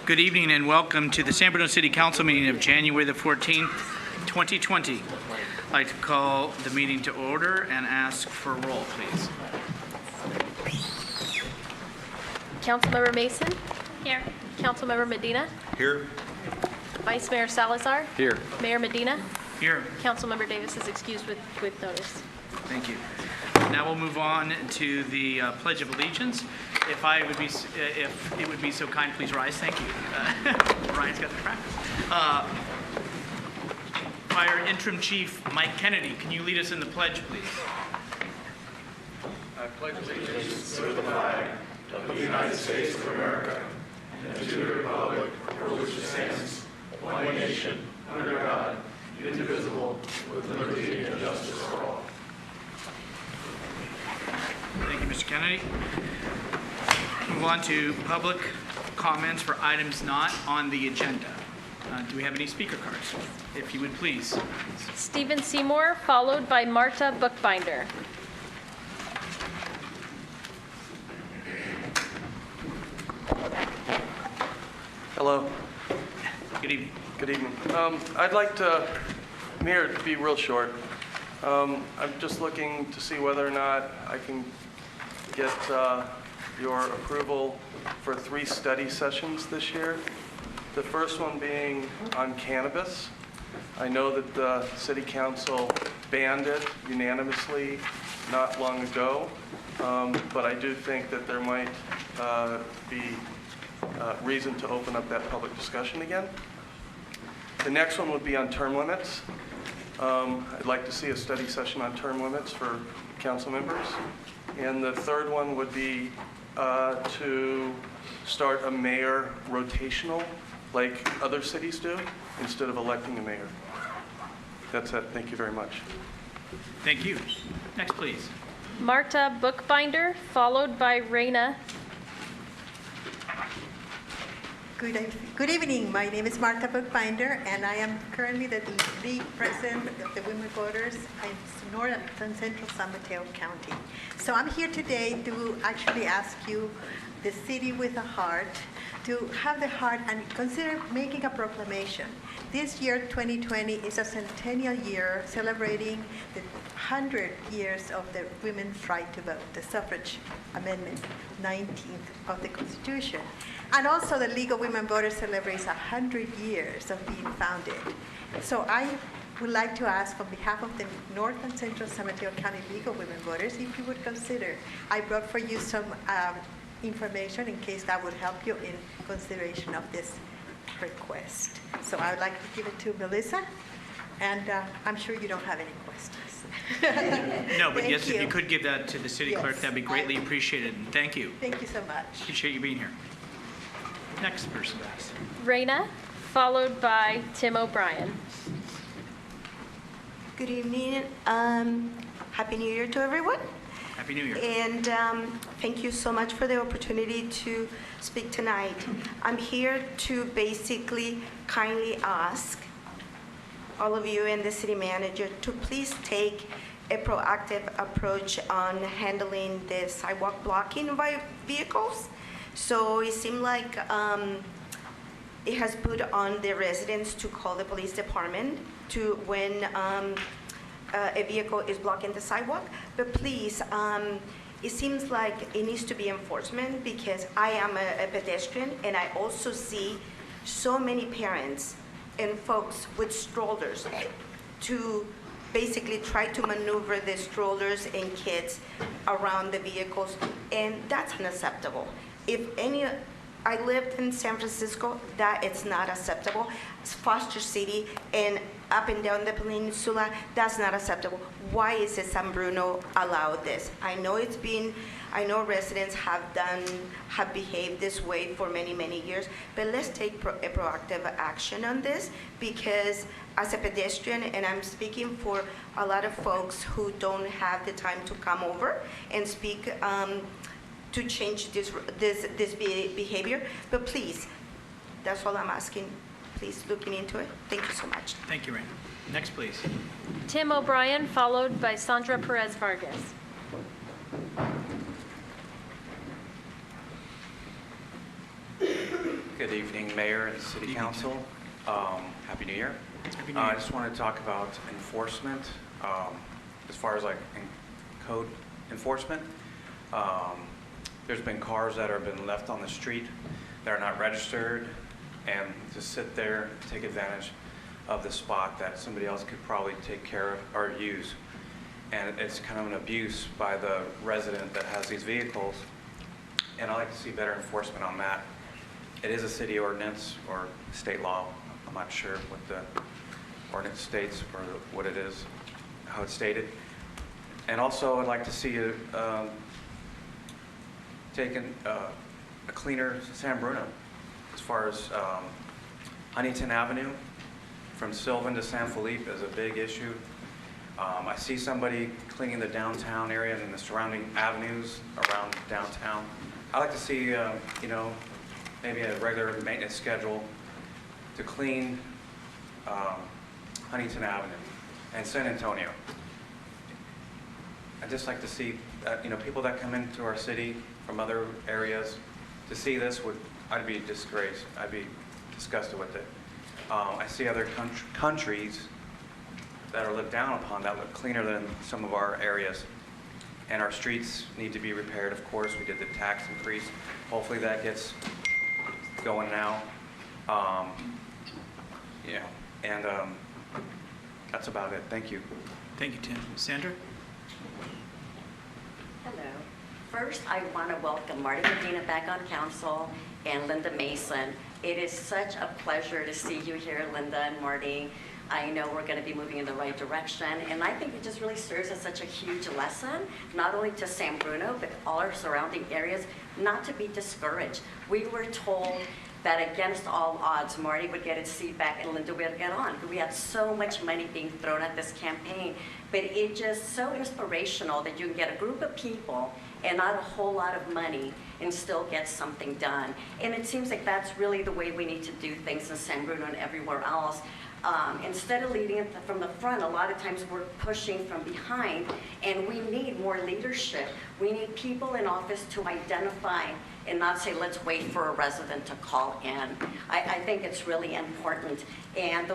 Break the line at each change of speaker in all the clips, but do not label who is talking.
Good evening and welcome to the San Bruno City Council meeting of January the 14th, 2020. I'd like to call the meeting to order and ask for a roll, please.
Councilmember Mason?
Here.
Councilmember Medina?
Here.
Vice Mayor Salazar?
Here.
Mayor Medina?
Here.
Councilmember Davis is excused with notice.
Thank you. Now we'll move on to the Pledge of Allegiance. If it would be so kind, please rise. Thank you. Ryan's got the practice. Fire Interim Chief Mike Kennedy, can you lead us in the pledge, please?
I pledge allegiance to the flag of the United States of America and to the republic for which it stands, one nation, under God, indivisible, with liberty and justice for all.
Thank you, Mr. Kennedy. Move on to public comments for items not on the agenda. Do we have any speaker cards? If you would please.
Stephen Seymour, followed by Marta Bookbinder.
Hello.
Good evening.
Good evening. I'd like to, Mayor, to be real short. I'm just looking to see whether or not I can get your approval for 3 study sessions this year. The first one being on cannabis. I know that the City Council banned it unanimously not long ago, but I do think that there might be reason to open up that public discussion again. The next one would be on term limits. I'd like to see a study session on term limits for council members. And the third one would be to start a mayor rotational like other cities do instead of electing a mayor. That's it. Thank you very much.
Thank you. Next, please.
Marta Bookbinder, followed by Reina.
Good evening. My name is Marta Bookbinder, and I am currently the league president of the Women Voters in North and Central San Mateo County. So I'm here today to actually ask you, the city with a heart, to have the heart and consider making a proclamation. This year, 2020, is a centennial year celebrating the 100 years of the women's right to vote, the suffrage amendment 19th of the Constitution. And also the League of Women Voters celebrates 100 years of being founded. So I would like to ask on behalf of the North and Central San Mateo County League of Women Voters if you would consider. I brought for you some information in case that would help you in consideration of this request. So I would like to give it to Melissa, and I'm sure you don't have any questions.
No, but yes, if you could give that to the city clerk, that'd be greatly appreciated. And thank you.
Thank you so much.
Appreciate you being here. Next person, please.
Reina, followed by Tim O'Brien.
Good evening. Happy New Year to everyone.
Happy New Year.
And thank you so much for the opportunity to speak tonight. I'm here to basically kindly ask all of you and the city manager to please take a proactive approach on handling the sidewalk blocking by vehicles. So it seemed like it has put on the residents to call the police department to when a vehicle is blocking the sidewalk. But please, it seems like it needs to be enforcement because I am a pedestrian and I also see so many parents and folks with strollers to basically try to maneuver the strollers and kids around the vehicles, and that's unacceptable. I lived in San Francisco, that it's not acceptable. It's Foster City and up and down the peninsula, that's not acceptable. Why is it San Bruno allowed this? I know residents have behaved this way for many, many years, but let's take a proactive action on this because as a pedestrian, and I'm speaking for a lot of folks who don't have the time to come over and speak to change this behavior, but please, that's all I'm asking. Please looking into it. Thank you so much.
Thank you, Raina. Next, please.
Tim O'Brien, followed by Sandra Perez Vargas.
Good evening, Mayor and City Council. Happy New Year.
Happy New
I
Year.
just want to talk about enforcement, as far as like code enforcement. There's been cars that have been left on the street that are not registered and just sit there, take advantage of the spot that somebody else could probably take care of or use. And it's kind of an abuse by the resident that has these vehicles. And I'd like to see better enforcement on that. It is a city ordinance or state law. I'm not sure what the ordinance states or what it is, how it's stated. And also, I'd like to see it taken a cleaner San Bruno, as far as Huntington Avenue from Sylvan to San Felipe is a big issue. I see somebody cleaning the downtown area and the surrounding avenues around downtown. I'd like to see, you know, maybe a regular maintenance schedule to clean Huntington Avenue and San Antonio. I'd just like to see, you know, people that come into our city from other areas to see this I'd be disgraced. I'd be disgusted with it. I see other countries that are looked down upon that look cleaner than some of our areas. And our streets need to be repaired, of course. We did the tax increase. Hopefully that gets going now. Yeah, and that's about it. Thank you.
Thank you, Tim. Sandra?
Hello. First, I want to welcome Marty Medina back on council and Linda Mason. It is such a pleasure to see you here, Linda and Marty. I know we're going to be moving in the right direction, and I think it just really serves as such a huge lesson, not only to San Bruno, but all our surrounding areas, not to be discouraged. We were told that against all odds, Marty would get his seat back and Linda would get on. We had so much money being thrown at this campaign, but it's just so inspirational that you can get a group of people and not a whole lot of money and still get something done. And it seems like that's really the way we need to do things in San Bruno and everywhere else. Instead of leading it from the front, a lot of times we're pushing from behind, and we need more leadership. We need people in office to identify and not say, let's wait for a resident to call in. I think it's really important. And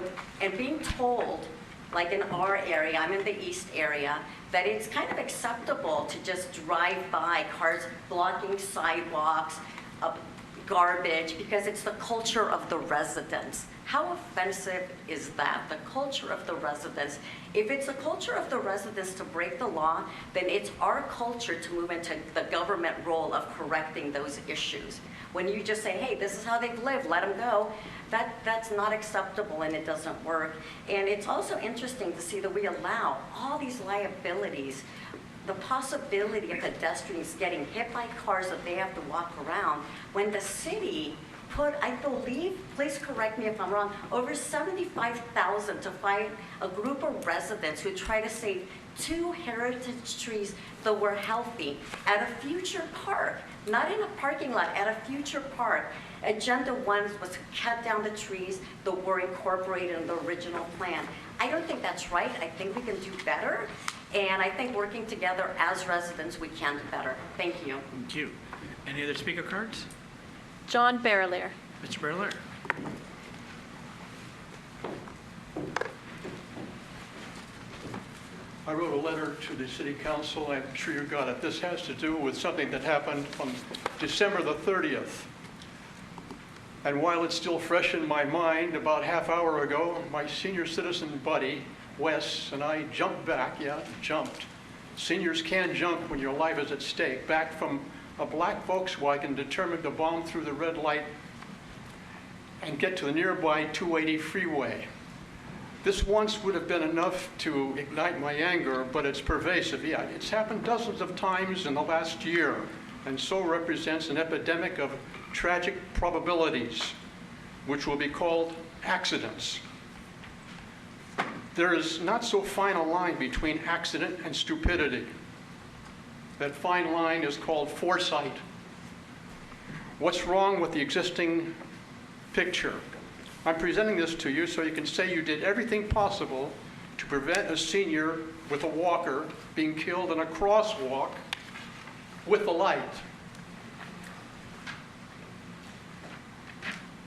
being told, like in our area, I'm in the east area, that it's kind of acceptable to just drive by cars blocking sidewalks, garbage, because it's the culture of the residents. How offensive is that? The culture of the residents. If it's the culture of the residents to break the law, then it's our culture to move into the government role of correcting those issues. When you just say, hey, this is how they've lived, let them go, that's not acceptable and it doesn't work. And it's also interesting to see that we allow all these liabilities, the possibility of pedestrians getting hit by cars that they have to walk around, when the city put, I believe, please correct me if I'm wrong, over $75,000 to fight a group of residents who try to save 2 heritage trees that were healthy at a future park, not in a parking lot, at a future park. Agenda 1 was to cut down the trees that were incorporated in the original plan. I don't think that's right. I think we can do better. And I think working together as residents, we can do better. Thank you.
Thank you. Any other speaker cards?
John Barrelier.
Mr. Berler?
I wrote a letter to the city council. I'm sure you got it. This has to do with something that happened on December the 30th. And while it's still fresh in my mind, about half hour ago, my senior citizen buddy, Wes, and I jumped back, jumped. Seniors can jump when your life is at stake, back from a black Volkswagen determined to bomb through the red light and get to the nearby 280 freeway. This once would have been enough to ignite my anger, but it's pervasive. Yeah, it's happened dozens of times in the last year, and so represents an epidemic of tragic probabilities, which will be called accidents. There is not so fine a line between accident and stupidity. That fine line is called foresight. What's wrong with the existing picture? I'm presenting this to you so you can say you did everything possible to prevent a senior with a walker being killed in a crosswalk with the light.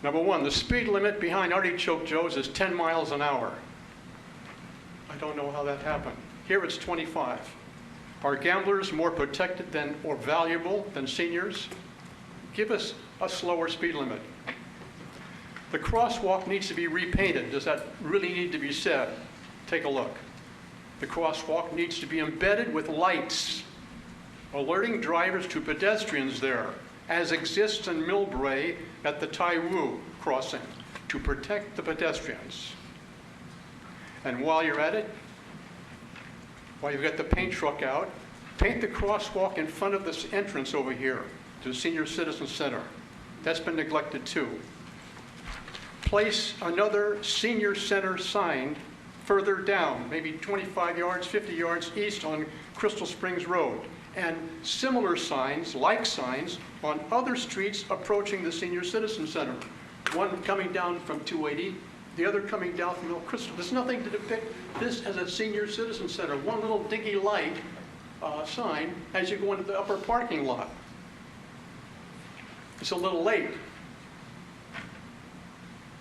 Number one, the speed limit behind Artichoke Joe's is 10 miles an hour. I don't know how that happened. Here it's 25. Are gamblers more protected than or valuable than seniors? Give us a slower speed limit. The crosswalk needs to be repainted. Does that really need to be said? Take a look. The crosswalk needs to be embedded with lights, alerting drivers to pedestrians there, as exists in Millbrae at the Tai Wu crossing, to protect the pedestrians. And while you're at it, while you've got the paint truck out, paint the crosswalk in front of this entrance over here to the Senior Citizen Center. That's been neglected too. Place another Senior Center sign further down, maybe 25 yards, 50 yards east on Crystal Springs Road, and similar signs, like signs, on other streets approaching the Senior Citizen Center. One coming down from 280, the other coming down from Mill Crystal. There's nothing to depict this as a Senior Citizen Center. One little dinky light sign as you go into the upper parking lot. It's a little late.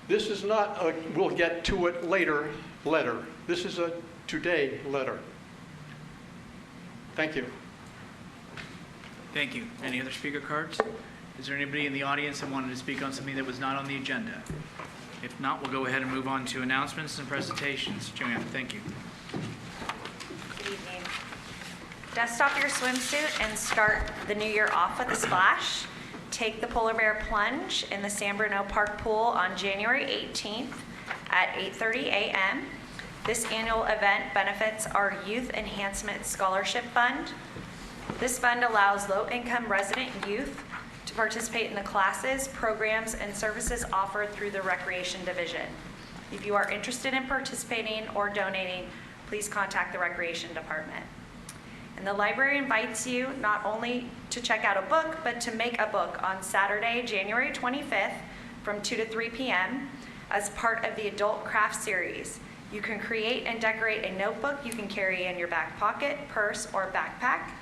This is not a we'll get to it later letter. This is a today letter. Thank you.
Thank you. Any other speaker cards? Is there anybody in the audience that wanted to speak on something that was not on the agenda? If not, we'll go ahead and move on to announcements and presentations. Joanne, thank you.
Good evening. Dust off your swimsuit and start the new year off with a splash. Take the polar bear plunge in the San Bruno Park pool on January 18th at 8:30 a.m. This annual event benefits our Youth Enhancement Scholarship Fund. This fund allows low-income resident youth to participate in the classes, programs, and services offered through the Recreation Division. If you are interested in participating or donating, please contact the Recreation Department. And the library invites you not only to check out a book, but to make a book on Saturday, January 25th from 2 to 3 p.m. as part of the Adult Craft Series. You can create and decorate a notebook you can carry in your back pocket, purse, or backpack.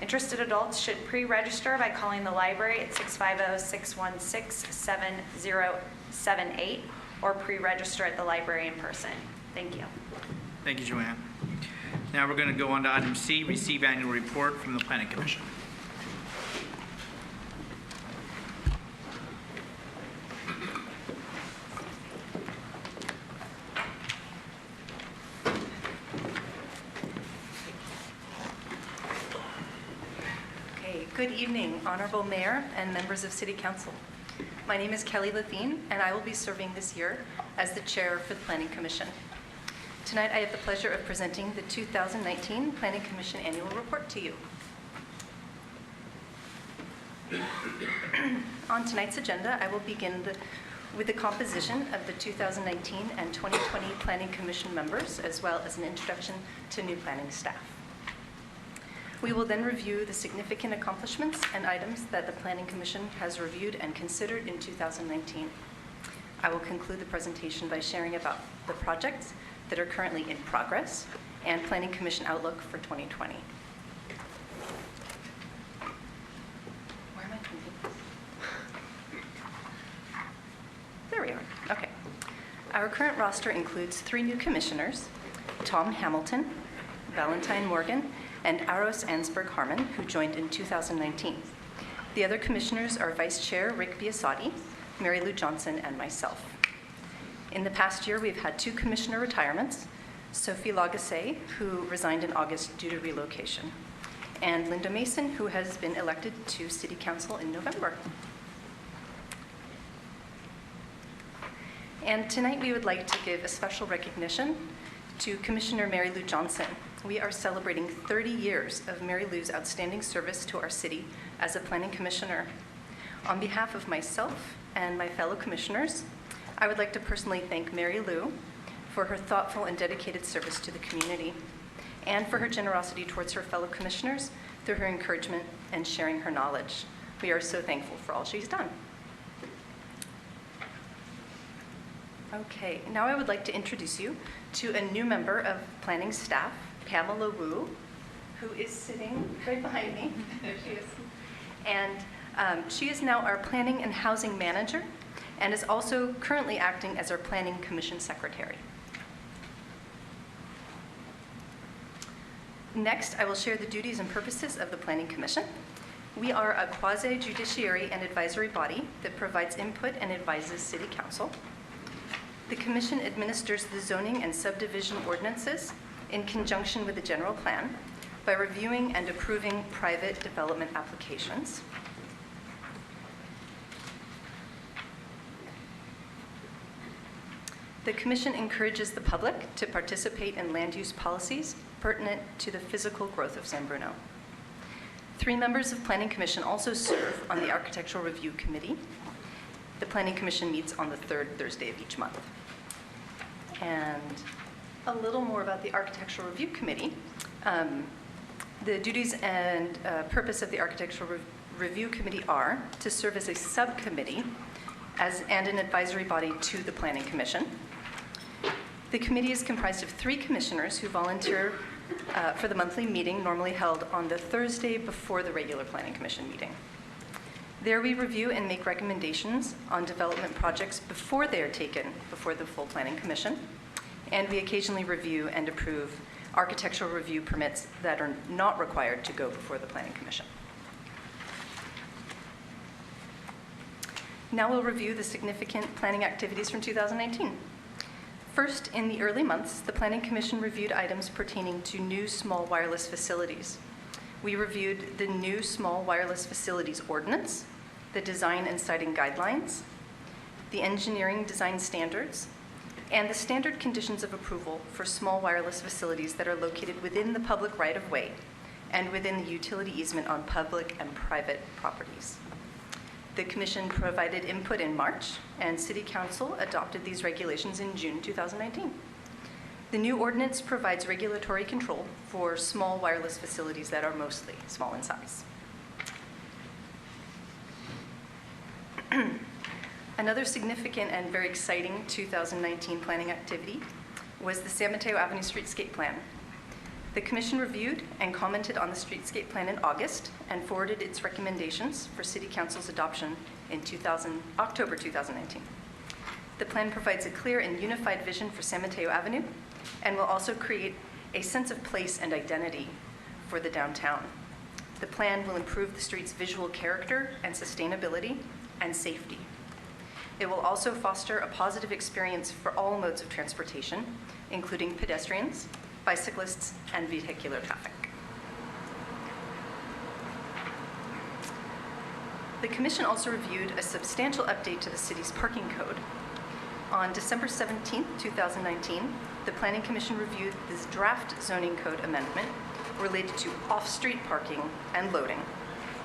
Interested adults should pre-register by calling the library at 650-616-7078 or pre-register at the library in person. Thank you.
Thank you, Joanne. Now we're going to go on to item C, receive annual report from the Planning Commission.
Good evening, Honorable Mayor and members of City Council. My name is Kelly Levine, and I will be serving this year as the Chair for the Planning Commission. Tonight, I have the pleasure of presenting the 2019 Planning Commission Annual Report to you. On tonight's agenda, I will begin with the composition of the 2019 and 2020 Planning Commission members, as well as an introduction to new planning staff. We will then review the significant accomplishments and items that the Planning Commission has reviewed and considered in 2019. I will conclude the presentation by sharing about the projects that are currently in progress and Planning Commission outlook for 2020. Where am I thinking? There we are. Okay. Our current roster includes 3 new commissioners, Tom Hamilton, Valentine Morgan, and Aros Ansberg Harmon, who joined in 2019. The other commissioners are Vice Chair Rick Biasotti, Mary Lou Johnson, and myself. In the past year, we've had 2 commissioner retirements, Sophie Lagasse, who resigned in August due to relocation, and Linda Mason, who has been elected to City Council in November. And tonight, we would like to give a special recognition to Commissioner Mary Lou Johnson. We are celebrating 30 years of Mary Lou's outstanding service to our city as a planning commissioner. On behalf of myself and my fellow commissioners, I would like to personally thank Mary Lou for her thoughtful and dedicated service to the community and for her generosity towards her fellow commissioners through her encouragement and sharing her knowledge. We are so thankful for all she's done. Okay, now I would like to introduce you to a new member of planning staff, Pamela Wu, who is sitting right behind me. There she is. And she is now our planning and housing manager and is also currently acting as our Planning Commission Secretary. Next, I will share the duties and purposes of the Planning Commission. We are a quasi-judiciary and advisory body that provides input and advises City Council. The Commission administers the zoning and subdivision ordinances in conjunction with the general plan by reviewing and approving private development applications. The Commission encourages the public to participate in land use policies pertinent to the physical growth of San Bruno. 3 members of Planning Commission also serve on the Architectural Review Committee. The Planning Commission meets on the 3rd Thursday of each month. And a little more about the Architectural Review Committee. The duties and purpose of the Architectural Review Committee are to serve as a subcommittee and an advisory body to the Planning Commission. The committee is comprised of 3 commissioners who volunteer for the monthly meeting normally held on the Thursday before the regular Planning Commission meeting. There we review and make recommendations on development projects before they are taken before the full Planning Commission, and we occasionally review and approve architectural review permits that are not required to go before the Planning Commission. Now we'll review the significant planning activities from 2019. First, in the early months, the Planning Commission reviewed items pertaining to new small wireless facilities. We reviewed the new small wireless facilities ordinance, the design and siting guidelines, the engineering design standards, and the standard conditions of approval for small wireless facilities that are located within the public right-of-way and within the utility easement on public and private properties. The Commission provided input in March, and City Council adopted these regulations in June 2019. The new ordinance provides regulatory control for small wireless facilities that are mostly small in size. Another significant and very exciting 2019 planning activity was the San Mateo Avenue Streetscape Plan. The Commission reviewed and commented on the Streetscape Plan in August and forwarded its recommendations for City Council's adoption in October 2019. The plan provides a clear and unified vision for San Mateo Avenue and will also create a sense of place and identity for the downtown. The plan will improve the street's visual character and sustainability and safety. It will also foster a positive experience for all modes of transportation, including pedestrians, bicyclists, and vehicular traffic. The Commission also reviewed a substantial update to the city's parking code. On December 17, 2019, the Planning Commission reviewed this draft zoning code amendment related to off-street parking and loading,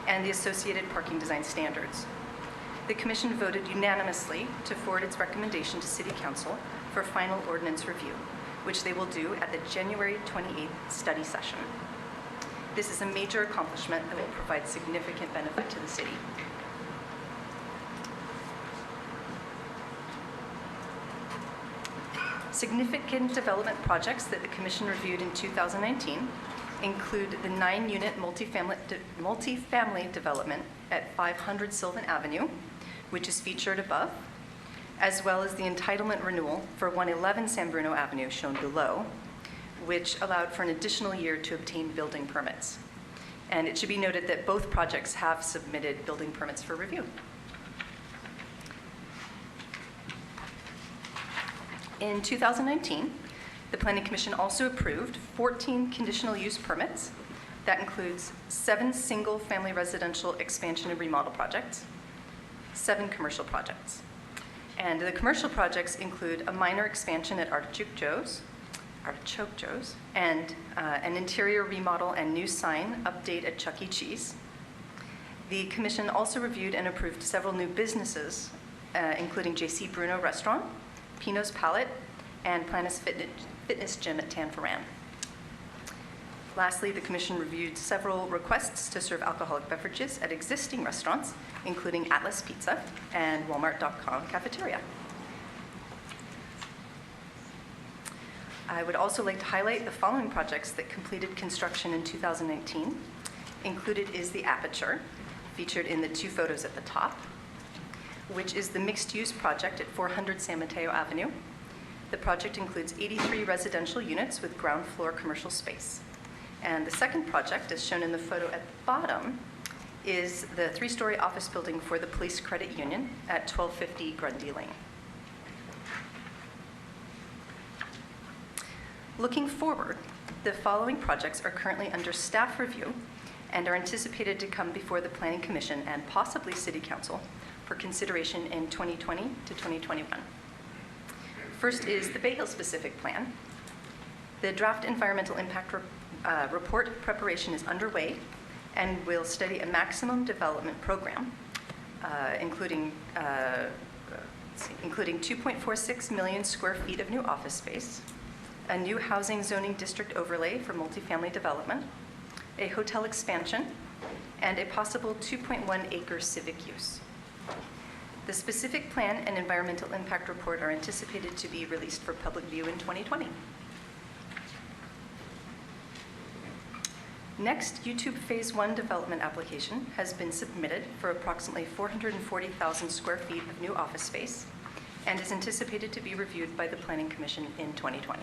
and the associated parking design standards. The Commission voted unanimously to forward its recommendation to City Council for final ordinance review, which they will do at the January 28th study session. This is a major accomplishment that will provide significant benefit to the city. Significant development projects that the Commission reviewed in 2019 include the 9-unit multifamily development at 500 Sylvan Avenue, which is featured above, as well as the entitlement renewal for 111 San Bruno Avenue, shown below, which allowed for an additional year to obtain building permits. And it should be noted that both projects have submitted building permits for review. In 2019, the Planning Commission also approved 14 conditional use permits. That includes 7 single-family residential expansion and remodel projects, 7 commercial projects. And the commercial projects include a minor expansion at Artichoke Joe's, and an interior remodel and new sign update at Chuck E. Cheese. The Commission also reviewed and approved several new businesses, including J.C. Bruno Restaurant, Pino's Palette, and Planis Fitness Gym at Tanforan. Lastly, the Commission reviewed several requests to serve alcoholic beverages at existing restaurants, including Atlas Pizza and Walmart.com Cafeteria. I would also like to highlight the following projects that completed construction in 2019. Included is the Aperture, featured in the 2 photos at the top. which is the mixed-use project at 400 San Mateo Avenue. The project includes 83 residential units with ground floor commercial space. And the second project, as shown in the photo at the bottom, is the 3-story office building for the Police Credit Union at 1250 Grundy Lane. Looking forward, the following projects are currently under staff review and are anticipated to come before the Planning Commission and possibly City Council for consideration in 2020 to 2021. First is the Bay Hill specific plan. The draft environmental impact report preparation is underway and will study a maximum development program, including 2.46 million square feet of new office space, a new housing zoning district overlay for multifamily development, a hotel expansion, and a possible 2.1 acre civic use. The specific plan and environmental impact report are anticipated to be released for public view in 2020. Next, YouTube Phase 1 development application has been submitted for approximately 440,000 square feet of new office space and is anticipated to be reviewed by the Planning Commission in 2020.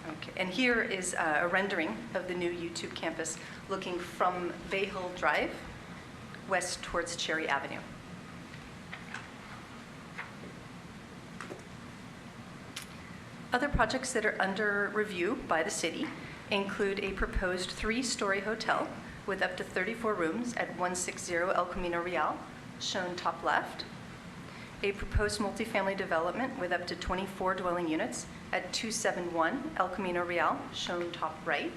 Okay, and here is a rendering of the new YouTube campus looking from Bay Hill Drive west towards Cherry Avenue. Other projects that are under review by the city include a proposed 3-story hotel with up to 34 rooms at 160 El Camino Real, shown top left, a proposed multifamily development with up to 24 dwelling units at 271 El Camino Real, shown top right,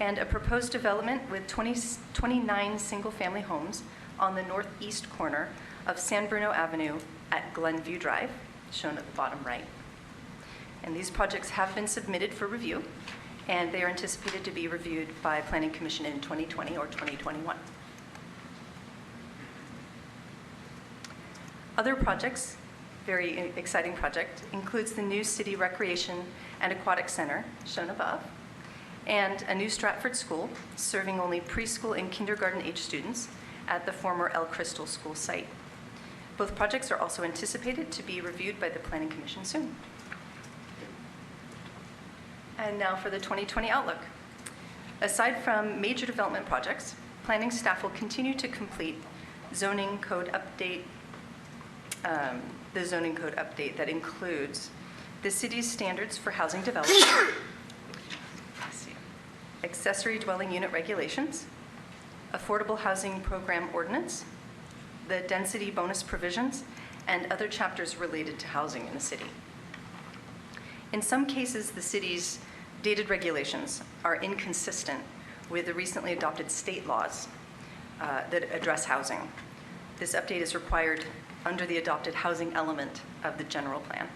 and a proposed development with 29 single-family homes on the northeast corner of San Bruno Avenue at Glenview Drive, shown at the bottom right. And these projects have been submitted for review, and they are anticipated to be reviewed by Planning Commission in 2020 or 2021. Other projects, very exciting project, includes the new City Recreation and Aquatic Center, shown above, and a new Stratford School serving only preschool and kindergarten age students at the former El Crystal School site. Both projects are also anticipated to be reviewed by the Planning Commission soon. And now for the 2020 outlook. Aside from major development projects, planning staff will continue to complete zoning code update, the zoning code update that includes the city's standards for housing development, accessory dwelling unit regulations, affordable housing program ordinance, the density bonus provisions, and other chapters related to housing in the city. In some cases, the city's dated regulations are inconsistent with the recently adopted state laws that address housing. This update is required under the adopted housing element of the general plan.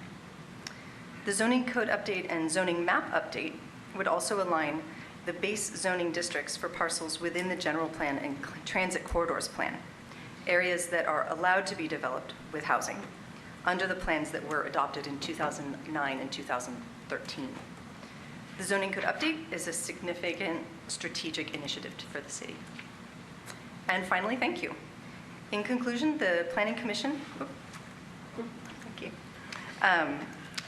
The zoning code update and zoning map update would also align the base zoning districts for parcels within the general plan and transit corridors plan, areas that are allowed to be developed with housing under the plans that were adopted in 2009 and 2013. The zoning code update is a significant strategic initiative for the city. And finally, thank you. In conclusion, the Planning Commission, thank you.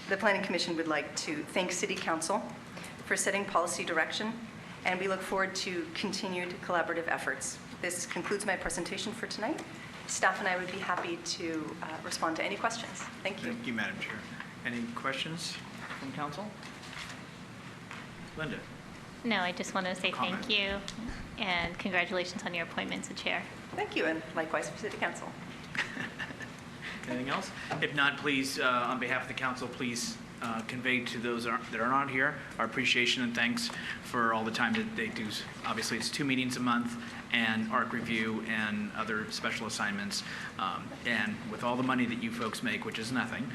The Planning Commission would like to thank City Council for setting policy direction, and we look forward to continued collaborative efforts. This concludes my presentation for tonight. Staff and I would be happy to respond to any questions. Thank you.
Thank you, Madam Chair. Any questions from council? Linda?
No, I just want to say
Comment.
thank you and congratulations on your appointment to chair.
Thank you, and likewise for City Council.
Anything else? If not, please, on behalf of the council, please convey to those that are not here our appreciation and thanks for all the time that they do. Obviously, it's 2 meetings a month and ARC review and other special assignments. And with all the money that you folks make, which is nothing,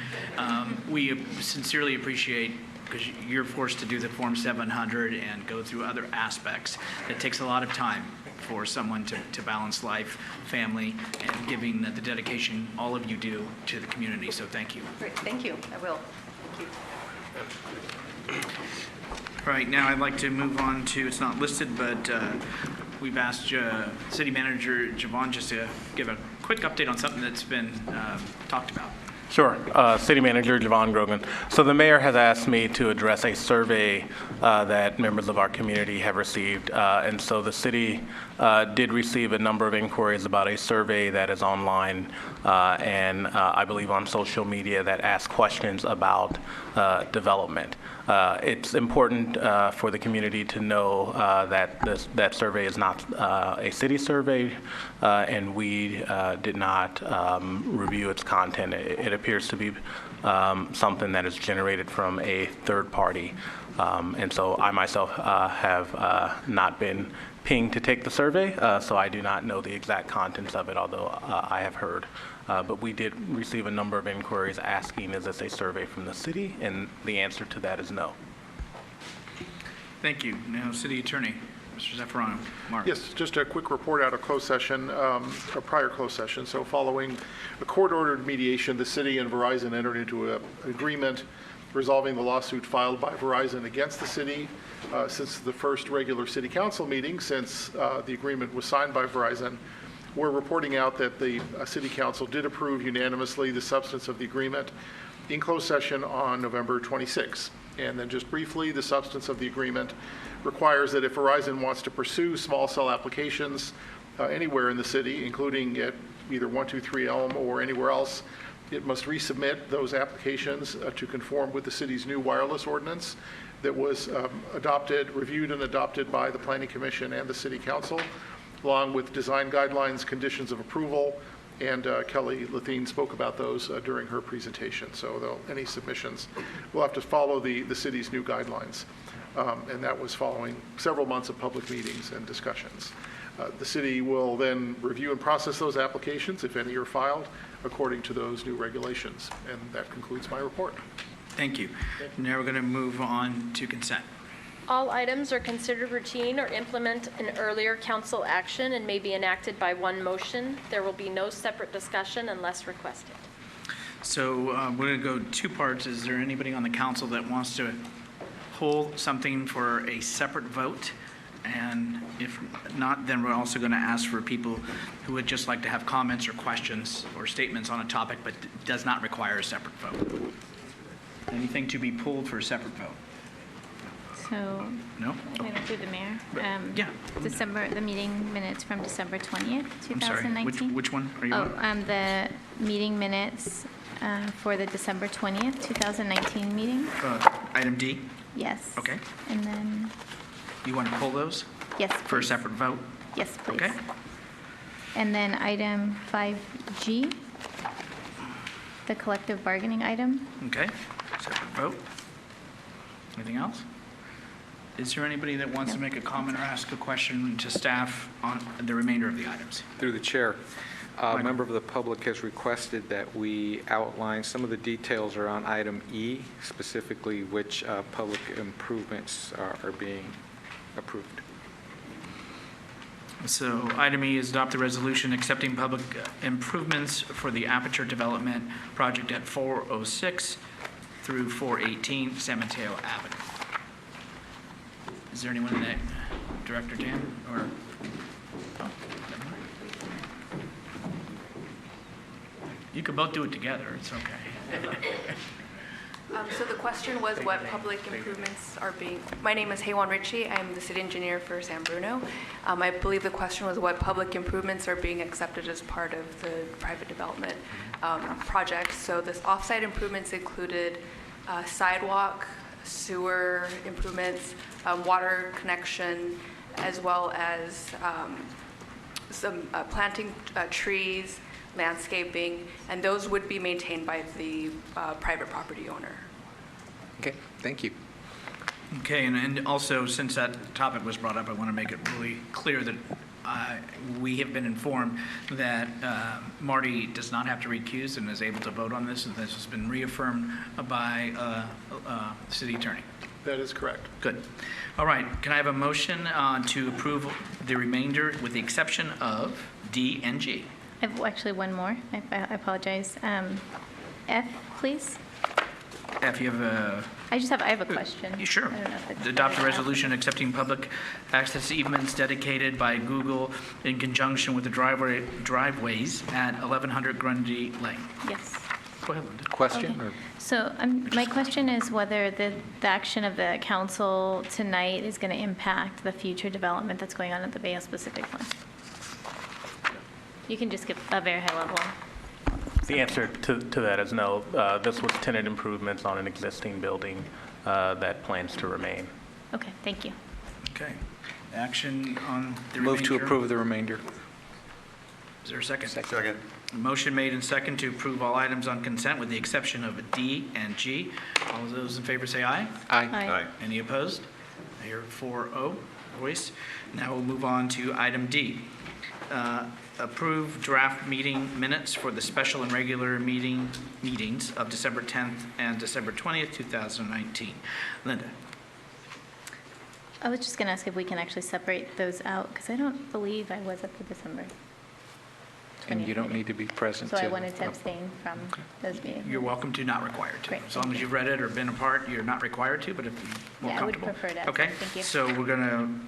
we sincerely appreciate, because you're forced to do the Form 700 and go through other aspects. It takes a lot of time for someone to balance life, family, and giving the dedication all of you do to the community. So thank you.
Great, thank you. I will. Thank you.
All right, now I'd like to move on to, it's not listed, but we've asked City Manager Javon just to give a quick update on something that's been talked about.
Sure. City Manager Javon Grogan. So the mayor has asked me to address a survey that members of our community have received. And so the city did receive a number of inquiries about a survey that is online and I believe on social media that asks questions about development. It's important for the community to know that that survey is not a city survey, and we did not review its content. It appears to be something that is generated from a third party. And so I myself have not been pinged to take the survey, so I do not know the exact contents of it, although I have heard. But we did receive a number of inquiries asking, is this a survey from the city? And the answer to that is no.
Thank you. Now, City Attorney, Mr. Zaffarano. Mark.
Yes, just a quick report out of closed session, a prior closed session. So following a court-ordered mediation, the city and Verizon entered into an agreement resolving the lawsuit filed by Verizon against the city since the first regular city council meeting, since the agreement was signed by Verizon. We're reporting out that the city council did approve unanimously the substance of the agreement in closed session on November 26. And then just briefly, the substance of the agreement requires that if Verizon wants to pursue small cell applications anywhere in the city, including at either 123 Elm or anywhere else, it must resubmit those applications to conform with the city's new wireless ordinance that was reviewed and adopted by the Planning Commission and the City Council, along with design guidelines, conditions of approval, and Kelly Lathine spoke about those during her presentation. So any submissions will have to follow the city's new guidelines. And that was following several months of public meetings and discussions. The city will then review and process those applications, if any are filed, according to those new regulations. And that concludes my report.
Thank you. Now we're going to move on to consent.
All items are considered routine or implement an earlier council action and may be enacted by one motion. There will be no separate discussion unless requested.
So we're going to go two parts. Is there anybody on the council that wants to hold something for a separate vote? And if not, then we're also going to ask for people who would just like to have comments or questions or statements on a topic but does not require a separate vote. Anything to be pulled for a separate vote?
So,
No?
I'm going to do the mayor.
Yeah.
The meeting minutes from December 20th,
I'm sorry.
2019.
Which one are you on?
The meeting minutes for the December 20th, 2019 meeting.
Item D?
Yes.
Okay.
And then,
You want to pull those
yes,
for a
please.
separate vote?
Yes, please.
Okay.
And then item 5G, the collective bargaining item.
Okay. Separate vote. Anything else? Is there anybody that wants to make a comment or ask a question to staff on the remainder of the items?
Through the chair, a member of the public has requested that we outline some of the details around item E, specifically which public improvements are being approved.
So item E is adopt a resolution accepting public improvements for the Aperture Development Project at 406 through 418 San Mateo Avenue. Is there anyone in that? Director Dan or? Oh, never mind. You could both do it together. It's okay.
So the question was what public improvements are being, my name is Haywan Ritchie. I'm the city engineer for San Bruno. I believe the question was what public improvements are being accepted as part of the private development project. So this offsite improvements included sidewalk, sewer improvements, water connection, as well as some planting trees, landscaping, and those would be maintained by the private property owner.
Okay, thank you.
Okay, and also, since that topic was brought up, I want to make it really clear that we have been informed that Marty does not have to recuse and is able to vote on this, and this has been reaffirmed by the city attorney.
That is correct.
Good. All right, can I have a motion to approve the remainder with the exception of D and G?
I have actually one more. I apologize. F, please.
F, you have a...
I have a question.
You sure.
I don't know if it's...
Adopt a resolution accepting public access easements dedicated by Google in conjunction with the driveways at 1100 Grundy Lane.
Yes.
Go ahead, Linda.
Question?
Okay.
Or
So my question is whether the action of the council tonight is going to impact the future development that's going on at the Bayos Pacific one. You can just give a very high level.
The answer to that is no. This was tenant improvements on an existing building that plans to remain.
Okay, thank you.
Okay. Action on the
Move to
remainder?
approve the remainder.
Is there a second?
Second.
Motion made and second to approve all items on consent with the exception of D and G. All those in favor say aye.
Aye.
Aye.
Any opposed? I hear 4-0 voice. Now we'll move on to item D. Approve draft meeting minutes for the special and regular meetings of December 10th and December 20th, 2019. Linda?
I was just going to ask if we can actually separate those out, because I don't believe I was at the December 20th
And you don't
meeting.
need to be present.
So I wanted to abstain from those meetings.
You're welcome to, not required to.
Great,
As long
thank
as
you.
you've read it or been a part, you're not required to, but if you're more
Yeah, I would
comfortable.
prefer to.
Okay,
Thank you.
so we're going
Can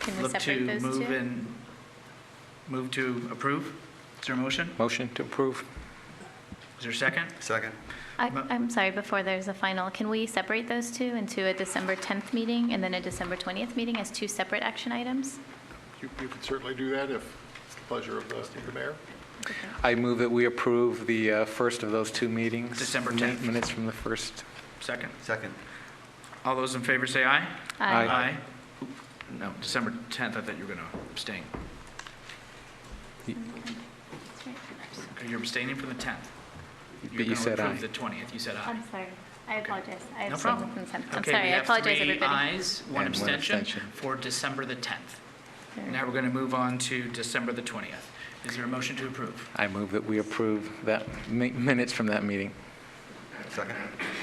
to
we
look to
separate those two?
move to approve. Is there a motion?
Motion to approve.
Is there a second?
Second.
I'm sorry, before there's a final, can we separate those two into a December 10th meeting and then a December 20th meeting as two separate action items?
You could certainly do that if it's the pleasure of the mayor.
I move that we approve the first of those two meetings.
December 10th.
Minutes from the first.
Second.
Second.
All those in favor say aye.
Aye.
Aye. No, December 10th, I thought you were going to abstain. Okay, you're abstaining from the 10th.
But you said
You're
aye.
going to approve the 20th. You said aye.
I'm sorry. I apologize. I
No
abstained
problem.
from consent. I'm
Okay,
sorry.
we
I
have
apologize,
3
everybody.
ayes, 1
And one
abstention
abstention.
for December the 10th. Now we're going to move on to December the 20th. Is there a motion to approve?
I move that we approve that minutes from that meeting.
Second.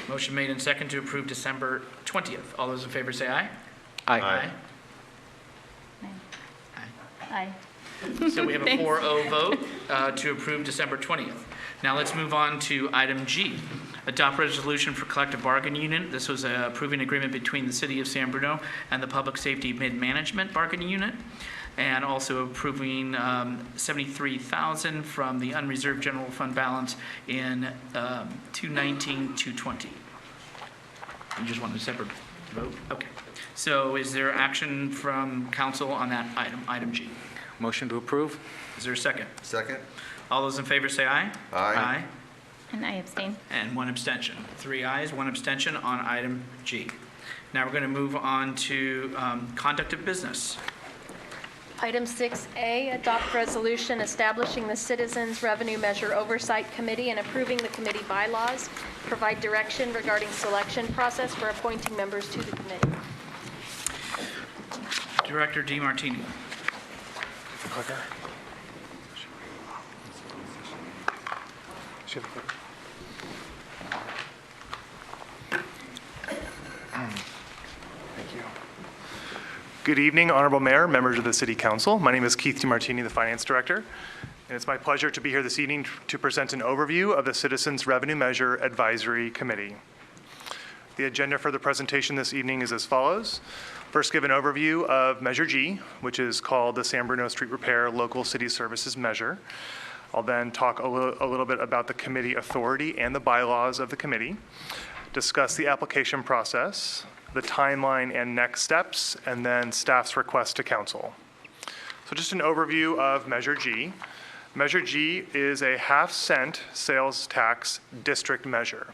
Motion made and second to approve December 20th. All those in favor say aye.
Aye.
Aye.
So we have a
Thanks.
4-0 vote to approve December 20th. Now let's move on to item G. Adopt resolution for collective bargaining unit. This was approving agreement between the City of San Bruno and the Public Safety Mid-Management Bargaining Unit, and also approving $73,000 from the unreserved general fund balance in 219-220. You just want a separate vote? Okay. So is there action from council on that item G?
Motion to approve?
Is there a second?
Second.
All those in favor say aye.
Aye.
And I abstain.
And 1 abstention. 3 ayes, 1 abstention on item G. Now we're going to move on to conduct of business.
Item 6A, adopt resolution establishing the Citizens Revenue Measure Oversight Committee and approving the committee bylaws. Provide direction regarding selection process for appointing members to the committee.
Director DeMartini.
Thank you. Good evening, Honorable Mayor, members of the City Council. My name is Keith DeMartini, the Finance Director, and it's my pleasure to be here this evening to present an overview of the Citizens Revenue Measure Advisory Committee. The agenda for the presentation this evening is as follows. First, give an overview of Measure G, which is called the San Bruno Street Repair Local City Services Measure. I'll then talk a little bit about the committee authority and the bylaws of the committee, discuss the application process, the timeline and next steps, and then staff's request to council. So just an overview of Measure G. Measure G is a half-cent sales tax district measure.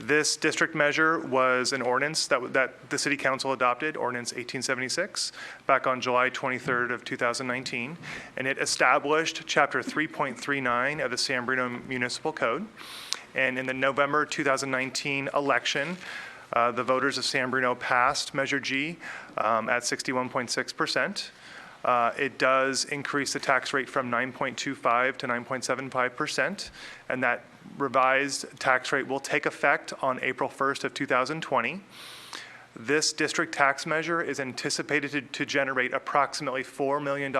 This district measure was an ordinance that the City Council adopted, Ordinance 1876, back on July 23rd of 2019, and it established Chapter 3.39 of the San Bruno Municipal Code. And in the November 2019 election, the voters of San Bruno passed Measure G at 61.6%. It does increase the tax rate from 9.25 to 9.75%, and that revised tax rate will take effect on April 1st of 2020. This district tax measure is anticipated to generate approximately $4 million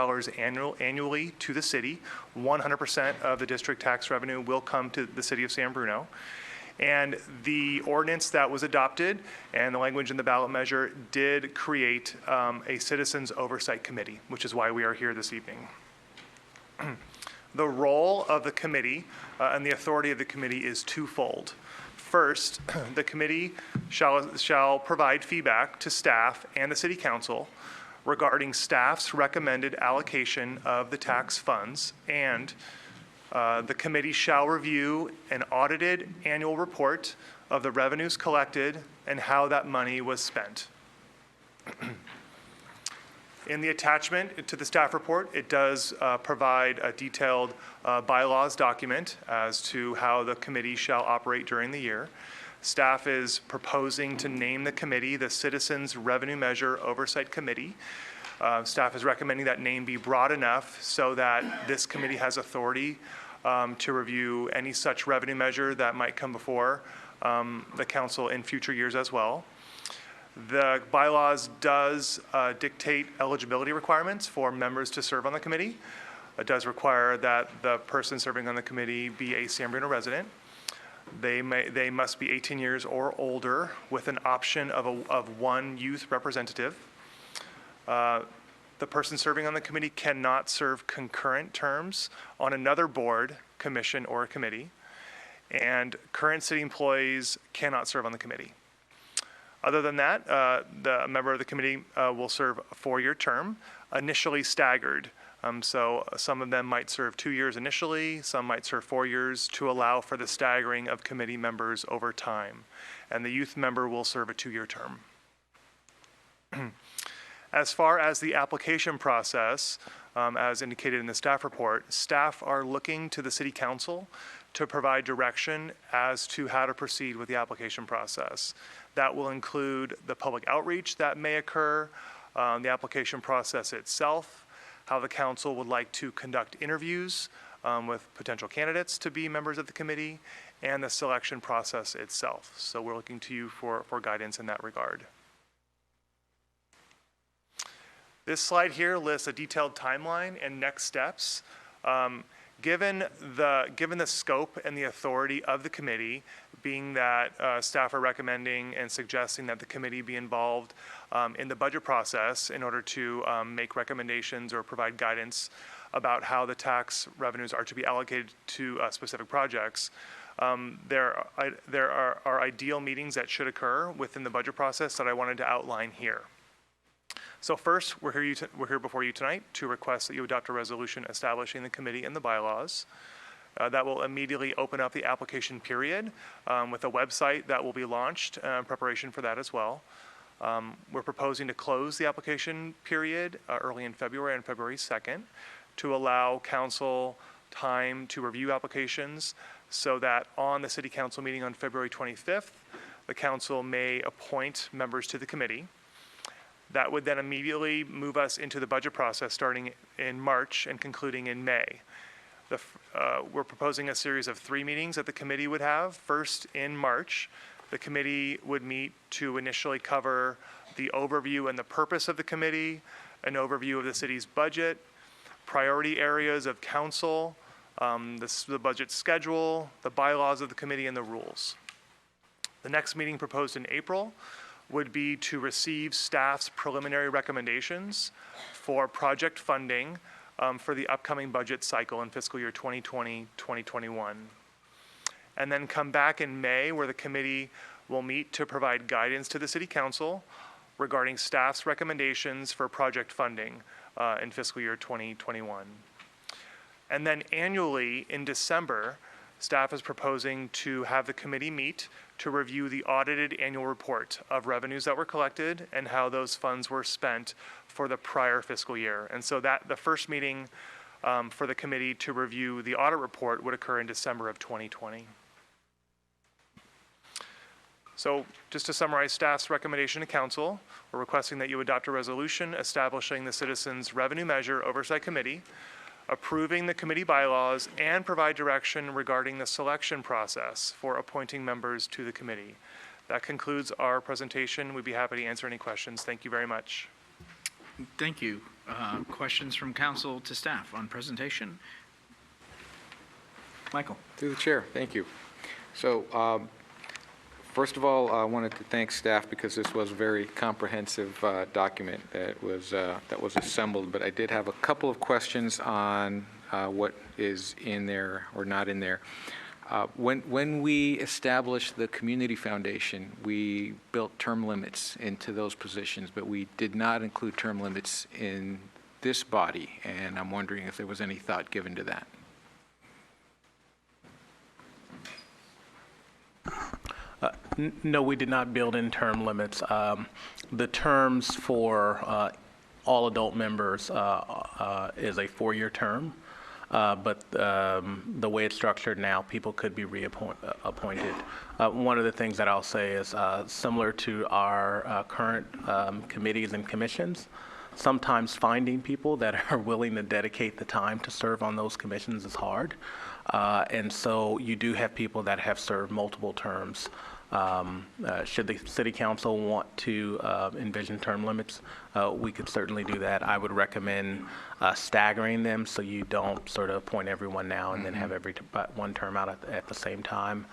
annually to the city. 100% of the district tax revenue will come to the City of San Bruno. And the ordinance that was adopted and the language in the ballot measure did create a Citizens Oversight Committee, which is why we are here this evening. The role of the committee and the authority of the committee is twofold. First, the committee shall provide feedback to staff and the city council regarding staff's recommended allocation of the tax funds, and the committee shall review an audited annual report of the revenues collected and how that money was spent. In the attachment to the staff report, it does provide a detailed bylaws document as to how the committee shall operate during the year. Staff is proposing to name the committee the Citizens Revenue Measure Oversight Committee. Staff is recommending that name be broad enough so that this committee has authority to review any such revenue measure that might come before the council in future years as well. The bylaws does dictate eligibility requirements for members to serve on the committee. It does require that the person serving on the committee be a San Bruno resident. They must be 18 years or older with an option of one youth representative. The person serving on the committee cannot serve concurrent terms on another board, commission, or committee. And current city employees cannot serve on the committee. Other than that, the member of the committee will serve a 4-year term, initially staggered. So some of them might serve 2 years initially, some might serve 4 years to allow for the staggering of committee members over time. And the youth member will serve a 2-year term. As far as the application process, as indicated in the staff report, staff are looking to the city council to provide direction as to how to proceed with the application process. That will include the public outreach that may occur, the application process itself, how the council would like to conduct interviews with potential candidates to be members of the committee, and the selection process itself. So we're looking to you for guidance in that regard. This slide here lists a detailed timeline and next steps. Given the scope and the authority of the committee, being that staff are recommending and suggesting that the committee be involved in the budget process in order to make recommendations or provide guidance about how the tax revenues are to be allocated to specific projects, there are ideal meetings that should occur within the budget process that I wanted to outline here. So first, we're here before you tonight to request that you adopt a resolution establishing the committee and the bylaws. That will immediately open up the application period with a website that will be launched in preparation for that as well. We're proposing to close the application period early in February, on February 2nd, to allow council time to review applications so that on the city council meeting on February 25th, the council may appoint members to the committee. That would then immediately move us into the budget process starting in March and concluding in May. We're proposing a series of 3 meetings that the committee would have. First, in March, the committee would meet to initially cover the overview and the purpose of the committee, an overview of the city's budget, priority areas of council, the budget schedule, the bylaws of the committee, and the rules. The next meeting proposed in April would be to receive staff's preliminary recommendations for project funding for the upcoming budget cycle in fiscal year 2020-2021. And then come back in May, where the committee will meet to provide guidance to the city council regarding staff's recommendations for project funding in fiscal year 2021. And then annually in December, staff is proposing to have the committee meet to review the audited annual report of revenues that were collected and how those funds were spent for the prior fiscal year. And so that the first meeting for the committee to review the audit report would occur in December of 2020. So just to summarize staff's recommendation to council, we're requesting that you adopt a resolution establishing the Citizens Revenue Measure Oversight Committee, approving the committee bylaws, and provide direction regarding the selection process for appointing members to the committee. That concludes our presentation. We'd be happy to answer any questions. Thank you very much.
Thank you. Questions from council to staff on presentation? Michael.
Through the chair, thank you. So First of all, I wanted to thank staff because this was a very comprehensive document that was assembled, but I did have a couple of questions on what is in there or not in there. When we established the community foundation, we built term limits into those positions, but we did not include term limits in this body, and I'm wondering if there was any thought given to that.
No, we did not build in term limits. The terms for all adult members is a 4-year term. But the way it's structured now, people could be appointed. One of the things that I'll say is similar to our current committees and commissions, sometimes finding people that are willing to dedicate the time to serve on those commissions is hard. And so you do have people that have served multiple terms. Should the city council want to envision term limits, we could certainly do that. I would recommend staggering them so you don't sort of appoint everyone now and then have one term out at the same time.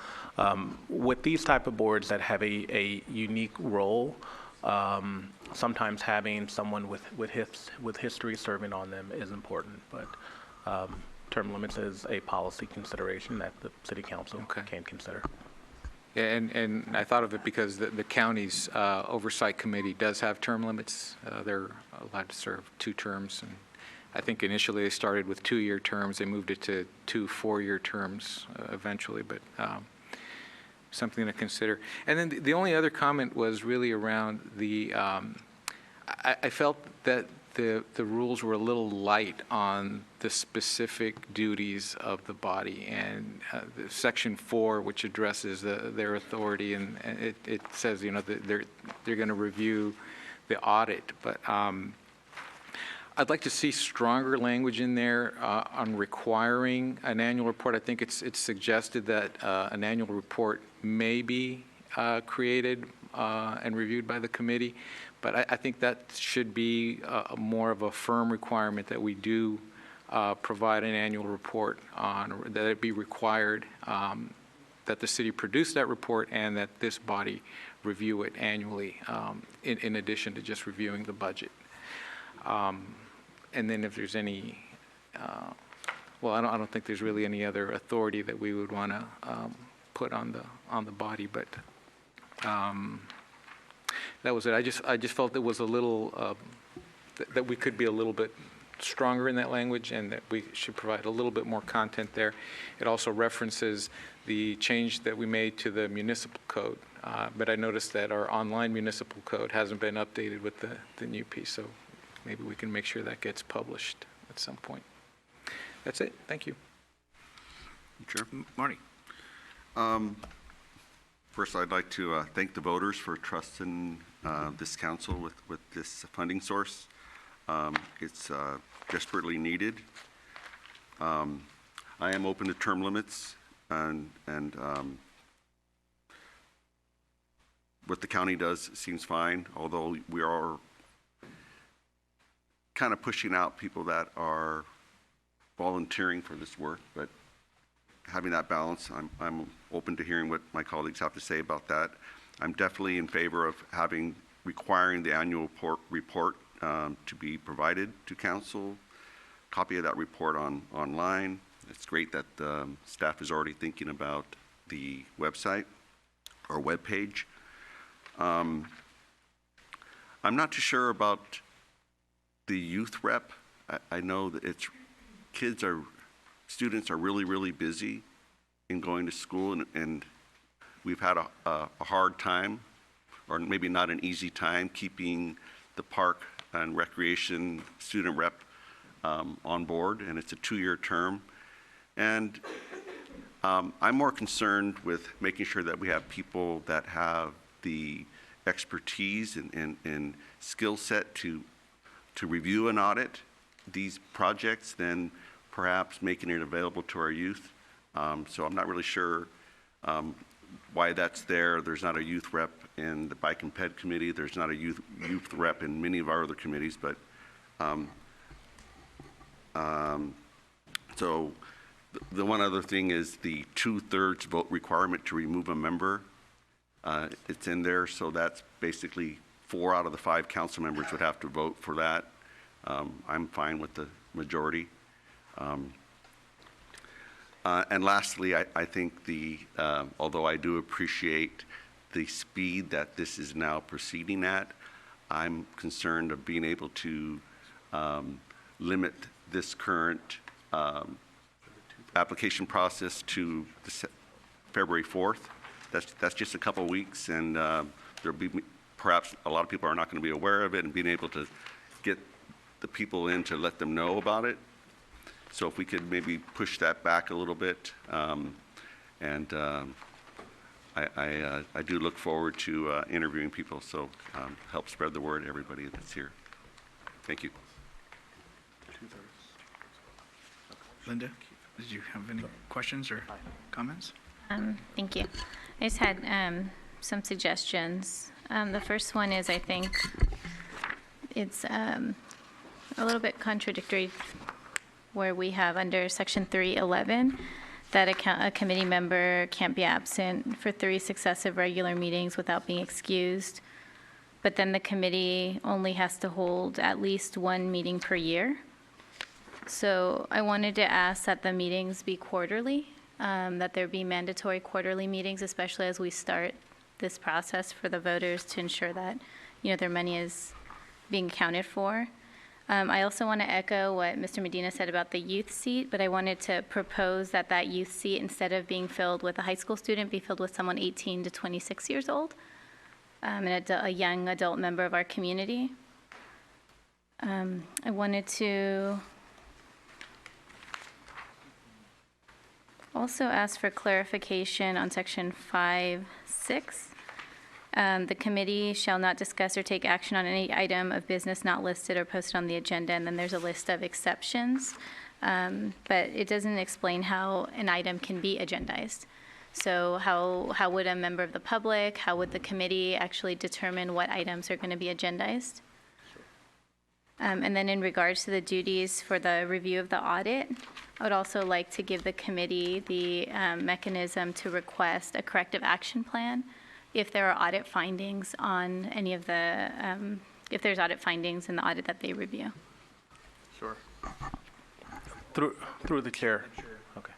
With these type of boards that have a unique role, sometimes having someone with history serving on them is important, but term limits is a policy consideration that the city council can consider.
And I thought of it because the county's oversight committee does have term limits. They're allowed to serve 2 terms. And I think initially they started with 2-year terms. They moved it to 2 4-year terms eventually, but something to consider. And then the only other comment was really around the, I felt that the rules were a little light on the specific duties of the body, and Section 4, which addresses their authority, and it says, you know, that they're going to review the audit, but I'd like to see stronger language in there on requiring an annual report. I think it's suggested that an annual report may be created and reviewed by the committee. But I think that should be more of a firm requirement that we do provide an annual report on, that it be required that the city produce that report and that this body review it annually in addition to just reviewing the budget. And then if there's any, well, I don't think there's really any other authority that we would want to put on the body, but that was it. I just felt it was a little, that we could be a little bit stronger in that language and that we should provide a little bit more content there. It also references the change that we made to the municipal code, but I noticed that our online municipal code hasn't been updated with the new piece, so maybe we can make sure that gets published at some point. That's it. Thank you.
Chair. Marty. First, I'd like to thank the voters for trusting this council with this funding source. It's desperately needed. I am open to term limits, and what the county does seems fine, although we are kind of pushing out people that are volunteering for this work, but having that balance, I'm open to hearing what my colleagues have to say about that. I'm definitely in favor of requiring the annual report to be provided to council, copy of that report online. It's great that staff is already thinking about the website or web page. I'm not too sure about the youth rep. I know that students are really, really busy in going to school, and we've had a hard time, or maybe not an easy time, keeping the park and recreation student rep on board, and it's a 2-year term. And I'm more concerned with making sure that we have people that have the expertise and skill set to review and audit these projects than perhaps making it available to our youth. So I'm not really sure why that's there. There's not a youth rep in the Bike and Ped Committee. There's not a youth rep in many of our other committees. But so the one other thing is the 2/3 vote requirement to remove a member. It's in there, so that's basically 4 out of the 5 council members would have to vote for that. I'm fine with the majority. And lastly, I think although I do appreciate the speed that this is now proceeding at, I'm concerned of being able to limit this current application process to February 4th. That's just a couple of weeks, and there'll be perhaps a lot of people are not going to be aware of it, and being able to get the people in to let them know about it. So if we could maybe push that back a little bit, and I do look forward to interviewing people, so help spread the word to everybody that's here. Thank you.
Linda, did you have any questions or comments?
Thank you. I just had some suggestions. The first one is, I think it's a little bit contradictory where we have under section 311 that a committee member can't be absent for 3 successive regular meetings without being excused. But then the committee only has to hold at least 1 meeting per year. So I wanted to ask that the meetings be quarterly, that there be mandatory quarterly meetings, especially as we start this process for the voters to ensure that, their money is being accounted for. I also want to echo what Mr. Medina said about the youth seat, but I wanted to propose that that youth seat, instead of being filled with a high school student, be filled with someone 18 to 26 years old, a young adult member of our community. I wanted to also ask for clarification on section 5.6. The committee shall not discuss or take action on any item of business not listed or posted on the agenda, and then there's a list of exceptions, but it doesn't explain how an item can be agendized. So how would a member of the public, how would the committee actually determine what items are going to be agendized? And then in regards to the duties for the review of the audit, I would also like to give the committee the mechanism to request a corrective action plan if there are audit findings on any of the, if there's audit findings in the audit that they review.
Sure. Through the chair. Okay.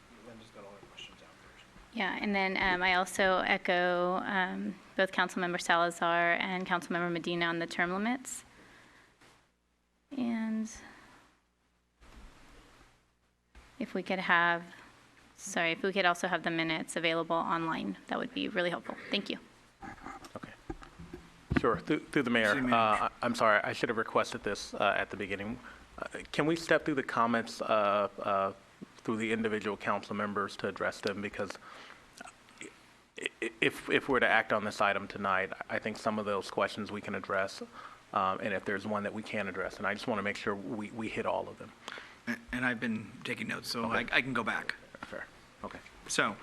Yeah, and then I also echo both Councilmember Salazar and Councilmember Medina on the term limits. And if we could also have the minutes available online, that would be really helpful. Thank you.
Okay. Sure. Through the mayor. I'm sorry, I should have requested this at the beginning. Can we step through the comments through the individual council members to address them? Because if we're to act on this item tonight, I think some of those questions we can address, and if there's one that we can address, and I just want to make sure we hit all of them.
And I've been taking notes, so
Okay.
I can go back.
Fair. Okay.
So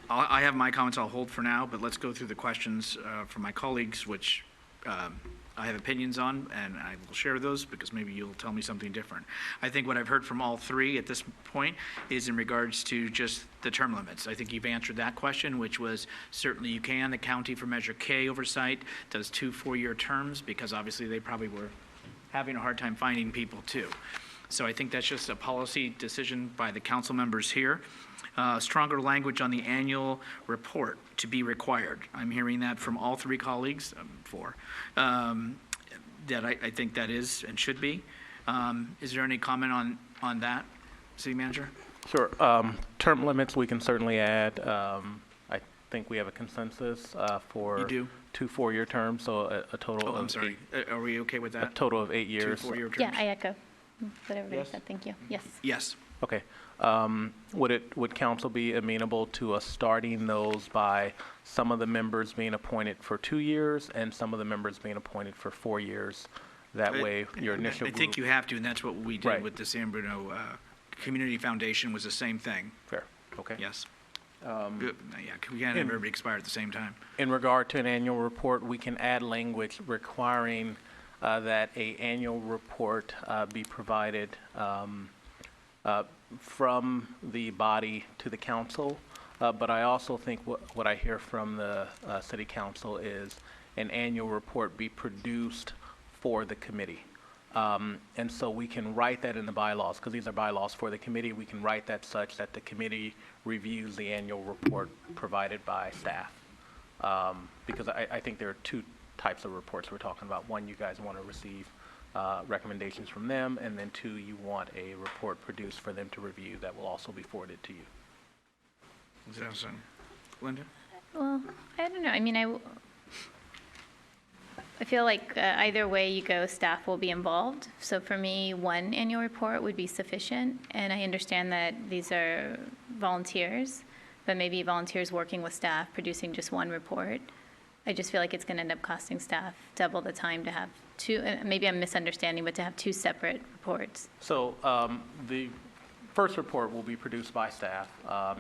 I have my comments I'll hold for now, but let's go through the questions from my colleagues, which I have opinions on, and I will share those because maybe you'll tell me something different. I think what I've heard from all 3 at this point is in regards to just the term limits. I think you've answered that question, which was certainly you can. The county for Measure K oversight does 2 4-year terms because obviously they probably were having a hard time finding people too. So I think that's just a policy decision by the council members here. Stronger language on the annual report to be required. I'm hearing that from all 3 colleagues, 4, that I think that is and should be. Is there any comment on that, City Manager?
Sure. Term limits we can certainly add. I think we have a consensus for
You do?
2 4-year terms, so a total of
I'm sorry. Are we okay with
a
that?
total of 8 years.
2 4-year terms?
Yeah, I echo what everybody
Yes?
said. Thank you. Yes.
Yes.
Okay. Would council be amenable to us starting those by some of the members being appointed for 2 years and some of the members being appointed for 4 years? That way, your initial
I think
group-
you have to, and that's what we did
Right.
with the San Bruno Community Foundation was the same thing.
Fair. Okay.
Yes. Yeah, we can't have everybody expire at the same time.
In regard to an annual report, we can add language requiring that a annual report be provided from the body to the council But I also think what I hear from the city council is an annual report be produced for the committee. And so we can write that in the bylaws, because these are bylaws for the committee. We can write that such that the committee reviews the annual report provided by staff. Because I think there are two types of reports we're talking about. One, you guys want to receive recommendations from them, and then two, you want a report produced for them to review that will also be forwarded to you.
Linda?
Well, I don't know. I mean, I feel like either way you go, staff will be involved. So for me, one annual report would be sufficient. And I understand that these are volunteers, but maybe volunteers working with staff producing just one report. I just feel like it's going to end up costing staff double the time to have two, maybe I'm misunderstanding, but to have two separate reports.
So the first report will be produced by staff,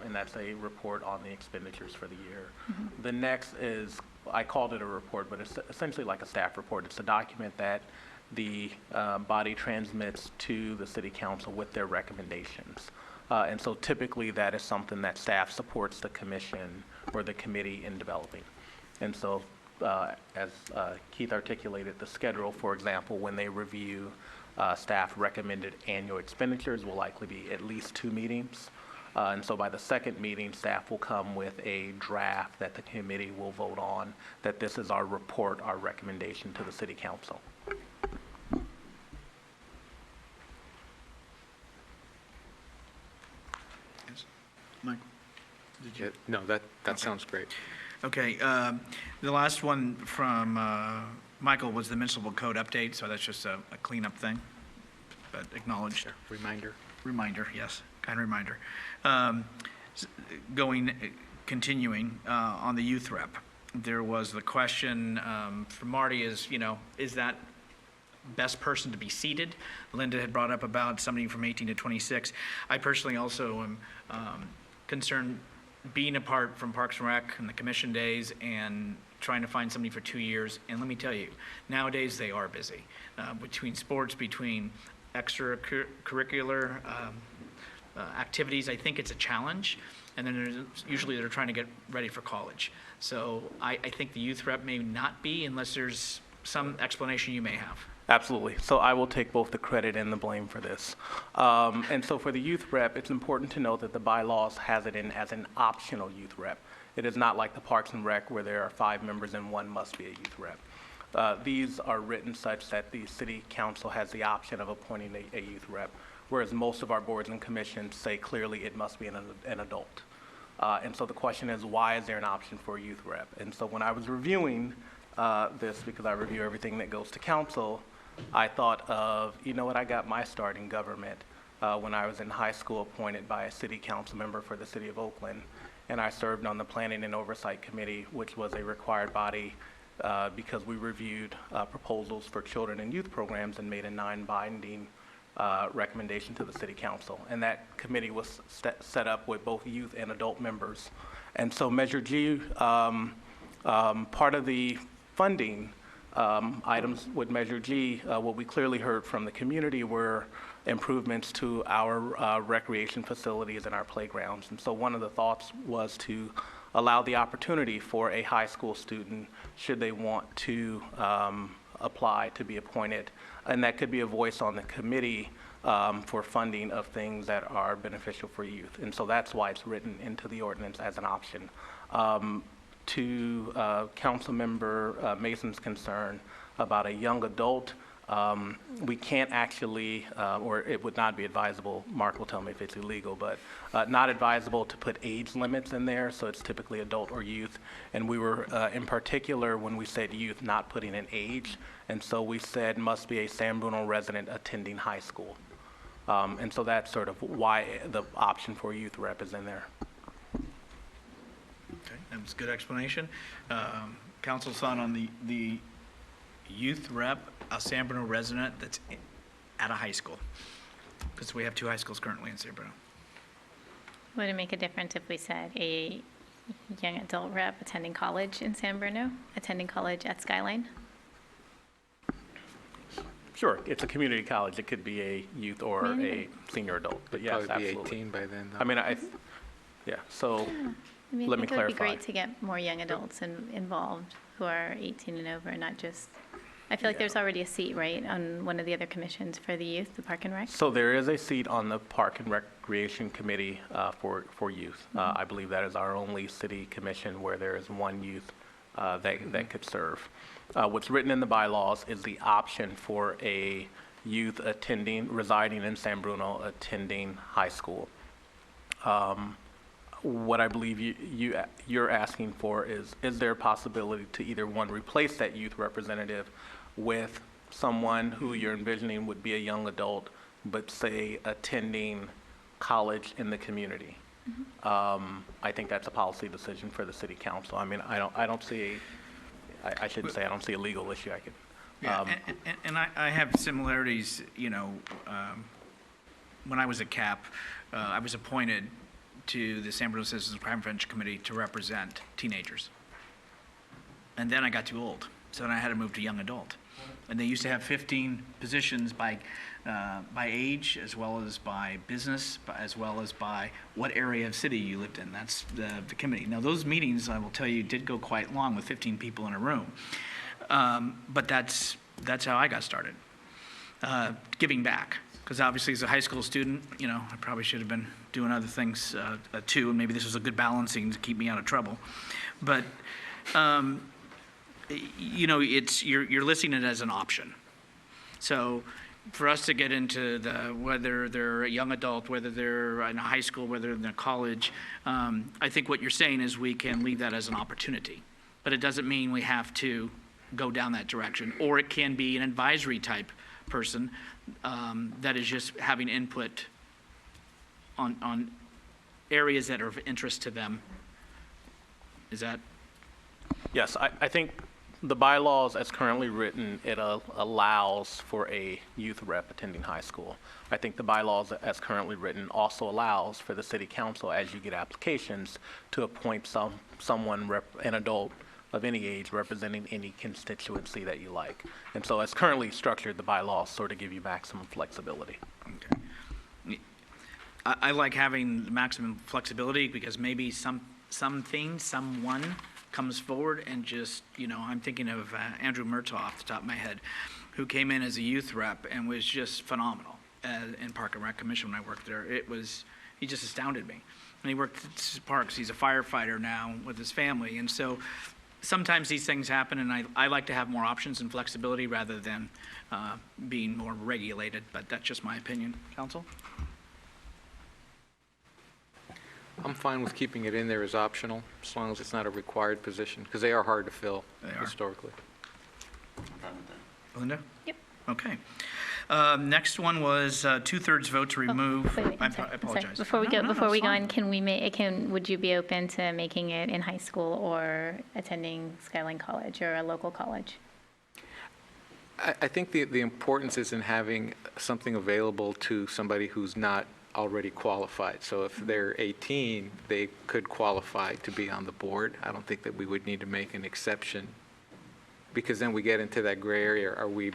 and that's a report on the expenditures for the year. Mm-hmm. The next is, I called it a report, but it's essentially like a staff report. It's a document that the body transmits to the city council with their recommendations. And so typically that is something that staff supports the commission or the committee in developing. And so as Keith articulated, the schedule, for example, when they review staff recommended annual expenditures will likely be at least 2 meetings. And so by the second meeting, staff will come with a draft that the committee will vote on, that this is our report, our recommendation to the city council.
Yes. Michael, did you?
No, that sounds great.
Okay, the last one from Michael was the municipal code update, so that's just a cleanup thing, but acknowledged.
Sure. Reminder.
Reminder, yes, kind of reminder. Continuing on the youth rep, there was the question from Marty is, is that best person to be seated? Linda had brought up about somebody from 18 to 26. I personally also am concerned being apart from Parks and Rec and the commission days and trying to find somebody for 2 years. And let me tell you, nowadays they are busy. Between sports, between extracurricular activities, I think it's a challenge. And then usually they're trying to get ready for college. So I think the youth rep may not be unless there's some explanation you may have.
Absolutely. So I will take both the credit and the blame for this. And so for the youth rep, it's important to note that the bylaws has it in as an optional youth rep. It is not like the Parks and Rec where there are 5 members and 1 must be a youth rep. These are written such that the city council has the option of appointing a youth rep, whereas most of our boards and commissions say clearly it must be an adult. And so the question is, why is there an option for a youth rep? And so when I was reviewing this, because I review everything that goes to council, I thought of, I got my start in government when I was in high school, appointed by a city council member for the city of Oakland. And I served on the Planning and Oversight Committee, which was a required body because we reviewed proposals for children and youth programs and made a non-binding recommendation to the city council. And that committee was set up with both youth and adult members. And so Measure G, part of the funding items with Measure G, what we clearly heard from the community were improvements to our recreation facilities and our playgrounds. And so one of the thoughts was to allow the opportunity for a high school student, should they want to apply to be appointed, and that could be a voice on the committee for funding of things that are beneficial for youth. And so that's why it's written into the ordinance as an option. To Councilmember Mason's concern about a young adult, we can't actually, or it would not be advisable, Mark will tell me if it's illegal, but not advisable to put age limits in there, so it's typically adult or youth. And we were, in particular, when we said youth, not putting an age, and so we said must be a San Bruno resident attending high school. And so that's sort of why the option for youth rep is in there.
Okay, that was a good explanation. Council's thought on the youth rep, a San Bruno resident that's at a high school, because we have 2 high schools currently in San Bruno.
Would it make a difference if we said a young adult rep attending college in San Bruno, attending college at Skyline?
Sure, it's a community college. It could be a youth or a senior adult, but yes,
Probably be
absolutely.
18 by then, though.
I mean, Yeah, so
I mean, I
let me
think it would be
clarify.
great to get more young adults involved who are 18 and over, not just, I feel like there's already a seat, right, on one of the other commissions for the youth, the Park and Rec?
So there is a seat on the Park and Recreation Committee for youth. I believe that is our only city commission where there is one youth that could serve. What's written in the bylaws is the option for a youth residing in San Bruno, attending high school. What I believe you're asking for is there a possibility to either, one, replace that youth representative with someone who you're envisioning would be a young adult, but say attending college in the community? I think that's a policy decision for the city council. I mean, I don't see, I shouldn't say I don't see a legal issue. I could.
Yeah, and I have similarities, when I was a CAP, I was appointed to the San Bruno Citizens Crime Prevention Committee to represent teenagers. And then I got too old, so then I had to move to young adult. And they used to have 15 positions by age, as well as by business, as well as by what area of city you lived in. That's the committee. Now, those meetings, I will tell you, did go quite long with 15 people in a room. But that's how I got started, giving back. Because obviously, as a high school student, I probably should have been doing other things too, and maybe this was a good balancing to keep me out of trouble. But you're listing it as an option. So for us to get into whether they're a young adult, whether they're in a high school, whether they're in college, I think what you're saying is we can leave that as an opportunity. But it doesn't mean we have to go down that direction. Or it can be an advisory type person that is just having input on areas that are of interest to them. Is that?
Yes, I think the bylaws as currently written, it allows for a youth rep attending high school. I think the bylaws as currently written also allows for the city council, as you get applications, to appoint an adult of any age representing any constituency that you like. And so as currently structured, the bylaws sort of give you maximum flexibility.
Okay. I like having maximum flexibility because maybe someone comes forward and just, I'm thinking of Andrew Murtaugh off the top of my head, who came in as a youth rep and was just phenomenal in Park and Rec Commission when I worked there. He just astounded me. And he worked at parks. He's a firefighter now with his family. And so sometimes these things happen, and I like to have more options and flexibility rather than being more regulated, but that's just my opinion. Council?
I'm fine with keeping it in there as optional, as long as it's not a required position, because they are hard to fill historically.
Linda?
Yep.
Okay. Next one was 2/3 vote to remove.
Wait,
I
I'm sorry.
apologize.
Before we go
it's
on,
fine.
would you be open to making it in high school or attending Skyline College or a local college?
I think the importance is in having something available to somebody who's not already qualified. So if they're 18, they could qualify to be on the board. I don't think that we would need to make an exception, because then we get into that gray area. Are we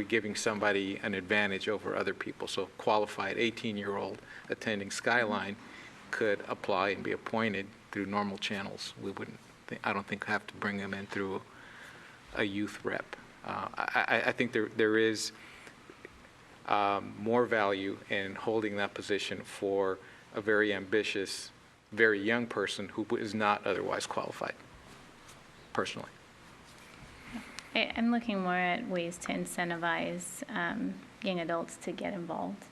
giving somebody an advantage over other people? So qualified 18-year-old attending Skyline could apply and be appointed through normal channels. I don't think have to bring them in through a youth rep. I think there is more value in holding that position for a very ambitious, very young person who is not otherwise qualified, personally.
I'm looking more at ways to incentivize young adults to get involved,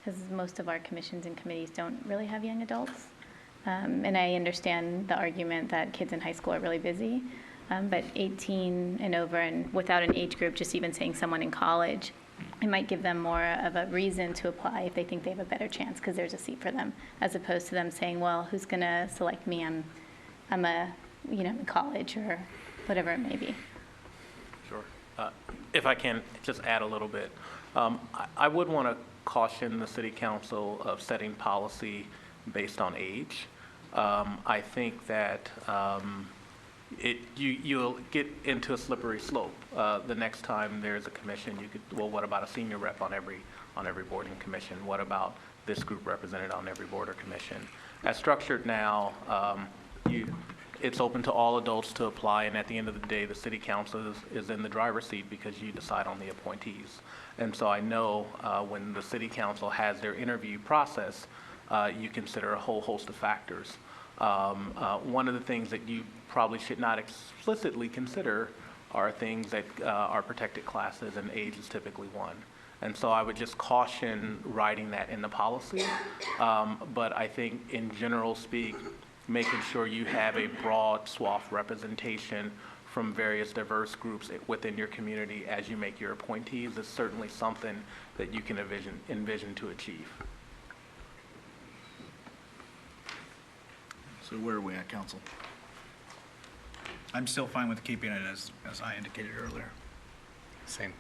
because most of our commissions and committees don't really have young adults. And I understand the argument that kids in high school are really busy, but 18 and over and without an age group, just even saying someone in college, it might give them more of a reason to apply if they think they have a better chance because there's a seat for them, as opposed to them saying, well, who's going to select me? I'm in college or whatever it may be.
Sure. If I can just add a little bit, I would want to caution the city council of setting policy based on age. I think that you'll get into a slippery slope. The next time there's a commission, you could, well, what about a senior rep on every board and commission? What about this group represented on every board or commission? As structured now, it's open to all adults to apply, and at the end of the day, the city council is in the driver's seat because you decide on the appointees. And so I know when the city council has their interview process, you consider a whole host of factors. One of the things that you probably should not explicitly consider are things that are protected classes, and age is typically one. And so I would just caution writing that in the policy. But I think in general speak, making sure you have a broad swath representation from various diverse groups within your community as you make your appointees is certainly something that you can envision to achieve.
So where are we at, council? I'm still fine with keeping it as I indicated earlier.
Same.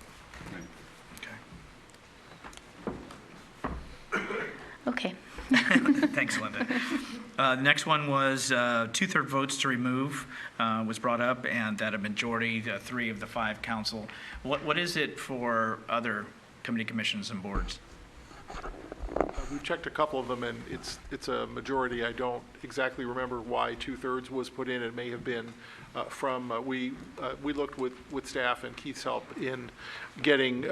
Okay.
Thanks, Linda. The next one was 2/3 votes to remove was brought up, and that a majority, 3 of the 5 council. What is it for other committee commissions and boards?
We've checked a couple of them, and it's a majority. I don't exactly remember why 2/3 was put in. It may have been we looked with staff and Keith's help in getting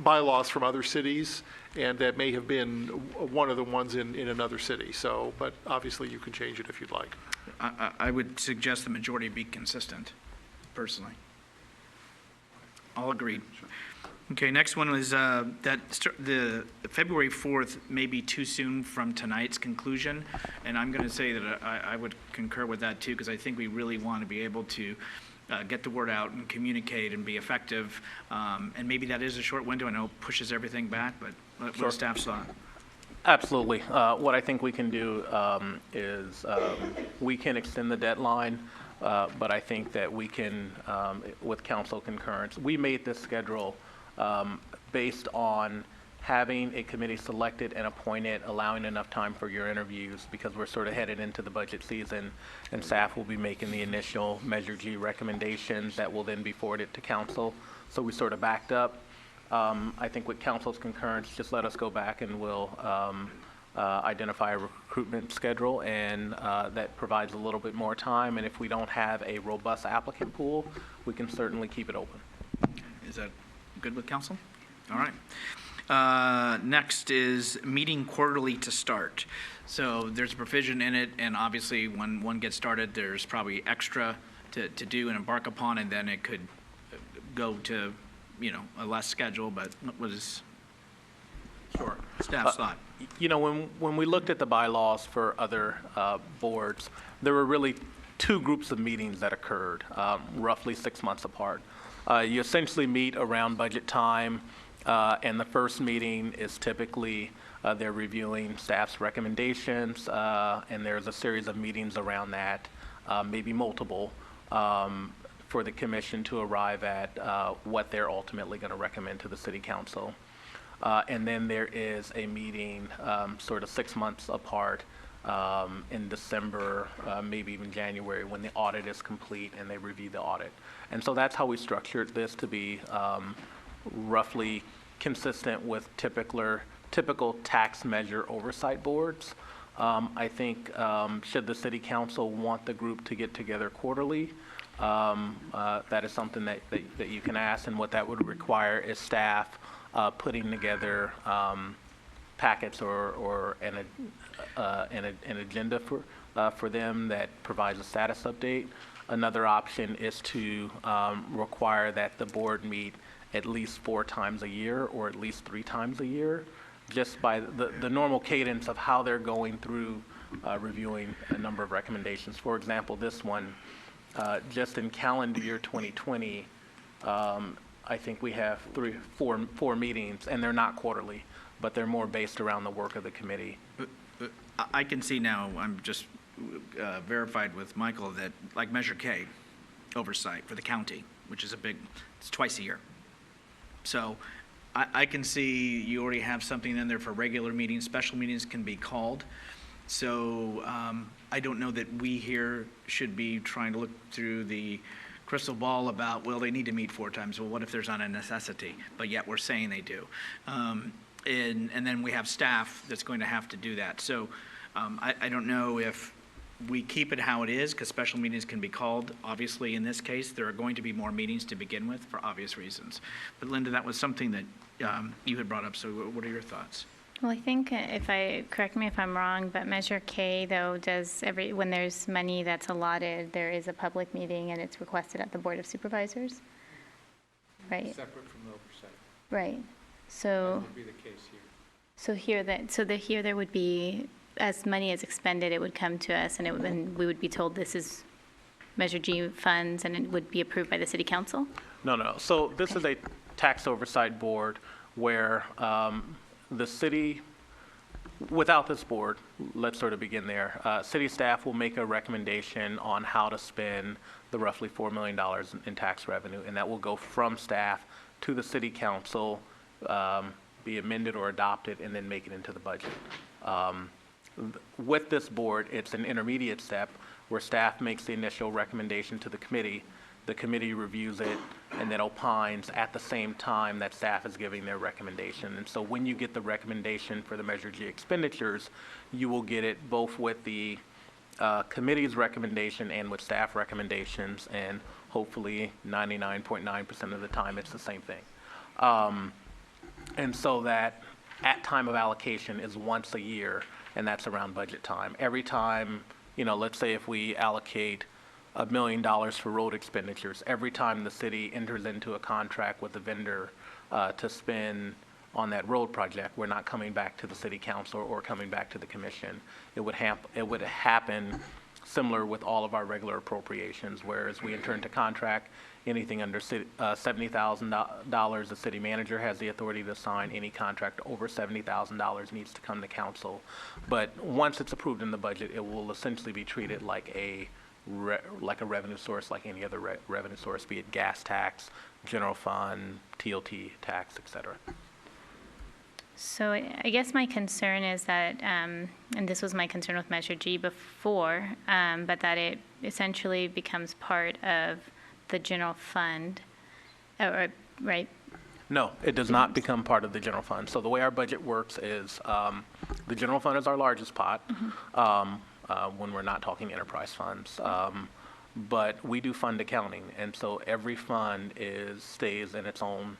bylaws from other cities, and that may have been one of the ones in another city. So, but obviously you can change it if you'd like.
I would suggest the majority be consistent, personally. All agreed. Okay, next one was the February 4th may be too soon from tonight's conclusion, and I'm going to say that I would concur with that too, because I think we really want to be able to get the word out and communicate and be effective, and maybe that is a short window. I know it pushes everything back, but what staff's thought?
Absolutely. What I think we can do is we can extend the deadline, but I think that we can, with council concurrence, we made this schedule based on having a committee selected and appointed, allowing enough time for your interviews, because we're sort of headed into the budget season, and staff will be making the initial Measure G recommendations that will then be forwarded to council. So we sort of backed up. I think with council's concurrence, just let us go back and we'll identify a recruitment schedule, and that provides a little bit more time. And if we don't have a robust applicant pool, we can certainly keep it open.
Is that good with council? All right. Next is meeting quarterly to start. So there's a provision in it, and obviously when one gets started, there's probably extra to do and embark upon, and then it could go to, a less schedule, but what is staff's thought?
When we looked at the bylaws for other boards, there were really 2 groups of meetings that occurred, roughly 6 months apart. You essentially meet around budget time, and the first meeting is typically they're reviewing staff's recommendations, and there's a series of meetings around that, maybe multiple, for the commission to arrive at what they're ultimately going to recommend to the city council. And then there is a meeting sort of 6 months apart in December, maybe even January, when the audit is complete and they review the audit. And so that's how we structured this to be roughly consistent with typical tax measure oversight boards. I think should the city council want the group to get together quarterly, that is something that you can ask, and what that would require is staff putting together packets or an agenda for them that provides a status update. Another option is to require that the board meet at least 4 times a year or at least 3 times a year, just by the normal cadence of how they're going through reviewing a number of recommendations. For example, this one, just in calendar year 2020, I think we have 4 meetings, and they're not quarterly, but they're more based around the work of the committee.
I can see now, I'm just verified with Michael, that like Measure K, oversight for the county, which is it's twice a year. So I can see you already have something in there for regular meetings. Special meetings can be called. So I don't know that we here should be trying to look through the crystal ball about, well, they need to meet 4 times. Well, what if there's not a necessity? But yet we're saying they do. And then we have staff that's going to have to do that. So I don't know if we keep it how it is, because special meetings can be called. Obviously, in this case, there are going to be more meetings to begin with for obvious reasons. But Linda, that was something that you had brought up. So what are your thoughts?
Well, I think correct me if I'm wrong, but Measure K, though, when there's money that's allotted, there is a public meeting and it's requested at the Board of Supervisors, right?
Separate from the oversight.
Right.
That
So,
would be the case here.
here there would be, as money is expended, it would come to us and we would be told this is Measure G funds and it would be approved by the City Council?
No. So this is a tax oversight board where the city, without this board, let's sort of begin there. City staff will make a recommendation on how to spend the roughly $4 million in tax revenue, and that will go from staff to the City Council, be amended or adopted, and then make it into the budget. With this board, it's an intermediate step where staff makes the initial recommendation to the committee reviews it, and then opines at the same time that staff is giving their recommendation. And so when you get the recommendation for the Measure G expenditures, you will get it both with the committee's recommendation and with staff recommendations, and hopefully 99.9% of the time it's the same thing. And so that at time of allocation is once a year, and that's around budget time. Every time, let's say if we allocate $1 million for road expenditures, every time the city enters into a contract with a vendor to spend on that road project, we're not coming back to the City Council or coming back to the Commission. It would happen similar with all of our regular appropriations, whereas we enter into contract, anything under $70,000, the city manager has the authority to sign. Any contract over $70,000 needs to come to council. But once it's approved in the budget, it will essentially be treated like a revenue source, like any other revenue source, be it gas tax, general fund, TOT tax, et cetera.
So I guess my concern is that, and this was my concern with Measure G before, but that it essentially becomes part of the general fund, right?
No, it does not become part of the general fund. So the way our budget works is the general fund is our largest pot. When we're not talking enterprise funds. But we do fund accounting, and so every fund stays in its own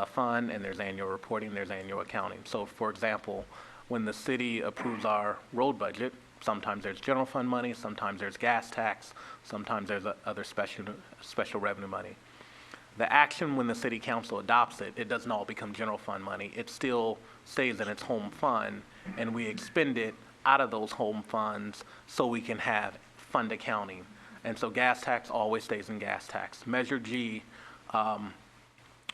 fund, and there's annual reporting, there's annual accounting. So for example, when the city approves our road budget, sometimes there's general fund money, sometimes there's gas tax, sometimes there's other special revenue money. The action when the City Council adopts it, it doesn't all become general fund money. It still stays in its home fund, and we expend it out of those home funds so we can have fund accounting. And so gas tax always stays in gas tax. Measure G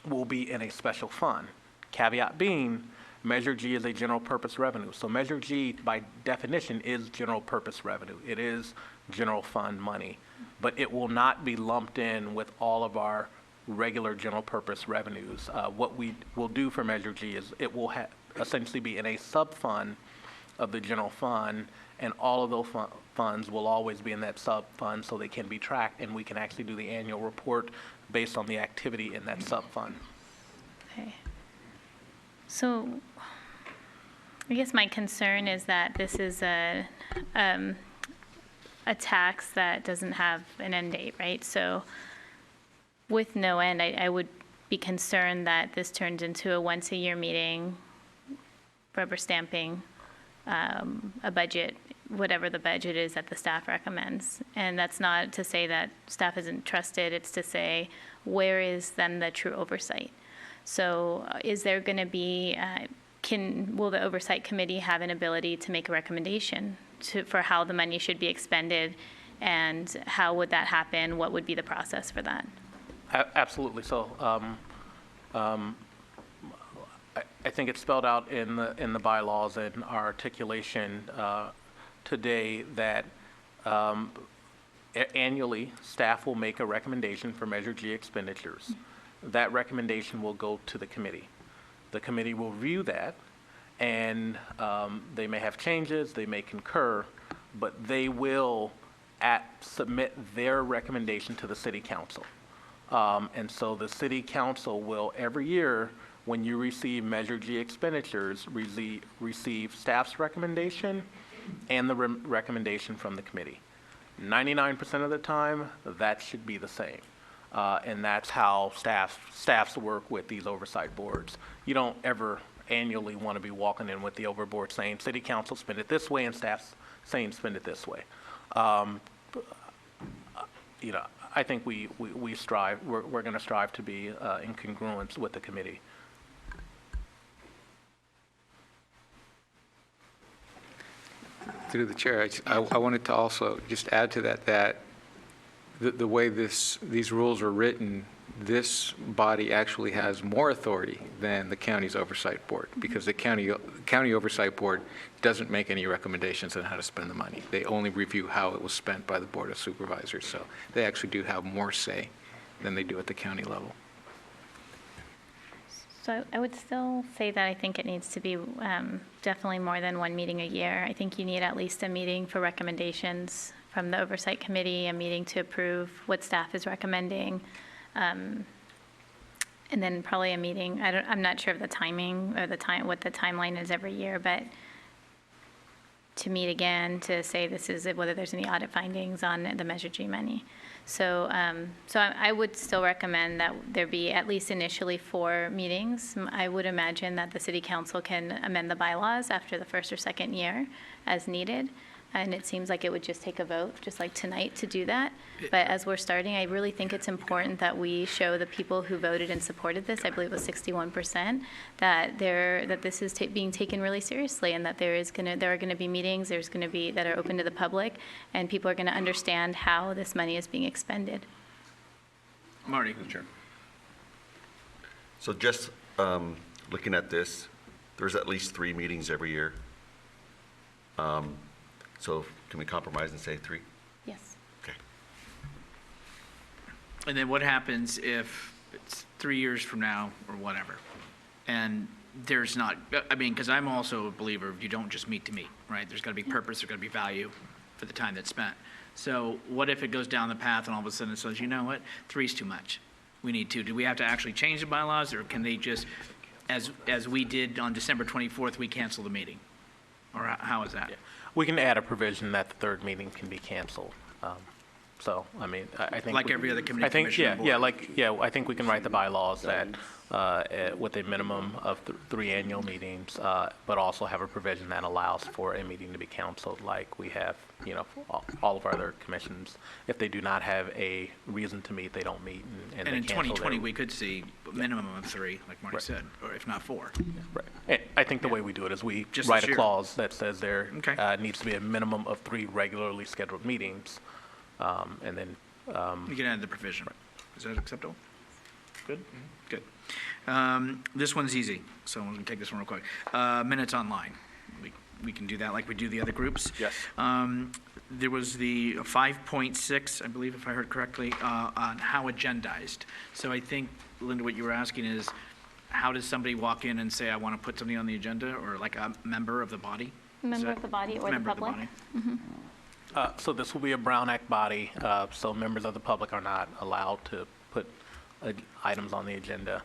will be in a special fund. Caveat being, Measure G is a general purpose revenue. So Measure G, by definition, is general purpose revenue. It is general fund money. But it will not be lumped in with all of our regular general purpose revenues. What we will do for Measure G is it will essentially be in a sub-fund of the general fund, and all of those funds will always be in that sub-fund so they can be tracked, and we can actually do the annual report based on the activity in that sub-fund.
Okay. So I guess my concern is that this is a tax that doesn't have an end date, right? So with no end, I would be concerned that this turns into a once-a-year meeting, rubber stamping, a budget, whatever the budget is that the staff recommends. And that's not to say that staff isn't trusted, it's to say, where is then the true oversight? So is there going to be, will the oversight committee have an ability to make a recommendation for how the money should be expended, and how would that happen? What would be the process for that?
Absolutely. So I think it's spelled out in the bylaws and our articulation today that annually staff will make a recommendation for Measure G expenditures. That recommendation will go to the committee. The committee will review that, and they may have changes, they may concur, but they will submit their recommendation to the city council. And so the city council will, every year, when you receive Measure G expenditures, receive staff's recommendation and the recommendation from the committee. 99% of the time, that should be the same. And that's how staffs work with these oversight boards. You don't ever annually want to be walking in with the overboard saying, city council spend it this way and staff saying spend it this way. You know, I think we strive, we're going to strive to be in congruence with the committee.
Through the chair, I wanted to also just add to that the way these rules are written, this body actually has more authority than the county's oversight board, because the county oversight board doesn't make any recommendations on how to spend the money. They only review how it was spent by the Board of Supervisors. So they actually do have more say than they do at the county level.
So I would still say that I think it needs to be definitely more than one meeting a year. I think you need at least a meeting for recommendations from the Oversight Committee, a meeting to approve what staff is recommending, and then probably a meeting. I'm not sure of the timing or what the timeline is every year, but to meet again to say this is whether there's any audit findings on the Measure G money. So I would still recommend that there be at least initially 4 meetings. I would imagine that the city council can amend the bylaws after the first or second year as needed. And it seems like it would just take a vote, just like tonight, to do that. But as we're starting, I really think it's important that we show the people who voted and supported this, I believe it was 61%, that this is being taken really seriously, and that there are going to be meetings that are open to the public, and people are going to understand how this money is being expended.
Marty.
Sure. So just looking at this, there's at least 3 meetings every year. So can we compromise and say 3?
Yes.
Okay.
And then what happens if it's 3 years from now or whatever, and there's not, I mean, because I'm also a believer of you don't just meet to meet, right? There's got to be purpose, there's got to be value for the time that's spent. So what if it goes down the path and all of a sudden it says, you know what, 3's too much. We need 2. Do we have to actually change the bylaws, or can they just, as we did on December 24th, we cancel the meeting? Or how is that?
Yeah. We can add a provision that the 3rd meeting can be canceled. So, I mean, I think.
Like every other committee,
I think,
commission, board.
I think we can write the bylaws that with a minimum of 3 annual meetings, but also have a provision that allows for a meeting to be canceled, like we have, you know, all of our other commissions. If they do not have a reason to meet, they don't meet, and
And
they
in
cancel
2020,
their-
we could see a minimum of 3, like Marty said, or if not 4.
Right. And I think the way we do it is we
Just
write
this
a
year.
clause that says there
Okay.
needs to be a minimum of 3 regularly scheduled meetings, and then.
You can add the provision. Is that acceptable? Good? Good. This one's easy, so I'm going to take this one real quick. Minutes online. We can do that like we do the other groups.
Yes.
There was the 5.6, I believe, if I heard correctly, on how agendized. So I think, Linda, what you were asking is, how does somebody walk in and say, I want to put something on the agenda, or like a member of the body?
Member of the body or the
Member of the
public?
body.
So this will be a Brown Act body, so members of the public are not allowed to put items on the agenda.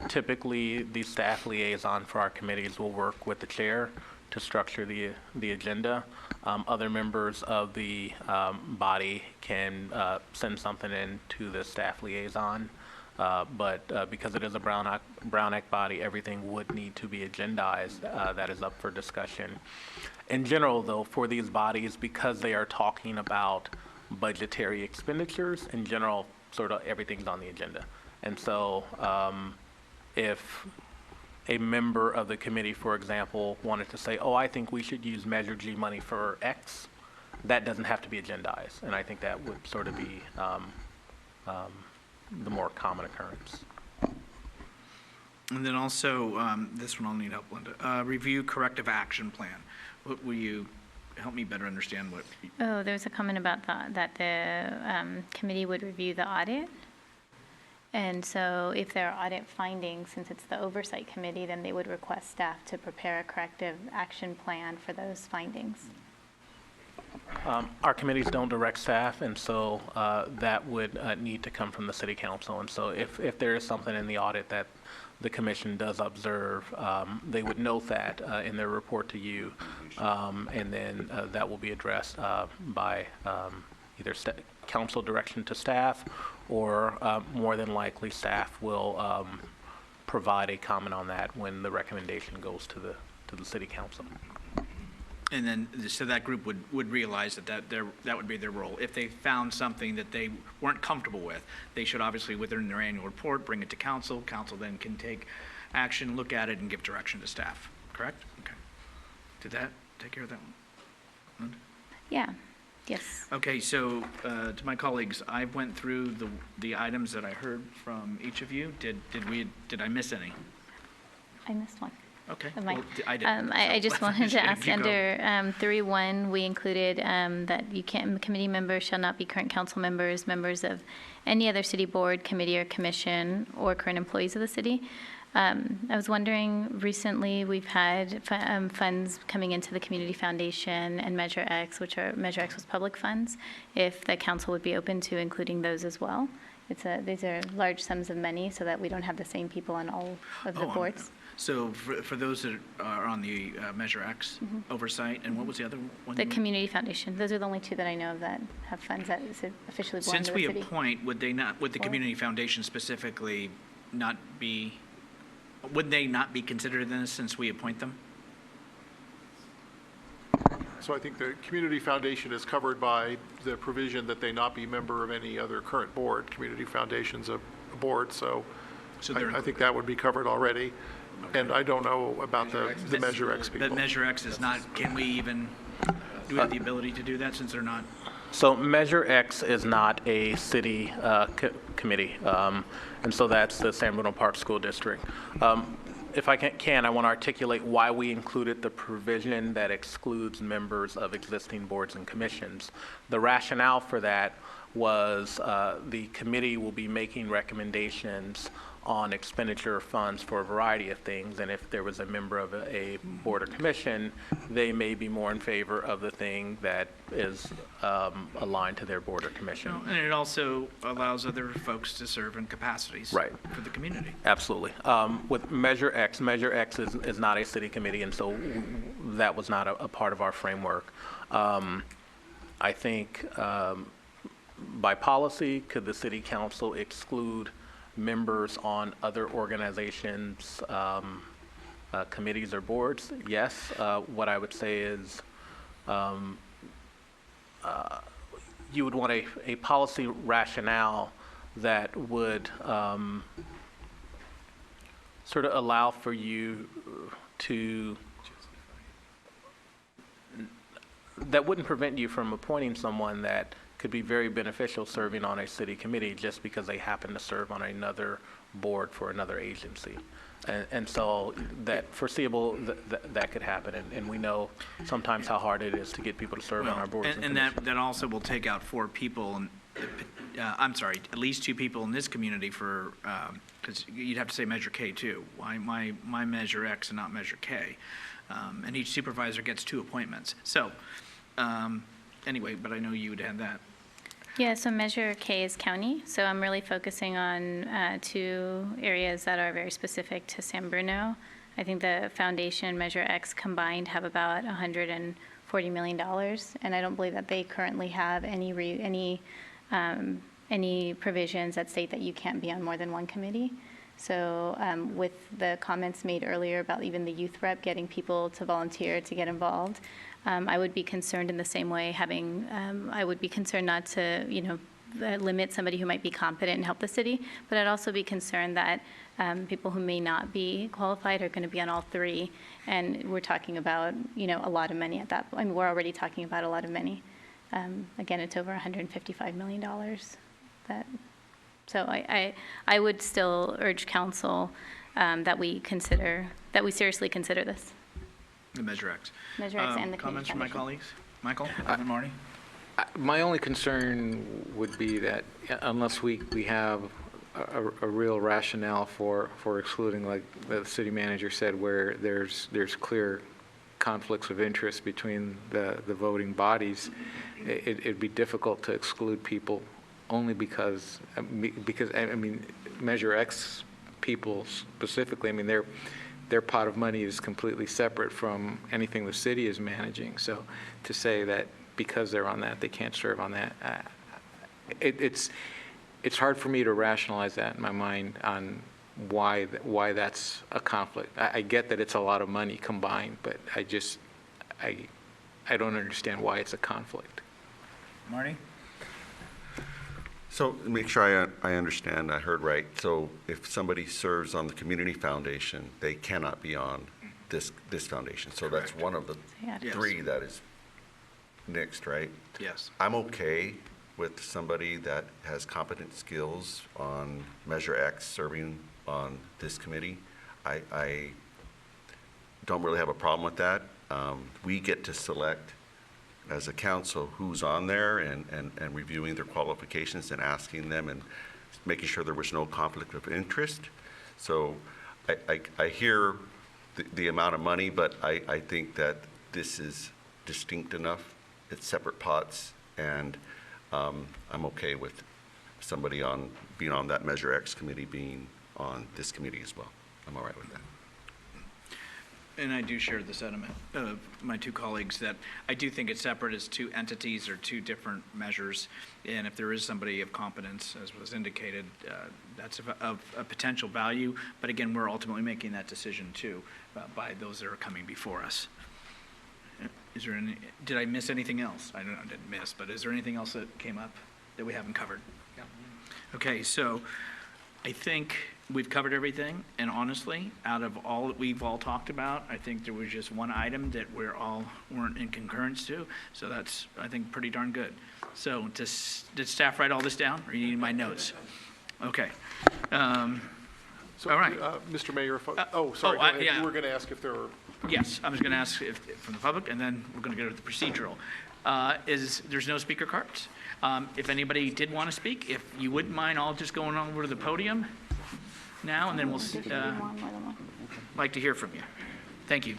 Typically, the staff liaison for our committees will work with the chair to structure the agenda. Other members of the body can send something in to the staff liaison. But because it is a Brown Act body, everything would need to be agendized. That is up for discussion. In general, though, for these bodies, because they are talking about budgetary expenditures, in general, sort of everything's on the agenda. And so if a member of the committee, for example, wanted to say, oh, I think we should use Measure G money for X, that doesn't have to be agendized. And I think that would sort of be the more common occurrence.
And then also, this one I'll need help, Linda. Review corrective action plan. What will you help me better understand what?
Oh, there was a comment about that the committee would review the audit. And so if there are audit findings, since it's the oversight committee, then they would request staff to prepare a corrective action plan for those findings.
Our committees don't direct staff, and so that would need to come from the city council. And so if there is something in the audit that the commission does observe, they would note that in their report to you, and then that will be addressed by either council direction to staff, or more than likely staff will provide a comment on that when the recommendation goes to the city council.
And then, so that group would realize that would be their role. If they found something that they weren't comfortable with, they should obviously, within their annual report, bring it to council. Council then can take action, look at it, and give direction to staff, correct? Okay. Did that take care of that one?
Yeah, yes.
Okay, so to my colleagues, I went through the items that I heard from each of you. Did I miss any?
I missed one.
Okay.
Well,
I didn't.
I just wanted to ask,
You go.
under 3.1, we included that committee members shall not be current council members, members of any other city board, committee, or commission, or current employees of the city. I was wondering, recently we've had funds coming into the Community Foundation and Measure X, Measure X was public funds, if the council would be open to including those as well. These are large sums of money, so that we don't have the same people on all of the boards.
So for those that are on the Measure X oversight, and what was the other one?
The Community Foundation. Those are the only two that I know of that have funds that officially belong
Since
to the city.
we appoint, would the Community Foundation specifically would they not be considered in this since we appoint them?
So I think the Community Foundation is covered by the provision that they not be member of any other current board. Community Foundation's a board, so I think that would be covered already. Okay. And I don't know about the Measure X people.
That Measure X is not, do we have the ability to do that since they're not?
So Measure X is not a city committee, and so that's the San Bruno Park School District. If I can, I want to articulate why we included the provision that excludes members of existing boards and commissions. The rationale for that was the committee will be making recommendations on expenditure of funds for a variety of things, and if there was a member of a board or commission, they may be more in favor of the thing that is aligned to their board or commission.
No, and it also allows other folks to serve in capacities for the community.
Absolutely. With Measure X is not a city committee, and so that was not a part of our framework. I think by policy, could the city council exclude members on other organizations, committees or boards? Yes. What I would say is you would want a policy rationale that would sort of allow for you that wouldn't prevent you from appointing someone that could be very beneficial serving on a city committee just because they happen to serve on another board for another agency. And so that foreseeable, that could happen. And we know sometimes how hard it is to get people to serve on our boards.
And that also will take out 4 people, at least 2 people in this community for, because you'd have to say Measure K too. Why Measure X and not Measure K? And each supervisor gets 2 appointments. So, anyway, but I know you would have that.
Yeah, so Measure K is county, so I'm really focusing on 2 areas that are very specific to San Bruno. I think the foundation and Measure X combined have about $140 million, and I don't believe that they currently have any provisions that state that you can't be on more than one committee. So with the comments made earlier about even the youth rep getting people to volunteer to get involved, I would be concerned in the same way I would be concerned not to, limit somebody who might be competent and help the city, but I'd also be concerned that people who may not be qualified are going to be on all 3, and we're talking about, a lot of money at that point. I mean, we're already talking about a lot of money. Again, it's over $155 million. So I would still urge council that we seriously consider this.
The Measure X.
Measure X and the
comments from my colleagues? Michael, Marty?
My only concern would be that unless we have a real rationale for excluding, like the city manager said, where there's clear conflicts of interest between the voting bodies. It'd be difficult to exclude people only because I mean, Measure X people specifically, I mean, their pot of money is completely separate from anything the city is managing. So to say that because they're on that, they can't serve on that, it's hard for me to rationalize that in my mind on why that's a conflict. I get that it's a lot of money combined, but I don't understand why it's a conflict.
Marty?
So make sure I understand, I heard right. So if somebody serves on the community foundation, they cannot be on this foundation. So that's one of the three that is nixed, right?
Yes.
I'm okay with somebody that has competent skills on Measure X serving on this committee. I don't really have a problem with that. We get to select as a council who's on there and reviewing their qualifications and asking them and making sure there was no conflict of interest. So I hear the amount of money, but I think that this is distinct enough. It's separate pots, and I'm okay with somebody being on that Measure X committee being on this committee as well. I'm all right with that.
And I do share the sentiment of my two colleagues that I do think it's separate as two entities or two different measures. And if there is somebody of competence, as was indicated, that's of a potential value. But again, we're ultimately making that decision too by those that are coming before us. Is there any, did I miss anything else? I didn't miss, but is there anything else that came up that we haven't covered? Yeah. Okay, so I think we've covered everything, and honestly, out of all that we've all talked about, I think there was just one item that weren't in concurrence to, so that's, I think, pretty darn good. So did staff write all this down, or you need my notes? Okay.
So,
all right.
Mr. Mayor, sorry, go ahead.
Yeah.
You were going to ask if there were...
Yes, I was going to ask from the public, and then we're going to go to the procedural. There's no speaker cards. If anybody did want to speak, if you wouldn't mind all just going over to the podium now, and then we'll like to hear from you. Thank you.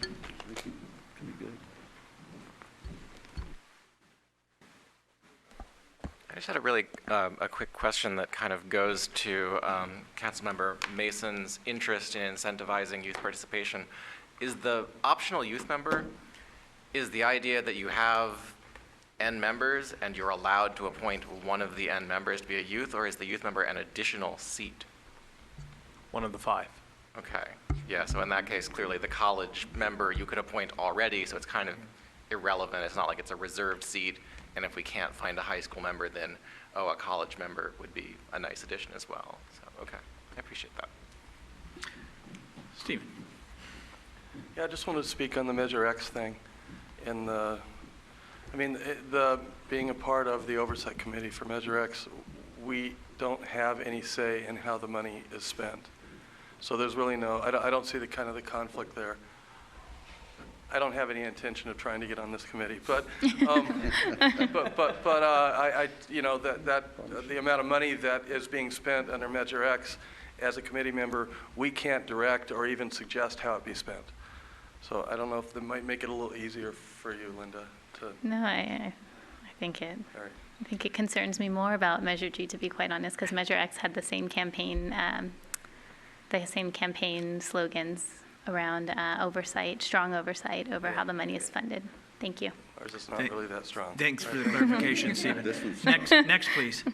I just had a quick question that kind of goes to Councilmember Mason's interest in incentivizing youth participation. Is the optional youth member, is the idea that you have N members and you're allowed to appoint one of the N members to be a youth, or is the youth member an additional seat?
One of the five.
Okay, yeah, so in that case, clearly the college member you could appoint already, so it's kind of irrelevant. It's not like it's a reserved seat, and if we can't find a high school member, then, a college member would be a nice addition as well. So, okay, I appreciate that.
Stephen.
Yeah, I just wanted to speak on the Measure X thing. And being a part of the Oversight Committee for Measure X, we don't have any say in how the money is spent. So there's really I don't see the conflict there. I don't have any intention of trying to get on this committee, but the amount of money that is being spent under Measure X, as a committee member, we can't direct or even suggest how it be spent. So I don't know if that might make it a little easier for you, Linda.
No, I think it.
All right.
I think it concerns me more about Measure G, to be quite honest, because Measure X had the same campaign slogans around oversight, strong oversight over how the money is funded. Thank you.
Ours is not really that strong.
Thanks for the clarification, Stephen. Next, please.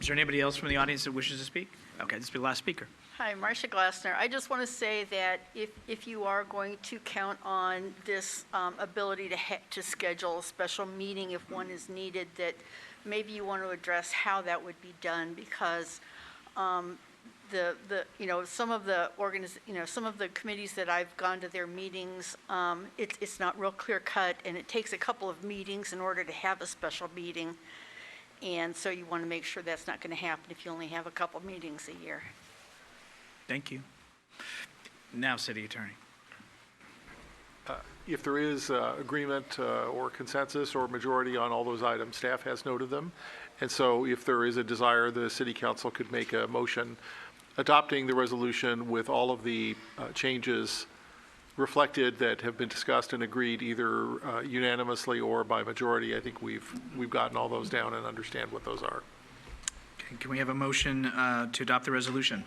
Is there anybody else from the audience that wishes to speak? Okay, this will be the last speaker.
Hi, Marcia Glassner. I just want to say that if you are going to count on this ability to schedule a special meeting if one is needed, that maybe you want to address how that would be done, because some of the committees that I've gone to their meetings, it's not real clear cut, and it takes a couple of meetings in order to have a special meeting. And so you want to make sure that's not going to happen if you only have a couple meetings a year.
Thank you. Now, City Attorney.
If there is agreement or consensus or majority on all those items, staff has noted them. And so if there is a desire, the city council could make a motion adopting the resolution with all of the changes reflected that have been discussed and agreed either unanimously or by majority. I think we've gotten all those down and understand what those are.
Okay, can we have a motion to adopt the resolution?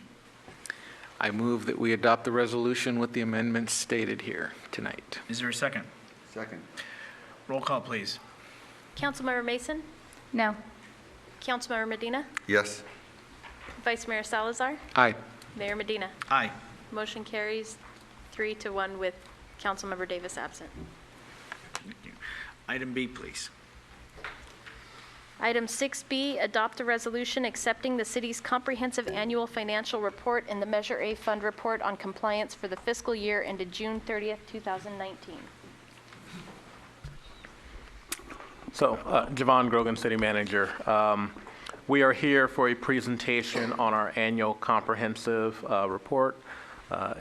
I move that we adopt the resolution with the amendments stated here tonight.
Is there a second?
Second.
Roll call, please.
Councilmember Mason?
No.
Councilmember Medina?
Yes.
Vice Mayor Salazar?
Aye.
Mayor Medina?
Aye.
Motion carries 3-1 with Councilmember Davis absent.
Thank you. Item B, please.
Item 6B, adopt a resolution accepting the city's comprehensive annual financial report and the Measure A Fund report on compliance for the fiscal year ended June 30th, 2019.
So, Javon Grogan, City Manager. We are here for a presentation on our annual comprehensive report,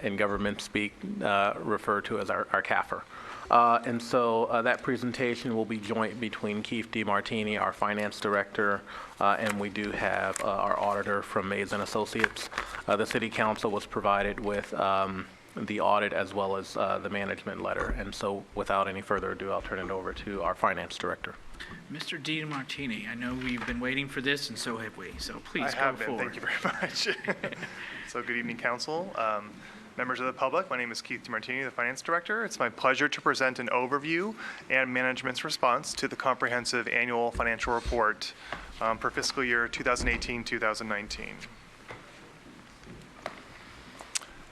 in government speak referred to as our CAFR. And so that presentation will be joint between Keith DeMartini, our finance director, and we do have our auditor from Mays and Associates. The city council was provided with the audit as well as the management letter. And so without any further ado, I'll turn it over to our finance director.
Mr. DeMartini, I know we've been waiting for this, and so have we. So please
I
go
have been.
forward.
Thank you very much. So good evening, council. Members of the public, my name is Keith DeMartini, the Finance Director. It's my pleasure to present an overview and management's response to the comprehensive annual financial report for fiscal year 2018-2019.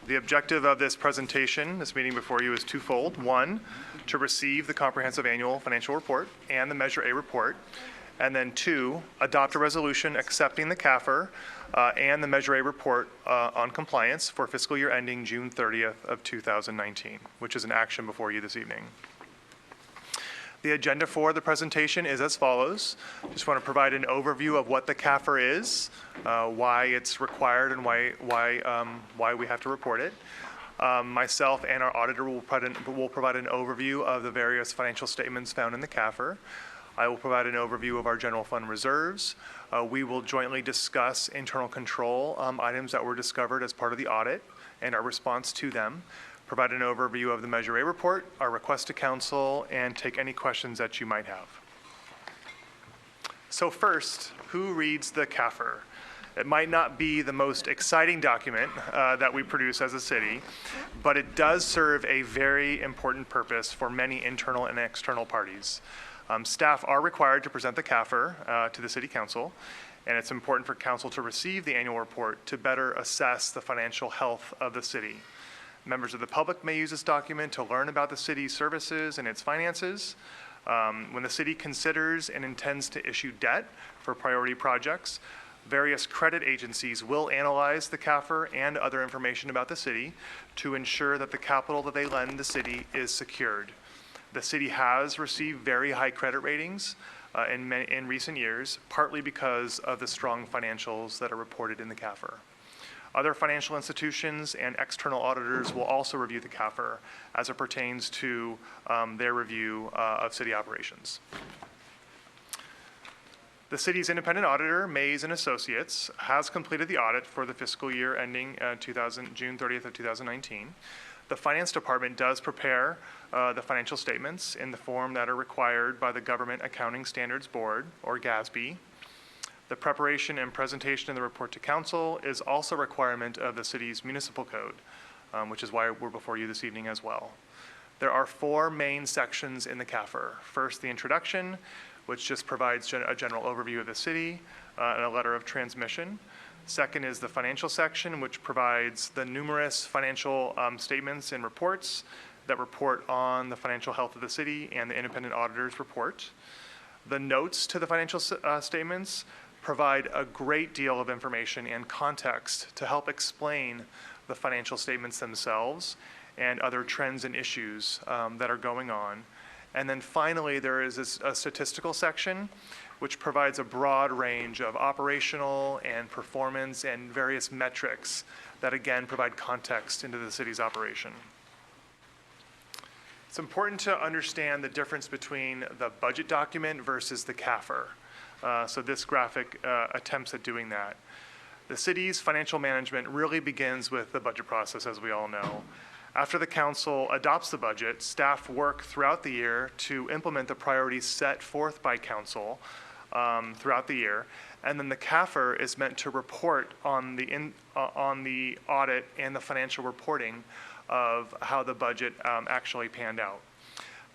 The objective of this presentation, this meeting before you, is twofold. One, to receive the comprehensive annual financial report and the Measure A report. And then two, adopt a resolution accepting the CAFR and the Measure A report on compliance for fiscal year ending June 30th of 2019, which is an action before you this evening. The agenda for the presentation is as follows. Just want to provide an overview of what the CAFR is, why it's required, and why we have to report it. Myself and our auditor will provide an overview of the various financial statements found in the CAFR. I will provide an overview of our general fund reserves. We will jointly discuss internal control items that were discovered as part of the audit and our response to them, provide an overview of the Measure A report, our request to council, and take any questions that you might have. So first, who reads the CAFR? It might not be the most exciting document that we produce as a city, but it does serve a very important purpose for many internal and external parties. Staff are required to present the CAFR to the City Council, and it's important for Council to receive the annual report to better assess the financial health of the city. Members of the public may use this document to learn about the city's services and its finances. When the city considers and intends to issue debt for priority projects, various credit agencies will analyze the CAFR and other information about the city to ensure that the capital that they lend the city is secured. The city has received very high credit ratings in recent years, partly because of the strong financials that are reported in the CAFR. Other financial institutions and external auditors will also review the CAFR as it pertains to their review of city operations. The city's independent auditor, Mays and Associates, has completed the audit for the fiscal year ending June 30th of 2019. The finance department does prepare the financial statements in the form that are required by the Government Accounting Standards Board, or GASB. The preparation and presentation of the report to council is also a requirement of the city's municipal code, which is why we're before you this evening as well. There are four main sections in the CAFR. First, the introduction, which just provides a general overview of the city and a letter of transmission. Second is the financial section, which provides the numerous financial statements and reports that report on the financial health of the city and the independent auditor's report. The notes to the financial statements provide a great deal of information and context to help explain the financial statements themselves and other trends and issues that are going on. And then finally, there is a statistical section which provides a broad range of operational and performance and various metrics that again provide context into the city's operation. It's important to understand the difference between the budget document versus the CAFR. So this graphic attempts at doing that. The city's financial management really begins with the budget process, as we all know. After the council adopts the budget, staff work throughout the year to implement the priorities set forth by council throughout the year. And then the CAFR is meant to report on the audit and the financial reporting of how the budget actually panned out.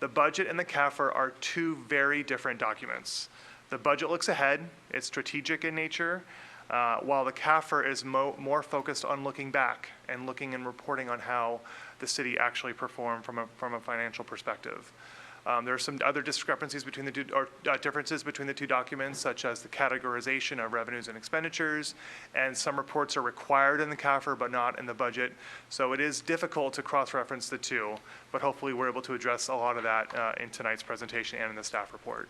The budget and the CAFR are two very different documents. The budget looks ahead, it's strategic in nature, while the CAFR is more focused on looking back and looking and reporting on how the city actually performed from a financial perspective. There are some other discrepancies between the two, or differences between the two documents, such as the categorization of revenues and expenditures, and some reports are required in the CAFR but not in the budget. So it is difficult to cross-reference the two, but hopefully we're able to address a lot of that in tonight's presentation and in the staff report.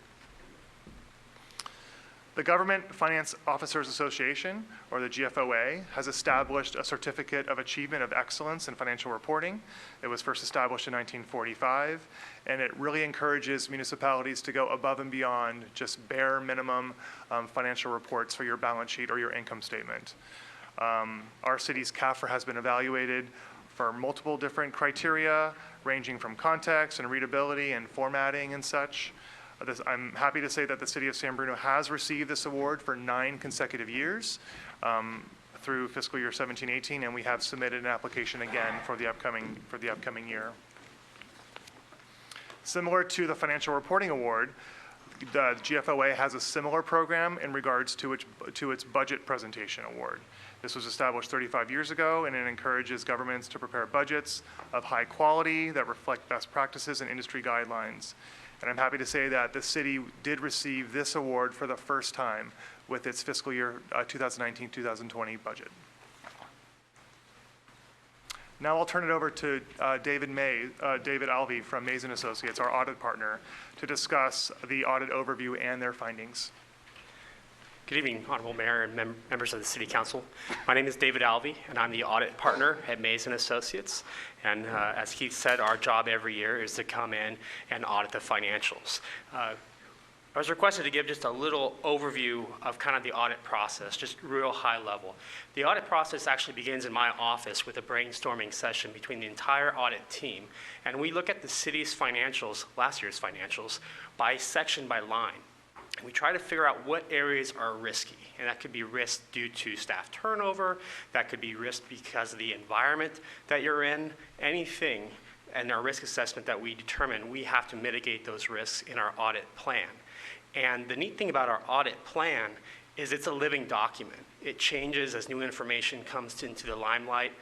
The Government Finance Officers Association, or the GFOA, has established a Certificate of Achievement of Excellence in Financial Reporting. It was first established in 1945, and it really encourages municipalities to go above and beyond just bare minimum financial reports for your balance sheet or your income statement. Our city's CAFR has been evaluated for multiple different criteria, ranging from context and readability and formatting and such. I'm happy to say that the city of San Bruno has received this award for 9 consecutive years through fiscal year 17-18, and we have submitted an application again for the upcoming year. Similar to the Financial Reporting Award, the GFOA has a similar program in regards to its Budget Presentation Award. This was established 35 years ago, and it encourages governments to prepare budgets of high quality that reflect best practices and industry guidelines. And I'm happy to say that the city did receive this award for the first time with its fiscal year 2019-2020 budget. Now I'll turn it over to David Alvey from Mays & Associates, our audit partner, to discuss the audit overview and their findings.
Good evening, Honorable Mayor and members of the City Council. My name is David Alvey, and I'm the audit partner at Mays & Associates. And as Keith said, our job every year is to come in and audit the financials. I was requested to give just a little overview of kind of the audit process, just real high level. The audit process actually begins in my office with a brainstorming session between the entire audit team. And we look at the city's financials, last year's financials, by section by line. We try to figure out what areas are risky, and that could be risk due to staff turnover, that could be risk because of the environment that you're in, anything, and our risk assessment that we determine, we have to mitigate those risks in our audit plan. And the neat thing about our audit plan is it's a living document. It changes as new information comes into the limelight.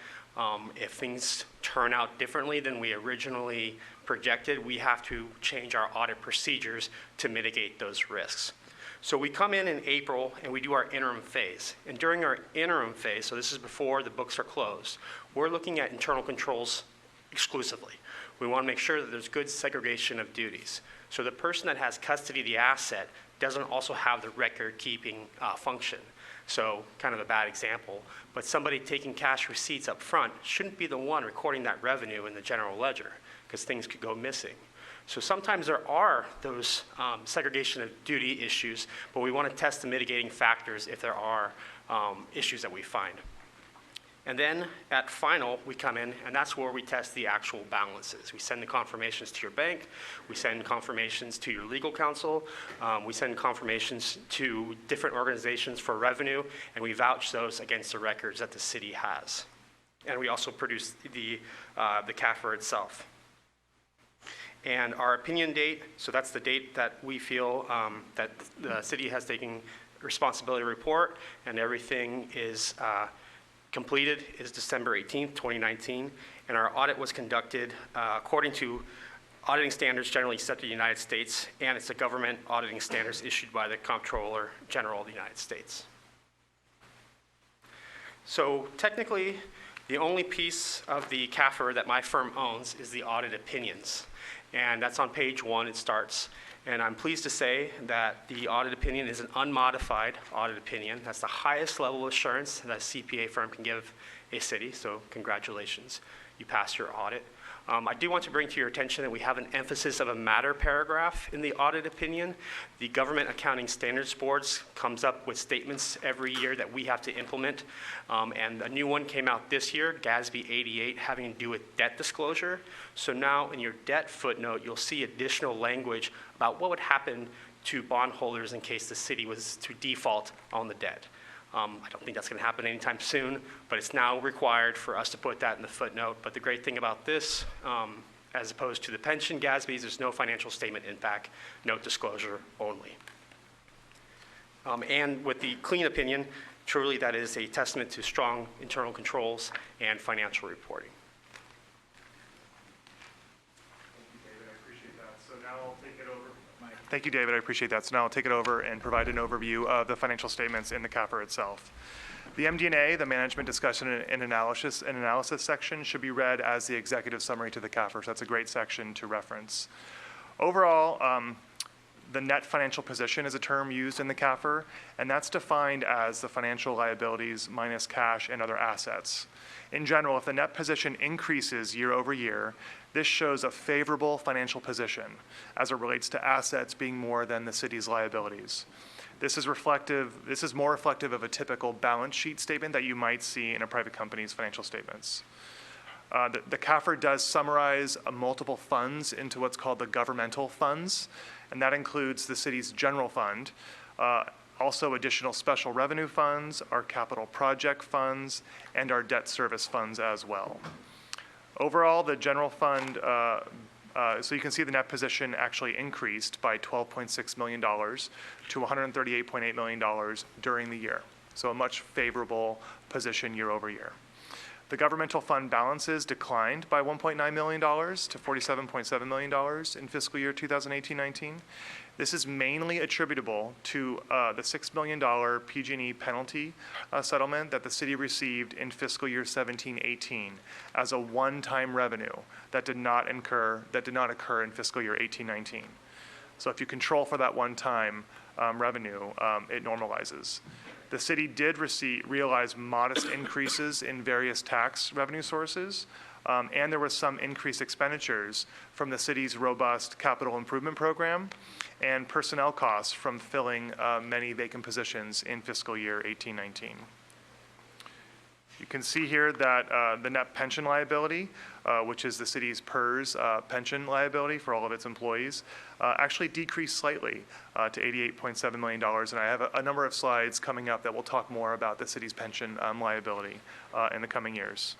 If things turn out differently than we originally projected, we have to change our audit procedures to mitigate those risks. So we come in April and we do our interim phase. And during our interim phase, so this is before the books are closed, we're looking at internal controls exclusively. We want to make sure that there's good segregation of duties. So the person that has custody of the asset doesn't also have the record-keeping function. So kind of a bad example, but somebody taking cash receipts up front shouldn't be the one recording that revenue in the general ledger, because things could go missing. So sometimes there are those segregation of duty issues, but we want to test the mitigating factors if there are issues that we find. And then at final, we come in, and that's where we test the actual balances. We send the confirmations to your bank, we send confirmations to your legal counsel, we send confirmations to different organizations for revenue, and we vouch those against the records that the city has. And we also produce the CAFR itself. And our opinion date, so that's the date that we feel that the city has taken responsibility to report, and everything is completed, is December 18th, 2019. And our audit was conducted according to auditing standards generally set in the United States, and it's a government auditing standards issued by the Comptroller General of the United States. So technically, the only piece of the CAFR that my firm owns is the audit opinions. And that's on page 1, it starts. And I'm pleased to say that the audit opinion is an unmodified audit opinion. That's the highest level of assurance that a CPA firm can give a city, so congratulations, you passed your audit. I do want to bring to your attention that we have an emphasis of a matter paragraph in the audit opinion. The Government Accounting Standards Boards comes up with statements every year that we have to implement, and a new one came out this year, GASB 88, having to do with debt disclosure. So now in your debt footnote, you'll see additional language about what would happen to bondholders in case the city was to default on the debt. I don't think that's going to happen anytime soon, but it's now required for us to put that in the footnote. But the great thing about this, as opposed to the pension GASBs, there's no financial statement impact, note disclosure only. And with the clean opinion, truly that is a testament to strong internal controls and financial reporting.
Thank you, David. I appreciate that. So now I'll take it over and provide an overview of the financial statements in the CAFR itself. The MD&A, the Management Discussion and Analysis section, should be read as the executive summary to the CAFR, so that's a great section to reference. Overall, the net financial position is a term used in the CAFR, and that's defined as the financial liabilities minus cash and other assets. In general, if the net position increases year over year, this shows a favorable financial position as it relates to assets being more than the city's liabilities. This is more reflective of a typical balance sheet statement that you might see in a private company's financial statements. The CAFR does summarize multiple funds into what's called the governmental funds, and that includes the city's general fund, also additional special revenue funds, our capital project funds, and our debt service funds as well. Overall, the general fund, so you can see the net position actually increased by $12.6 million to $138.8 million during the year. So a much favorable position year over year. The governmental fund balances declined by $1.9 million to $47.7 million in fiscal year 2018-19. This is mainly attributable to the $6 million PG&E penalty settlement that the city received in fiscal year 17-18 as a one-time revenue that did not occur in fiscal year 18-19. So if you control for that one-time revenue, it normalizes. The city did realize modest increases in various tax revenue sources, and there was some increased expenditures from the city's robust capital improvement program and personnel costs from filling many vacant positions in fiscal year 18-19. You can see here that the net pension liability, which is the city's PERS pension liability for all of its employees, actually decreased slightly to $88.7 million. And I have a number of slides coming up that will talk more about the city's pension liability in the coming years.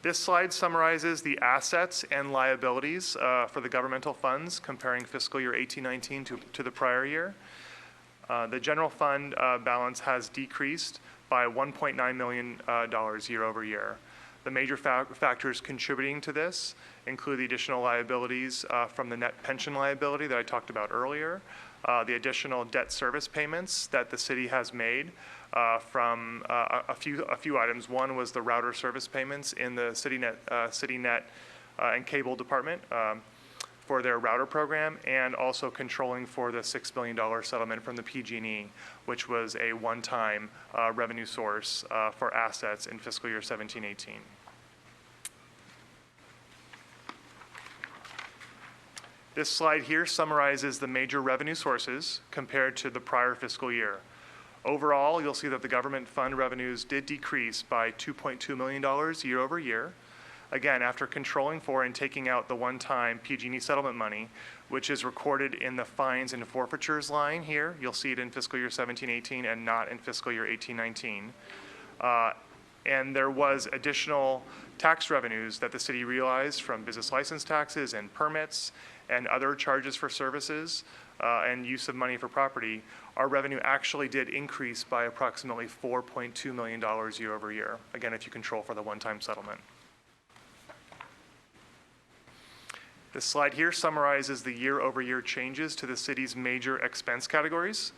This slide summarizes the assets and liabilities for the governmental funds comparing fiscal year 18-19 to the prior year. The general fund balance has decreased by $1.9 million year over year. The major factors contributing to this include the additional liabilities from the net pension liability that I talked about earlier, the additional debt service payments that the city has made from a few items. One was the router service payments in the CityNet and cable department for their router program, and also controlling for the $6 million settlement from the PG&E, which was a one-time revenue source for assets in fiscal year 17-18. This slide here summarizes the major revenue sources compared to the prior fiscal year. Overall, you'll see that the government fund revenues did decrease by $2.2 million year over year. Again, after controlling for and taking out the one-time PG&E settlement money, which is recorded in the fines and forfeitures line here. You'll see it in fiscal year 17-18 and not in fiscal year 18-19. And there was additional tax revenues that the city realized from business license taxes and permits and other charges for services and use of money for property. Our revenue actually did increase by approximately $4.2 million year over year, again, if you control for the one-time settlement. This slide here summarizes the year-over-year changes to the city's major expense categories.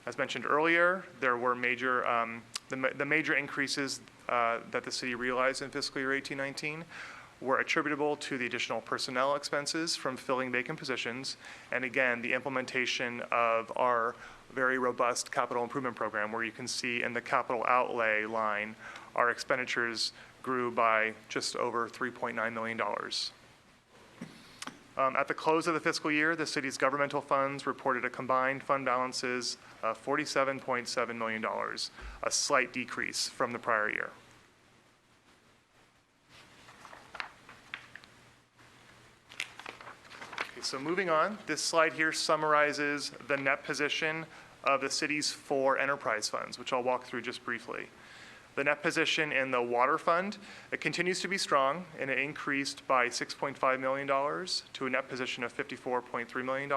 As mentioned earlier, there were the major increases that the city realized in fiscal year 18-19 were attributable to the additional personnel expenses from filling vacant positions, and again, the implementation of our very robust capital improvement program, where you can see in the capital outlay line our expenditures grew by just over $3.9 million. At the close of the fiscal year, the city's governmental funds reported a combined fund balances of $47.7 million, a slight decrease from the prior year. Okay, so moving on, this slide here summarizes the net position of the city's 4 enterprise funds, which I'll walk through just briefly. The net position in the water fund, it continues to be strong, and it increased by $6.5 million to a net position of $54.3 million.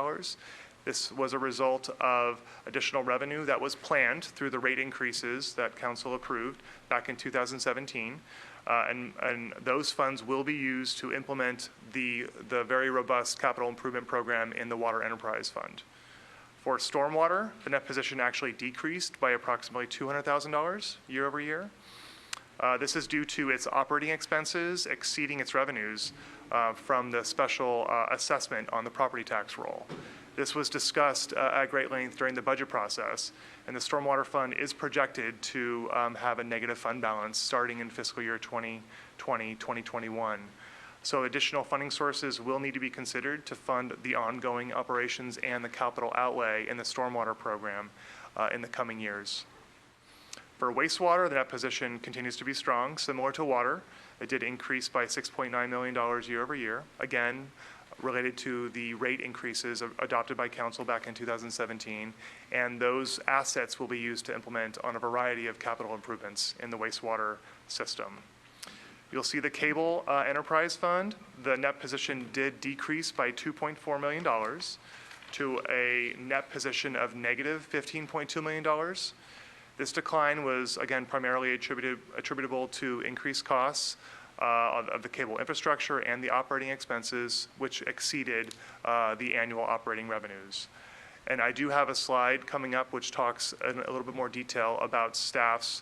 This was a result of additional revenue that was planned through the rate increases that council approved back in 2017. And those funds will be used to implement the very robust capital improvement program in the Water Enterprise Fund. For stormwater, the net position actually decreased by approximately $200,000 year over year. This is due to its operating expenses exceeding its revenues from the special assessment on the property tax roll. This was discussed at great length during the budget process, and the stormwater fund is projected to have a negative fund balance starting in fiscal year 2020-2021. So additional funding sources will need to be considered to fund the ongoing operations and the capital outlay in the stormwater program in the coming years. For wastewater, the net position continues to be strong, similar to water. It did increase by $6.9 million year over year, again, related to the rate increases adopted by council back in 2017, and those assets will be used to implement on a variety of capital improvements in the wastewater system. You'll see the cable enterprise fund, the net position did decrease by $2.4 million to a net position of negative $15.2 million. This decline was, again, primarily attributable to increased costs of the cable infrastructure and the operating expenses, which exceeded the annual operating revenues. And I do have a slide coming up which talks in a little bit more detail about staff's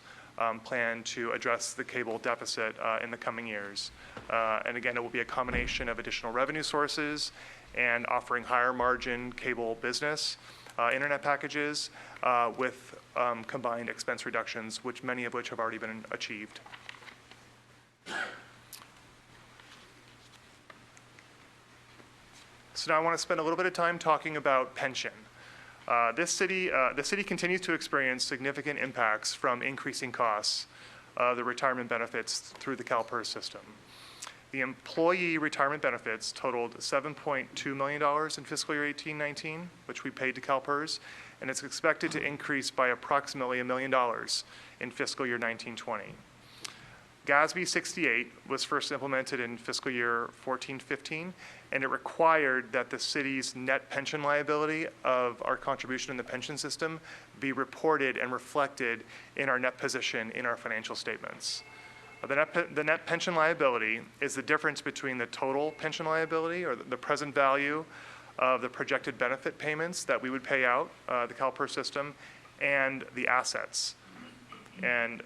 plan to address the cable deficit in the coming years. And again, it will be a combination of additional revenue sources and offering higher margin cable business internet packages with combined expense reductions, which many of which have already been achieved. So now I want to spend a little bit of time talking about pension. The city continues to experience significant impacts from increasing costs of the retirement benefits through the CalPERS system. The employee retirement benefits totaled $7.2 million in fiscal year 18-19, which we paid to CalPERS, and it's expected to increase by approximately $1 million in fiscal year 19-20. GASB 68 was first implemented in fiscal year 14-15, and it required that the city's net pension liability of our contribution in the pension system be reported and reflected in our net position in our financial statements. The net pension liability is the difference between the total pension liability, or the present value of the projected benefit payments that we would pay out, the CalPERS system, and the assets. And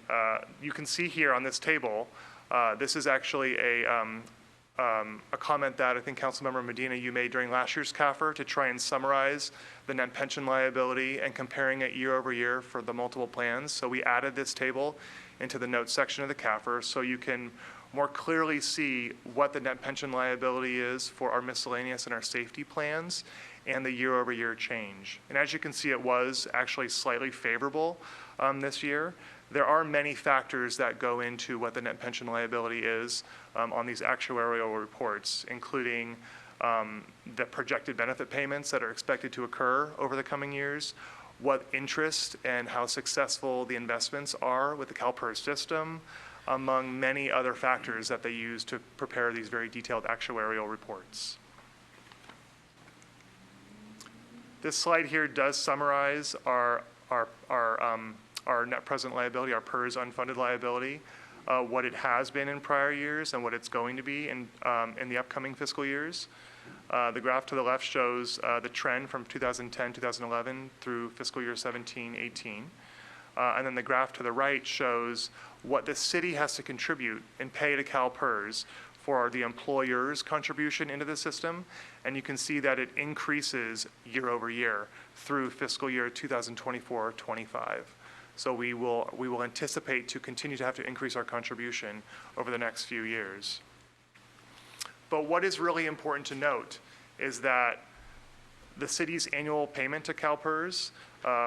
you can see here on this table, this is actually a comment that I think Councilmember Medina, you made during last year's CAFR to try and summarize the net pension liability and comparing it year over year for the multiple plans. So we added this table into the notes section of the CAFR so you can more clearly see what the net pension liability is for our miscellaneous and our safety plans and the year over year change. And as you can see, it was actually slightly favorable this year. There are many factors that go into what the net pension liability is on these actuarial reports, including the projected benefit payments that are expected to occur over the coming years, what interest and how successful the investments are with the CalPERS system, among many other factors that they use to prepare these very detailed actuarial reports. This slide here does summarize our net present liability, our PERS unfunded liability, what it has been in prior years and what it's going to be in the upcoming fiscal years. The graph to the left shows the trend from 2010, 2011 through fiscal year 17, 18. And then the graph to the right shows what the city has to contribute and pay to CalPERS for the employer's contribution into the system. And you can see that it increases year over year through fiscal year 2024-25. So we will anticipate to continue to have to increase our contribution over the next few years. But what is really important to note is that the city's annual payment to CalPERS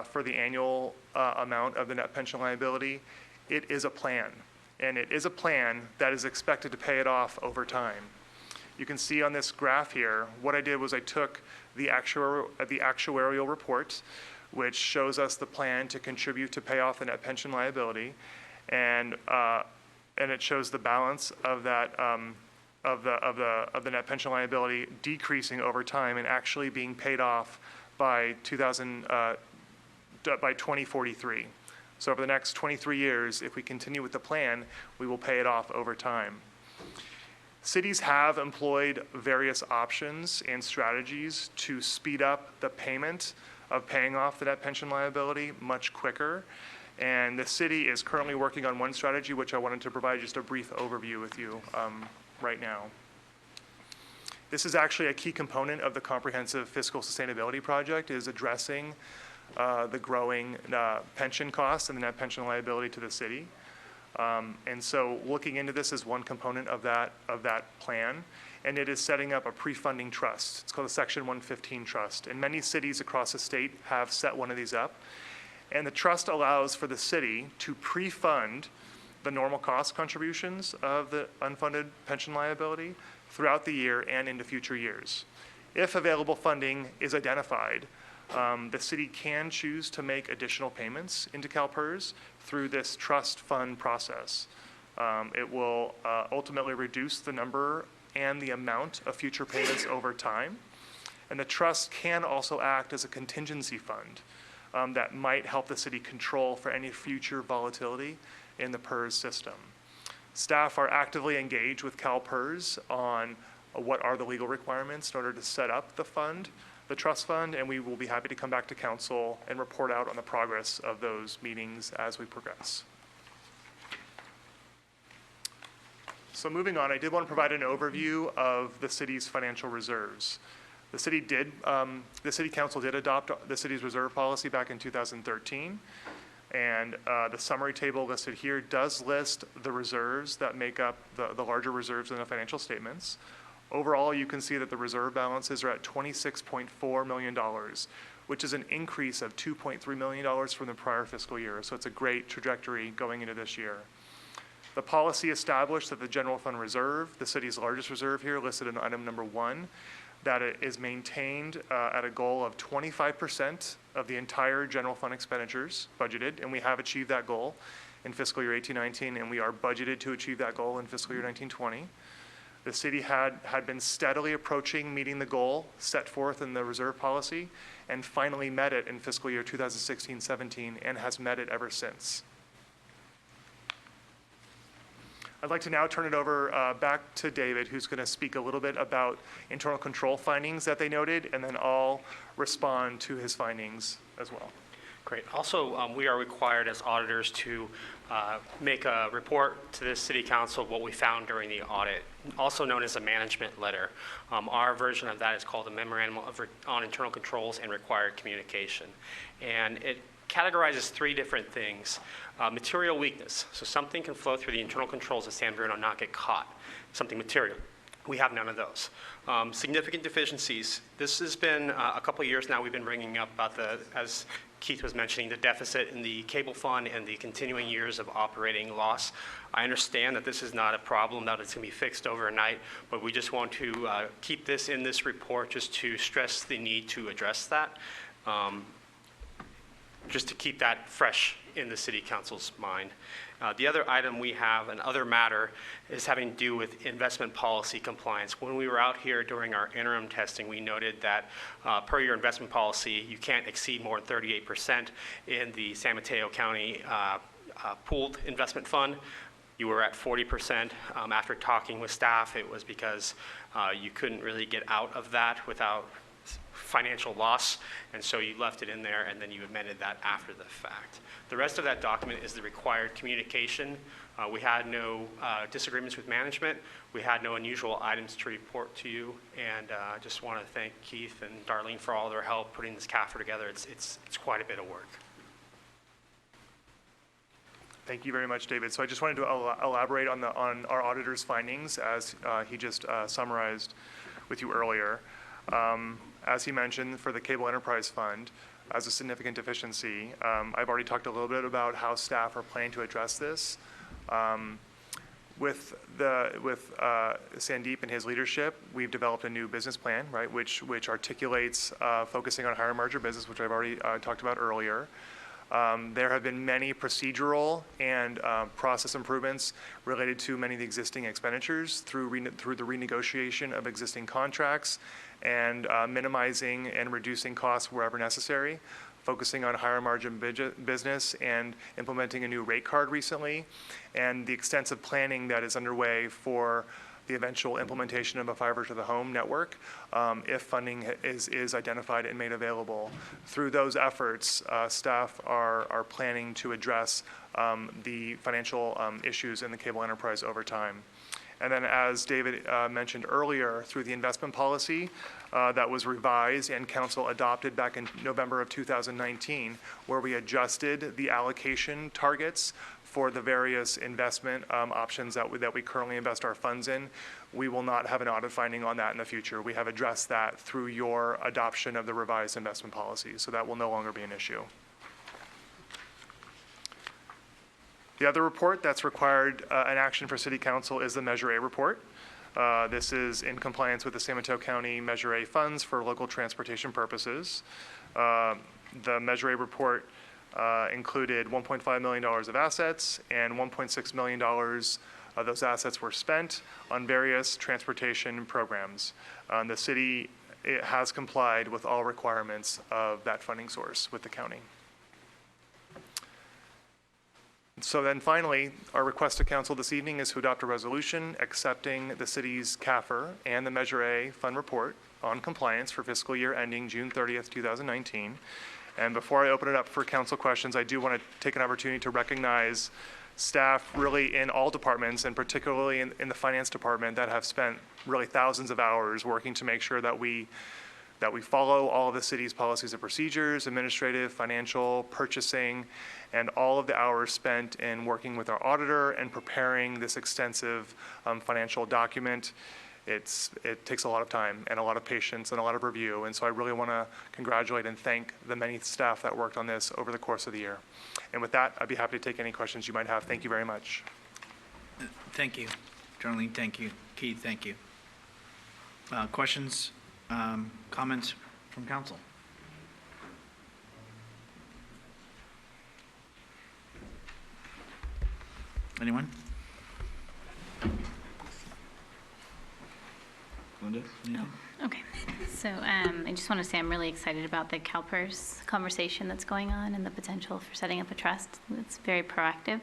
for the annual amount of the net pension liability, it is a plan. And it is a plan that is expected to pay it off over time. You can see on this graph here, what I did was I took the actuarial report, which shows us the plan to contribute to pay off the net pension liability, and it shows the balance of that of the net pension liability decreasing over time and actually being paid off by 2043. So over the next 23 years, if we continue with the plan, we will pay it off over time. Cities have employed various options and strategies to speed up the payment of paying off the net pension liability much quicker. And the city is currently working on one strategy, which I wanted to provide just a brief overview with you right now. This is actually a key component of the comprehensive fiscal sustainability project, is addressing the growing pension costs and the net pension liability to the city. And so looking into this is one component of that plan, and it is setting up a pre-funding trust. It's called a Section 115 trust, and many cities across the state have set one of these up. And the trust allows for the city to pre-fund the normal cost contributions of the unfunded pension liability throughout the year and into future years. If available funding is identified, the city can choose to make additional payments into CalPERS through this trust fund process. It will ultimately reduce the number and the amount of future payments over time. And the trust can also act as a contingency fund that might help the city control for any future volatility in the PERS system. Staff are actively engaged with CalPERS on what are the legal requirements in order to set up the fund, the trust fund, and we will be happy to come back to council and report out on the progress of those meetings as we progress. So moving on, I did want to provide an overview of the city's financial reserves. The city council did adopt the city's reserve policy back in 2013, and the summary table listed here does list the reserves that make up the larger reserves in the financial statements. Overall, you can see that the reserve balances are at $26.4 million, which is an increase of $2.3 million from the prior fiscal year. So it's a great trajectory going into this year. The policy established that the general fund reserve, the city's largest reserve here, listed in item number 1, that it is maintained at a goal of 25% of the entire general fund expenditures budgeted, and we have achieved that goal in fiscal year 18-19, and we are budgeted to achieve that goal in fiscal year 19-20. The city had been steadily approaching meeting the goal set forth in the reserve policy and finally met it in fiscal year 2016-17 and has met it ever since. I'd like to now turn it over back to David, who's going to speak a little bit about internal control findings that they noted, and then I'll respond to his findings as well.
Great. Also, we are required as auditors to make a report to the City Council of what we found during the audit, also known as a management letter. Our version of that is called a Memorandum on Internal Controls and Required Communication. And it categorizes 3 different things. Material weakness, so something can flow through the internal controls of San Bruno and not get caught, something material. We have none of those. Significant deficiencies. This has been a couple of years now we've been bringing up about as Keith was mentioning, the deficit in the cable fund and the continuing years of operating loss. I understand that this is not a problem that it's going to be fixed overnight, but we just want to keep this in this report just to stress the need to address that, just to keep that fresh in the City Council's mind. The other item we have, an other matter, is having to do with investment policy compliance. When we were out here during our interim testing, we noted that per your investment policy, you can't exceed more than 38% in the San Mateo County pooled investment fund. You were at 40%. After talking with staff, it was because you couldn't really get out of that without financial loss, and so you left it in there, and then you amended that after the fact. The rest of that document is the required communication. We had no disagreements with management. We had no unusual items to report to you, and I just want to thank Keith and Darlene for all their help putting this CAFR together. It's quite a bit of work.
Thank you very much, David. So I just wanted to elaborate on our auditor's findings as he just summarized with you earlier. As he mentioned, for the Cable Enterprise Fund, as a significant deficiency, I've already talked a little bit about how staff are planning to address this. With Sandeep and his leadership, we've developed a new business plan, right, which articulates focusing on higher margin business, which I've already talked about earlier. There have been many procedural and process improvements related to many of the existing expenditures through the renegotiation of existing contracts and minimizing and reducing costs wherever necessary, focusing on higher margin business and implementing a new rate card recently, and the extensive planning that is underway for the eventual implementation of a fiber to the home network if funding is identified and made available. Through those efforts, staff are planning to address the financial issues in the cable enterprise over time. And then as David mentioned earlier, through the investment policy that was revised and council adopted back in November of 2019, where we adjusted the allocation targets for the various investment options that we currently invest our funds in, we will not have an audit finding on that in the future. We have addressed that through your adoption of the revised investment policy, so that will no longer be an issue. The other report that's required an action for City Council is the Measure A report. This is in compliance with the San Mateo County Measure A funds for local transportation purposes. The Measure A report included $1.5 million of assets, and $1.6 million of those assets were spent on various transportation programs. The city has complied with all requirements of that funding source with the county. So then finally, our request to council this evening is to adopt a resolution accepting the city's CAFR and the Measure A fund report on compliance for fiscal year ending June 30th, 2019. And before I open it up for council questions, I do want to take an opportunity to recognize staff really in all departments, and particularly in the finance department, that have spent really thousands of hours working to make sure that we follow all of the city's policies and procedures, administrative, financial, purchasing, and all of the hours spent in working with our auditor and preparing this extensive financial document. It takes a lot of time and a lot of patience and a lot of review, and so I really want to congratulate and thank the many staff that worked on this over the course of the year. And with that, I'd be happy to take any questions you might have. Thank you very much.
Thank you. Darlene, thank you. Keith, thank you. Questions, comments from council? Anyone? Linda, anything?
Okay, so I just want to say I'm really excited about the CalPERS conversation that's going on and the potential for setting up a trust. It's very proactive.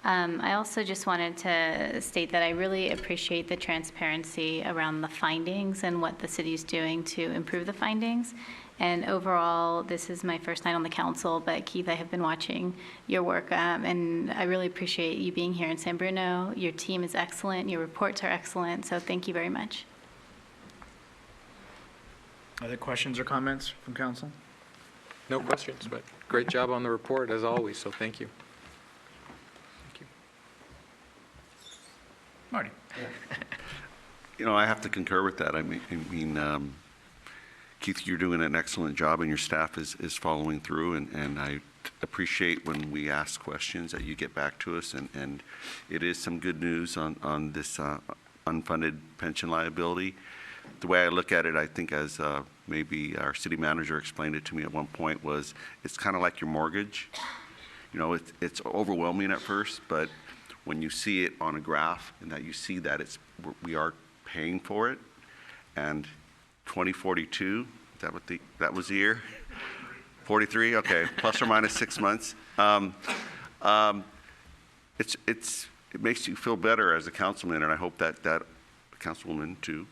I also just wanted to state that I really appreciate the transparency around the findings and what the city's doing to improve the findings. And overall, this is my first night on the council, but Keith, I have been watching your work, and I really appreciate you being here in San Bruno. Your team is excellent, your reports are excellent, so thank you very much.
Other questions or comments from council?
No questions, but great job on the report as always, so thank you. Thank you.
Marty.
You know, I have to concur with that. I mean, Keith, you're doing an excellent job, and your staff is following through, and I appreciate when we ask questions that you get back to us, and it is some good news on this unfunded pension liability. The way I look at it, I think, as maybe our city manager explained it to me at one point, was it's kind of like your mortgage. You know, it's overwhelming at first, but when you see it on a graph and that you see that we are paying for it, and 2042, that was the year? 43, okay, plus or minus 6 months. It makes you feel better as a councilman, and I hope that councilwoman too.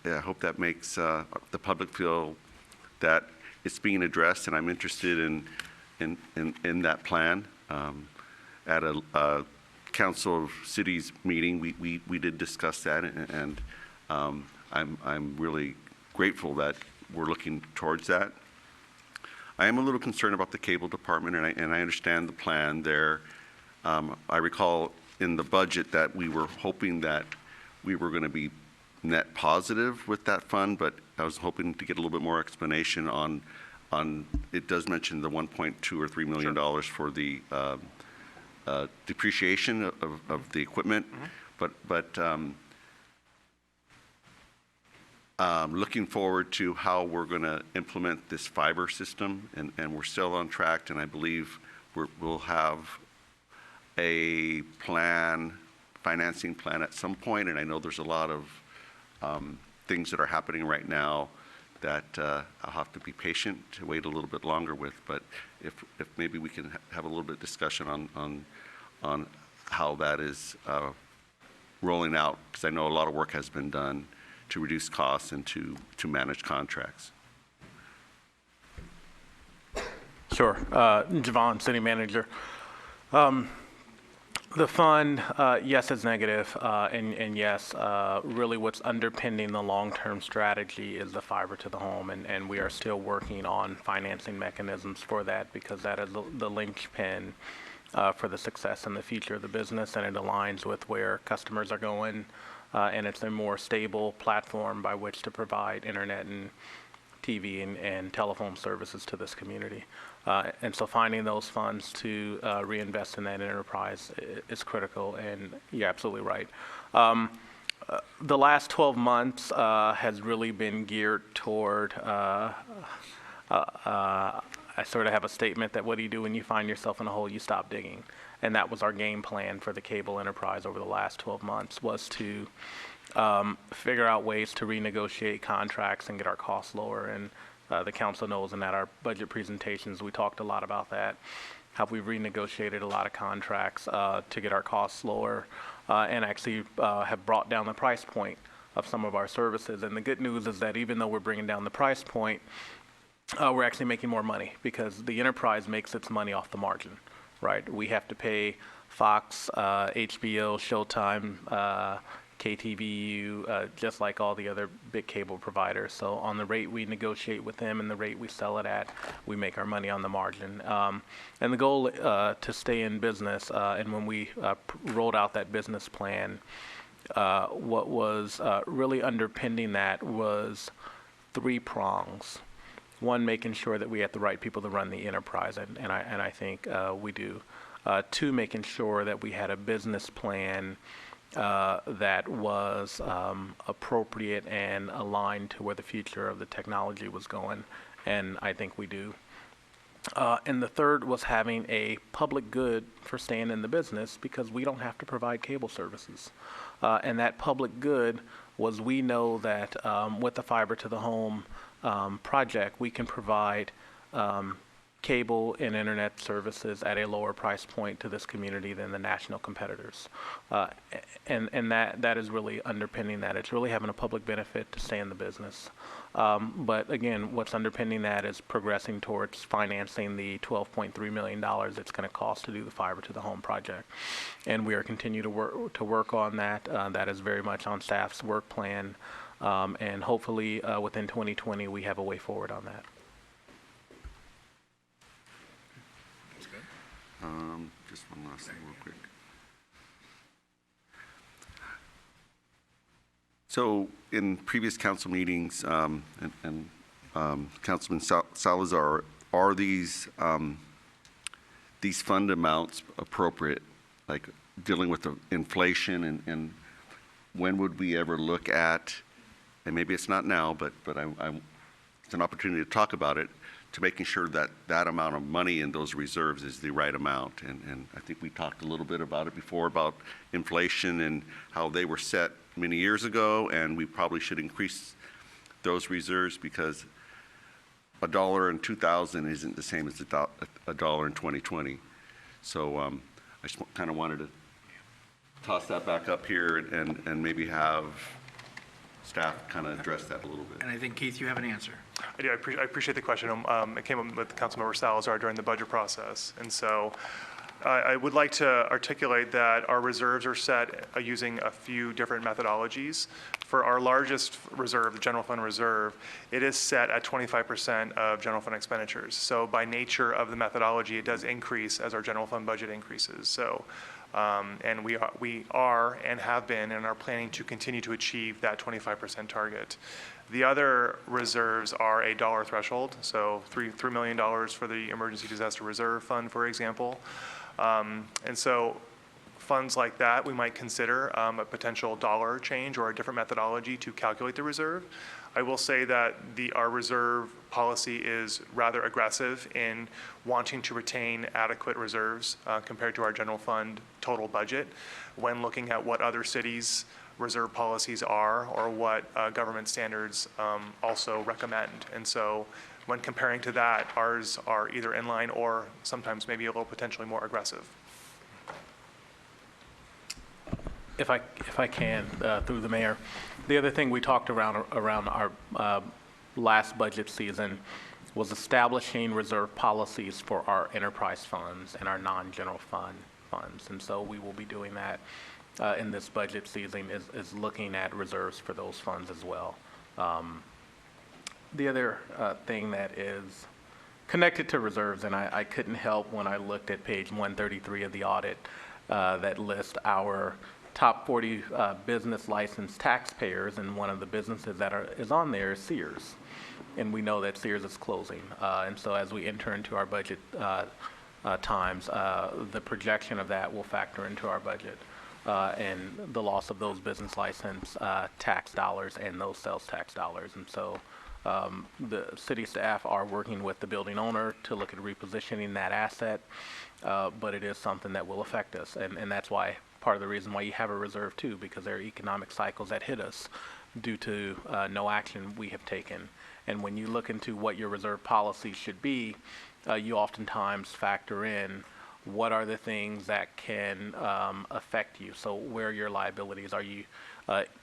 I hope that makes the public feel that it's being addressed, and I'm interested in that plan. At a council of cities meeting, we did discuss that, and I'm really grateful that we're looking towards that. I am a little concerned about the cable department, and I understand the plan there. I recall in the budget that we were hoping that we were going to be net positive with that fund, but I was hoping to get a little bit more explanation on it does mention the $1.2 or $3 million for the depreciation of the equipment, but looking forward to how we're going to implement this fiber system, and we're still on track, and I believe we'll have a financing plan at some point, and I know there's a lot of things that are happening right now that I'll have to be patient to wait a little bit longer with, but if maybe we can have a little bit of discussion on how that is rolling out, because I know a lot of work has been done to reduce costs and to manage contracts.
Sure. Javon, City Manager. The fund, yes, is negative, and yes, really what's underpinning the long-term strategy is the fiber to the home, and we are still working on financing mechanisms for that, because that is the linchpin for the success and the future of the business, and it aligns with where customers are going, and it's a more stable platform by which to provide internet and TV and telephone services to this community. And so finding those funds to reinvest in that enterprise is critical, and you're absolutely right. The last 12 months has really been geared toward, I sort of have a statement that what do you do when you find yourself in a hole? You stop digging. And that was our game plan for the cable enterprise over the last 12 months, was to figure out ways to renegotiate contracts and get our costs lower. And the council knows, and at our budget presentations, we talked a lot about that, how we renegotiated a lot of contracts to get our costs lower, and actually have brought down the price point of some of our services. And the good news is that even though we're bringing down the price point, we're actually making more money, because the enterprise makes its money off the margin, right? We have to pay Fox, HBO, Showtime, KTVU, just like all the other big cable providers. So on the rate we negotiate with them and the rate we sell it at, we make our money on the margin. And the goal to stay in business, and when we rolled out that business plan, what was really underpinning that was 3 prongs. One, making sure that we had the right people to run the enterprise, and I think we do. 2, making sure that we had a business plan that was appropriate and aligned to where the future of the technology was going, and I think we do. And the 3rd was having a public good for staying in the business, because we don't have to provide cable services. And that public good was, we know that with the fiber to the home project, we can provide cable and internet services at a lower price point to this community than the national competitors. And that is really underpinning that. It's really having a public benefit to stay in the business. But again, what's underpinning that is progressing towards financing the $12.3 million it's going to cost to do the fiber to the home project. And we are continuing to work on that. That is very much on staff's work plan. And hopefully within 2020, we have a way forward on that.
Just one last thing real quick. So in previous council meetings, Councilman Salazar, are these fund amounts appropriate, like dealing with the inflation, and when would we ever look at, and maybe it's not now, but it's an opportunity to talk about it, to making sure that that amount of money in those reserves is the right amount. And I think we talked a little bit about it before, about inflation and how they were set many years ago, and we probably should increase those reserves, because $1 in 2000 isn't the same as $1 in 2020. So I just kind of wanted to toss that back up here and maybe have staff kind of address that a little bit.
And I think, Keith, you have an answer.
I do. I appreciate the question. It came up with Councilmember Salazar during the budget process. And so I would like to articulate that our reserves are set using a few different methodologies. For our largest reserve, the general fund reserve, it is set at 25% of general fund expenditures. So by nature of the methodology, it does increase as our general fund budget increases. So, and we are and have been and are planning to continue to achieve that 25% target. The other reserves are a dollar threshold, so $3 million for the Emergency Disaster Reserve Fund, for example. And so funds like that, we might consider a potential dollar change or a different methodology to calculate the reserve. I will say that our reserve policy is rather aggressive in wanting to retain adequate reserves compared to our general fund total budget when looking at what other cities' reserve policies are or what government standards also recommend. And so when comparing to that, ours are either in line or sometimes maybe a little potentially more aggressive.
If I can, through the mayor, the other thing we talked around our last budget season was establishing reserve policies for our enterprise funds and our non-general fund funds. And so we will be doing that in this budget season is looking at reserves for those funds as well. The other thing that is connected to reserves, and I couldn't help when I looked at page 133 of the audit that lists our top 40 business licensed taxpayers, and one of the businesses that is on there is Sears. And we know that Sears is closing. And so as we enter into our budget times, the projection of that will factor into our budget. And the loss of those business license tax dollars and those sales tax dollars. And so the city staff are working with the building owner to look at repositioning that asset, but it is something that will affect us. And that's why part of the reason why you have a reserve too, because there are economic cycles that hit us due to no action we have taken. And when you look into what your reserve policy should be, you oftentimes factor in what are the things that can affect you. So where are your liabilities?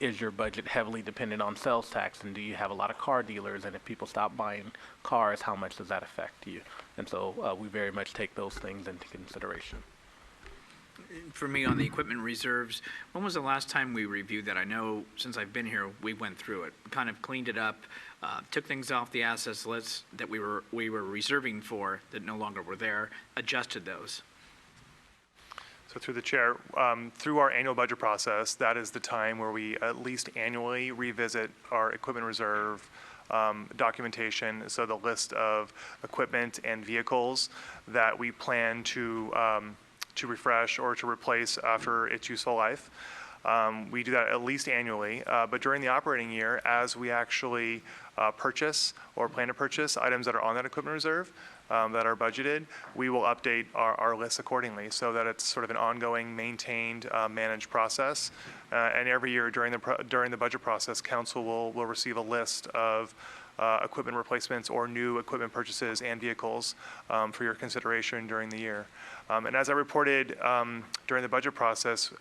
Is your budget heavily dependent on sales tax, and do you have a lot of car dealers? And if people stop buying cars, how much does that affect you? And so we very much take those things into consideration.
For me, on the equipment reserves, when was the last time we reviewed that? I know since I've been here, we went through it, kind of cleaned it up, took things off the assets list that we were reserving for that no longer were there, adjusted those.
So through the chair, through our annual budget process, that is the time where we at least annually revisit our equipment reserve documentation. So the list of equipment and vehicles that we plan to refresh or to replace after its useful life. We do that at least annually, but during the operating year, as we actually purchase or plan to purchase items that are on that equipment reserve that are budgeted, we will update our list accordingly so that it's sort of an ongoing, maintained, managed process. And every year during the budget process, council will receive a list of equipment replacements or new equipment purchases and vehicles for your consideration during the year. And as I reported during the budget process,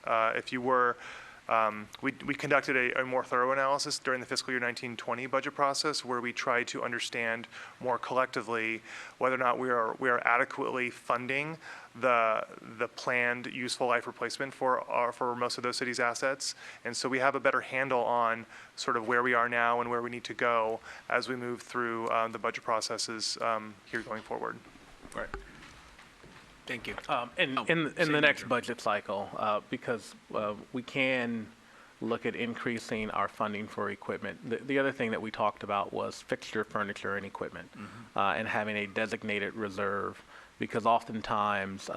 we conducted a more thorough analysis during the fiscal year 19-20 budget process, where we tried to understand more collectively whether or not we are adequately funding the planned useful life replacement for most of those cities' assets. And so we have a better handle on sort of where we are now and where we need to go as we move through the budget processes here going forward.
Right. Thank you.
In the next budget cycle, because we can look at increasing our funding for equipment. The other thing that we talked about was fixture, furniture, and equipment, and having a designated reserve, because oftentimes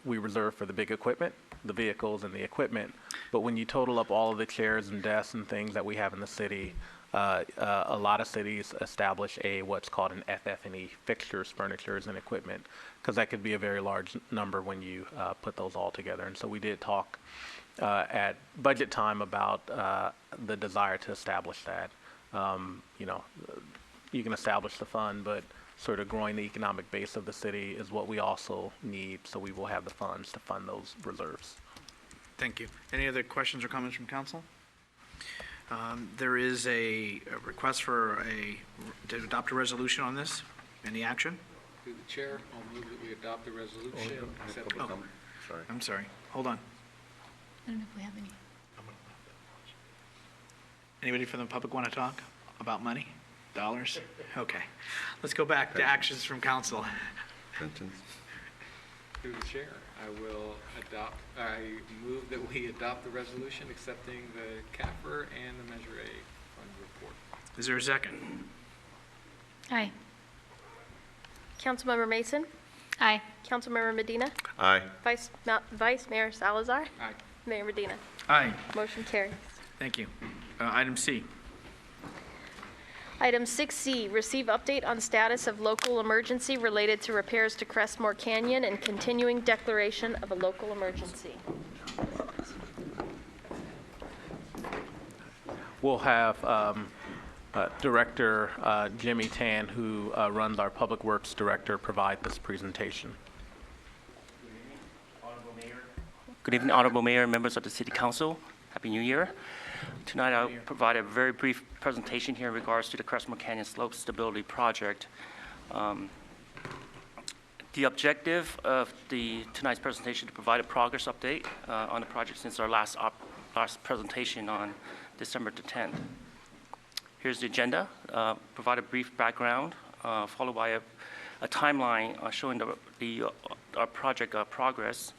we reserve for the big equipment, the vehicles and the equipment, but when you total up all of the chairs and desks and things that we have in the city, a lot of cities establish what's called an FF&E, fixtures, furnitures, and equipment, because that could be a very large number when you put those all together. And so we did talk at budget time about the desire to establish that. You can establish the fund, but sort of growing the economic base of the city is what we also need, so we will have the funds to fund those reserves.
Thank you. Any other questions or comments from council? There is a request to adopt a resolution on this. Any action?
Through the chair, I'll move that we adopt the resolution.
I'm sorry. Hold on.
I don't know if we have any.
Anybody from the public want to talk about money? Dollars? Okay. Let's go back to actions from council.
Through the chair, I move that we adopt the resolution accepting the CAFR and the Measure A fund report.
Is there a second?
Aye.
Councilmember Mason?
Aye.
Councilmember Medina?
Aye.
Vice Mayor Salazar?
Aye.
Mayor Medina?
Aye.
Motion carries.
Thank you. Item C.
Item 6C, receive update on status of local emergency related to repairs to Crestmore Canyon and continuing declaration of a local emergency.
We'll have Director Jimmy Tan, who runs our Public Works Director, provide this presentation.
Good evening, Honorable Mayor and members of the City Council. Happy New Year. Tonight I'll provide a very brief presentation here in regards to the Crestmore Canyon Slope Stability Project. The objective of tonight's presentation is to provide a progress update on the project since our last presentation on December the 10th. Here's the agenda. Provide a brief background, followed by a timeline showing our project progress.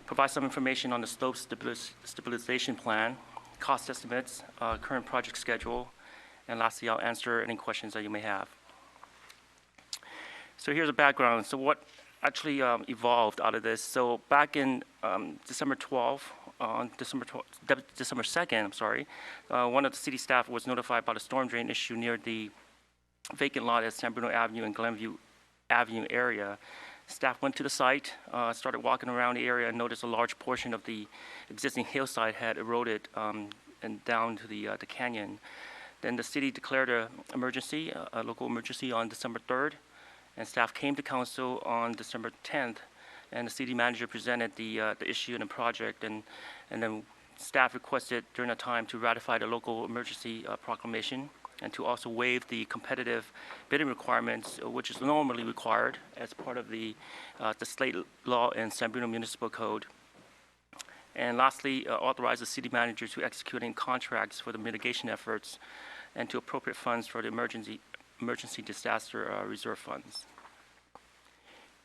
Provide some information on the slope stabilization plan, cost estimates, current project schedule, and lastly, I'll answer any questions that you may have. So here's a background. So what actually evolved out of this? So back in December 2nd, I'm sorry, one of the city staff was notified about a storm drain issue near the vacant lot at San Bruno Avenue and Glenview Avenue area. Staff went to the site, started walking around the area, and noticed a large portion of the existing hillside had eroded and down to the canyon. Then the city declared a local emergency on December 3rd, and staff came to council on December 10th, and the city manager presented the issue and the project, and then staff requested during the time to ratify the local emergency proclamation, and to also waive the competitive bidding requirements, which is normally required as part of the state law and San Bruno Municipal Code. And lastly, authorize the city manager to execute any contracts for the mitigation efforts and to appropriate funds for the emergency disaster reserve funds.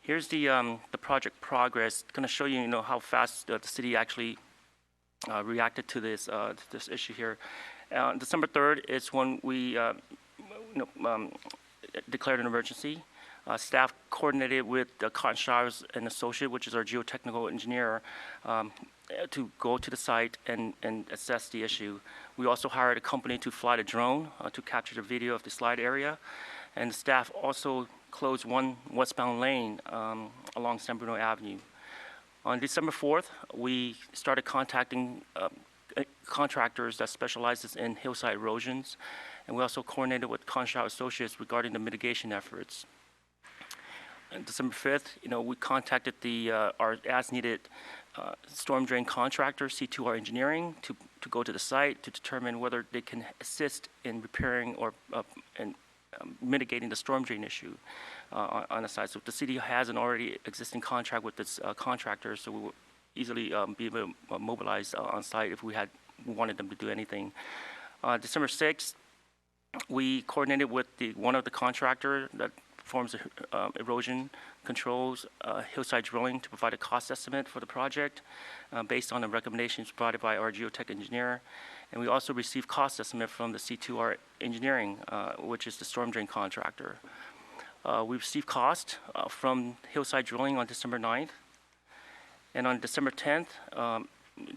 Here's the project progress. Going to show you, how fast the city actually reacted to this issue here. December 3rd is when we declared an emergency. Staff coordinated with Conshires and Associate, which is our geotechnical engineer, to go to the site and assess the issue. We also hired a company to fly the drone to capture the video of the slide area. And the staff also closed one westbound lane along San Bruno Avenue. On December 4th, we started contacting contractors that specializes in hillside erosions, and we also coordinated with Conshire Associates regarding the mitigation efforts. On December 5th, we contacted our as-needed storm drain contractor, C2R Engineering, to go to the site to determine whether they can assist in repairing or mitigating the storm drain issue on the site. So the city has an already existing contract with this contractor, so we will easily be able to mobilize on site if we wanted them to do anything. December 6th, we coordinated with one of the contractor that performs erosion controls, hillside drilling, to provide a cost estimate for the project based on the recommendations provided by our geotech engineer. And we also received cost estimate from the C2R Engineering, which is the storm drain contractor. We received cost from hillside drilling on December 9th. And on December 10th,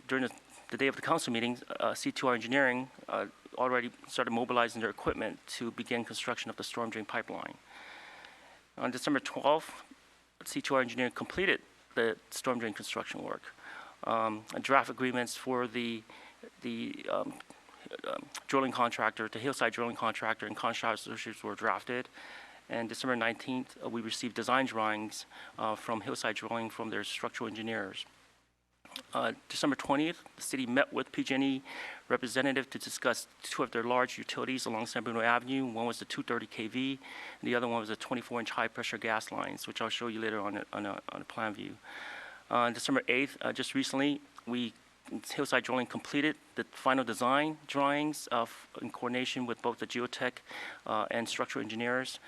during the day of the council meeting, C2R Engineering already started mobilizing their equipment to begin construction of the storm drain pipeline. On December 12th, C2R Engineering completed the storm drain construction work. Draft agreements for the drilling contractor, the hillside drilling contractor, and Conshire Associates were drafted. And December 19th, we received design drawings from hillside drilling from their structural engineers. December 20th, the city met with PG&E representative to discuss two of their large utilities along San Bruno Avenue. One was the 230 kV, and the other one was the 24-inch high-pressure gas lines, which I'll show you later on a plan view. On December 8th, just recently, Hillside Drilling completed the final design drawings in coordination with both the geotech and structural engineers,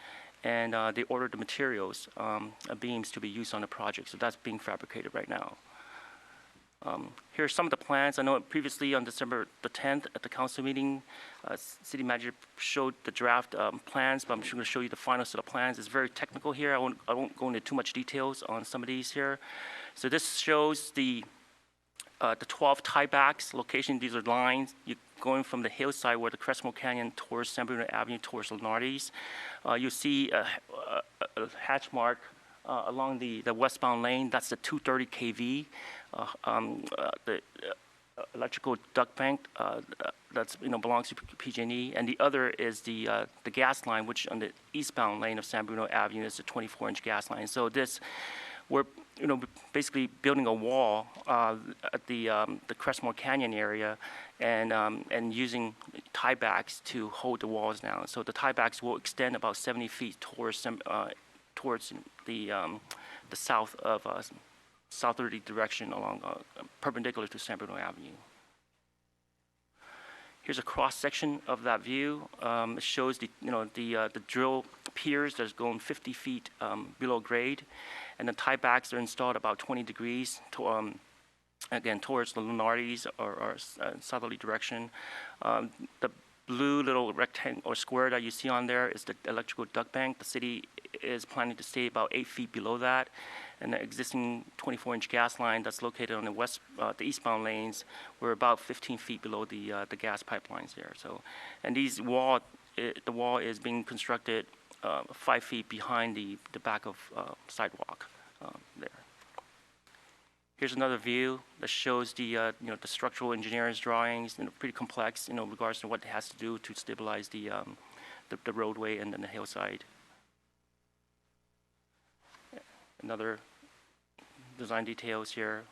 and they ordered the materials, beams to be used on the project. So that's being fabricated right now. Here are some of the plans. I know previously on December the 10th at the council meeting, city manager showed the draft plans, but I'm just going to show you the final set of plans. It's very technical here. I won't go into too much details on some of these here. So this shows the 12 tiebacks location. These are lines going from the hillside where the Crestmore Canyon towards San Bruno Avenue towards Lenardi's. You see a hatch mark along the westbound lane. That's the 230 kV. The electrical duct bank that's belongs to PG&E, and the other is the gas line, which on the eastbound lane of San Bruno Avenue is the 24-inch gas line. So we're basically building a wall at the Crestmore Canyon area, and using tiebacks to hold the walls down. So the tiebacks will extend about 70 feet towards the south of southerly direction along perpendicular to San Bruno Avenue. Here's a cross section of that view. It shows the drill piers that's going 50 feet below grade, and the tiebacks are installed about 20 degrees to, again towards the Lunardi's or southerly direction. The blue little rectangle or square that you see on there is the electrical duct bank. The city is planning to stay about 8 feet below that, and the existing 24-inch gas line that's located on the eastbound lanes, we're about 15 feet below the gas pipelines there. So, and the wall is being constructed 5 feet behind the back of sidewalk there. Here's another view that shows the structural engineer's drawings, pretty complex, in regards to what it has to do to stabilize the roadway and then the hillside. Another design details here.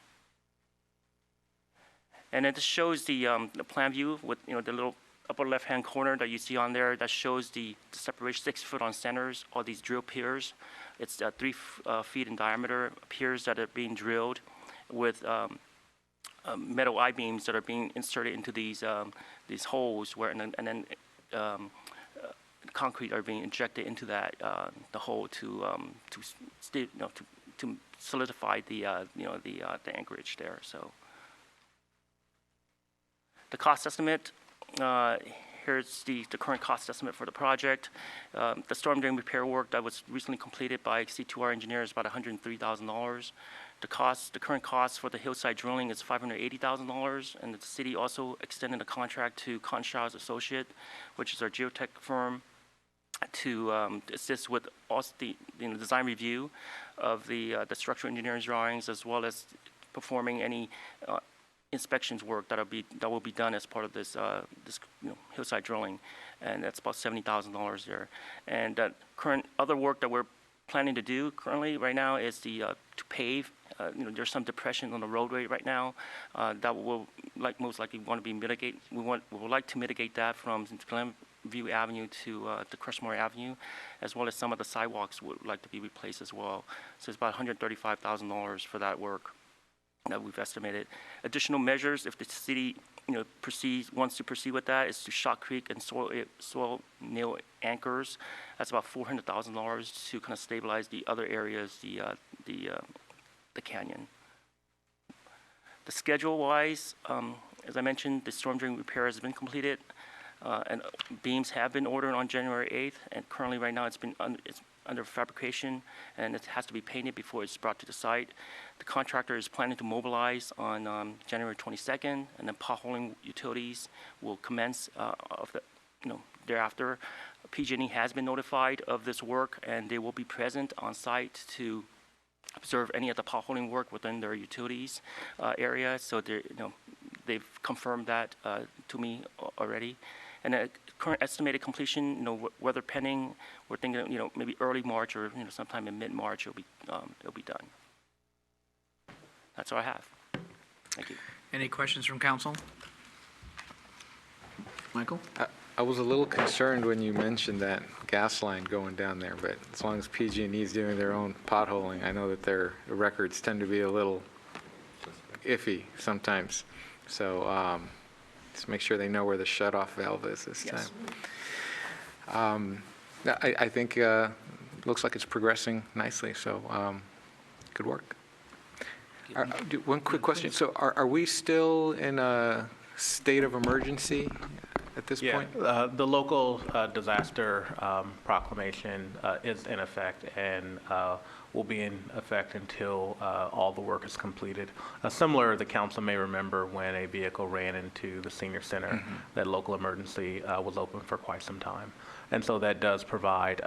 And it just shows the plan view with the little upper left-hand corner that you see on there. That shows the separation 6 foot on centers. All these drill piers. It's 3 feet in diameter piers that are being drilled with metal I-beams that are being inserted into these holes, where and then concrete are being injected into that the hole to solidify the anchorage there. So the cost estimate. Here's the current cost estimate for the project. The storm drain repair work that was recently completed by C2R engineers is about $103,000. The current cost for the hillside drilling is $580,000, and the city also extended a contract to Conshaw's Associate, which is our geotech firm, to assist with also the design review of the structural engineering drawings, as well as performing any inspections work that will be done as part of this hillside drilling, and that's about $70,000 there. And current other work that we're planning to do currently right now is to pave. There's some depression on the roadway right now that will most likely want to be mitigated. We would like to mitigate that from Glenview Avenue to Crestmore Avenue, as well as some of the sidewalks would like to be replaced as well. So it's about $135,000 for that work that we've estimated. Additional measures, if the city wants to proceed with that, is to shotcrete and soil nail anchors. That's about $400,000 to kind of stabilize the other areas, the canyon. The schedule-wise, as I mentioned, the storm drain repair has been completed, and beams have been ordered on January 8th, and currently right now it's under fabrication, and it has to be painted before it's brought to the site. The contractor is planning to mobilize on January 22nd, and then potholing utilities will commence thereafter. PG&E has been notified of this work, and they will be present on site to observe any of the potholing work within their utilities area. So they've confirmed that to me already. And the current estimated completion, weather pending, we're thinking, maybe early March or sometime in mid-March it'll be done. That's all I have. Thank you.
Any questions from council? Michael?
I was a little concerned when you mentioned that gas line going down there, but as long as PG&E is doing their own potholing, I know that their records tend to be a little iffy sometimes. So just make sure they know where the shut-off valve is this
Yes.
time. I think looks like it's progressing nicely, so good work. One quick question. So are we still in a state of emergency at this point?
The local disaster proclamation is in effect and will be in effect until all the work is completed. Similar, the council may remember when a vehicle ran into the senior center, that local emergency was open for quite some time. And so that does provide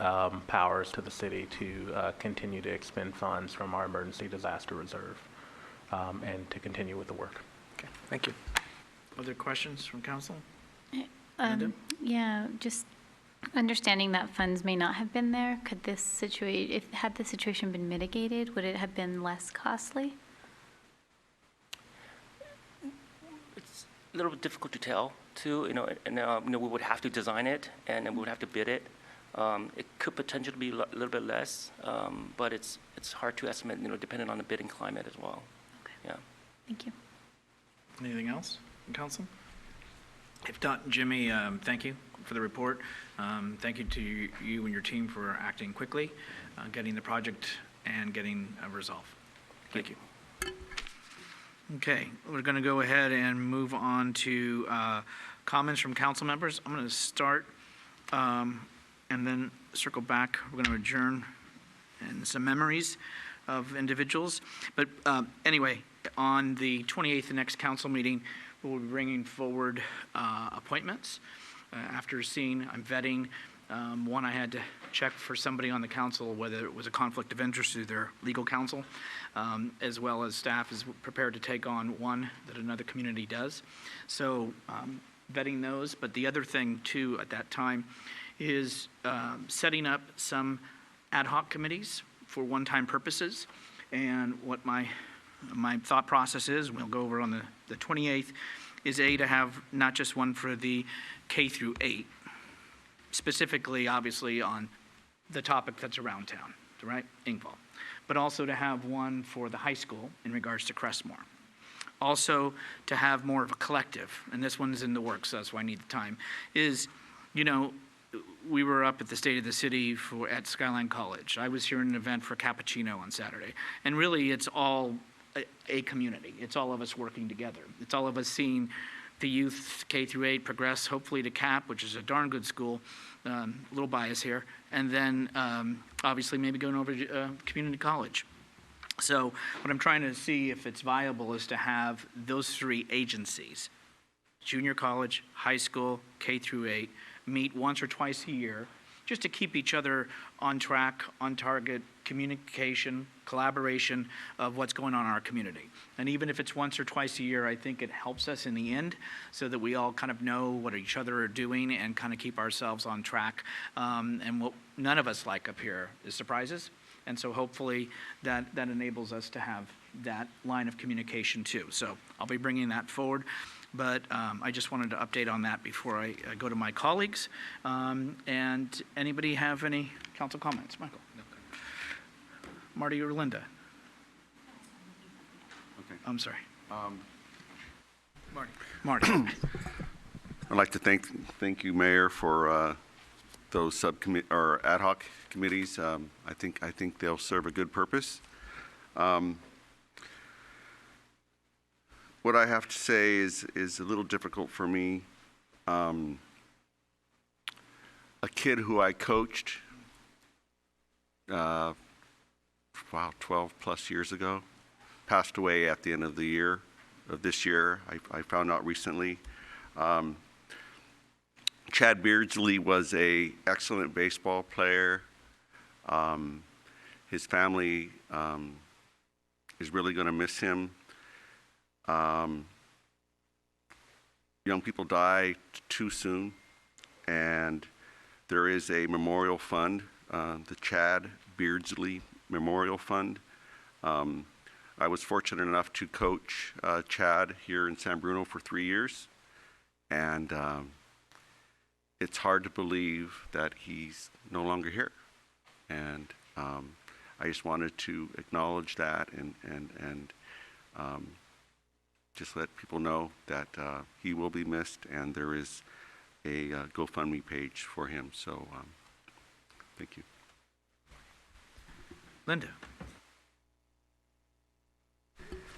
powers to the city to continue to expend funds from our emergency disaster reserve and to continue with the work.
Okay, thank you.
Other questions from council?
Yeah, just understanding that funds may not have been there, could this situation, had the situation been mitigated, would it have been less costly?
It's a little bit difficult to tell, too, and we would have to design it, and then we would have to bid it. It could potentially be a little bit less, but it's hard to estimate, depending on the bidding climate as well.
Okay.
Yeah.
Thank you.
Anything else from council? If not, Jimmy, thank you for the report. Thank you to you and your team for acting quickly, getting the project and getting a resolve. Thank you. Okay, we're going to go ahead and move on to comments from council members. I'm going to start and then circle back. We're going to adjourn and some memories of individuals. But anyway, on the 28th, the next council meeting, we'll be bringing forward appointments. After seeing, I'm vetting. One, I had to check for somebody on the council whether it was a conflict of interest through their legal counsel, as well as staff is prepared to take on one that another community does. So vetting those. But the other thing, too, at that time is setting up some ad hoc committees for one-time purposes. And what my thought process is, we'll go over on the 28th, is to have not just one for the K through 8, specifically, obviously, on the topic that's around town, right, Ingval, but also to have one for the high school in regards to Crestmore. Also, to have more of a collective, and this one's in the works, so that's why I need the time, is, we were up at the State of the City at Skyline College. I was here in an event for Cappuccino on Saturday. And really, it's all a community. It's all of us working together. It's all of us seeing the youth K through 8 progress, hopefully to CAP, which is a darn good school, a little bias here, and then obviously maybe going over to community college. So what I'm trying to see if it's viable is to have those three agencies, junior college, high school, K through 8, meet once or twice a year, just to keep each other on track, on target, communication, collaboration of what's going on in our community. And even if it's once or twice a year, I think it helps us in the end so that we all kind of know what each other are doing and kind of keep ourselves on track. And what none of us like up here is surprises. And so hopefully that enables us to have that line of communication too. So I'll be bringing that forward. But I just wanted to update on that before I go to my colleagues. And anybody have any council comments? Michael? No. Marty or Linda?
Okay.
I'm sorry.
Marty.
I'd
like to thank you, Mayor, for those subcommittee or ad hoc committees. I think they'll serve a good purpose. What I have to say is a little difficult for me. A kid who I coached, 12 plus years ago, passed away at the end of this year. I found out recently. Chad Beardsley was an excellent baseball player. His family is really going to miss him. Young people die too soon, and there is a memorial fund, the Chad Beardsley Memorial Fund. I was fortunate enough to coach Chad here in San Bruno for 3 years, and it's hard to believe that he's no longer here. And I just wanted to acknowledge that and just let people know that he will be missed, and there is a GoFundMe page for him. So thank you.
Linda.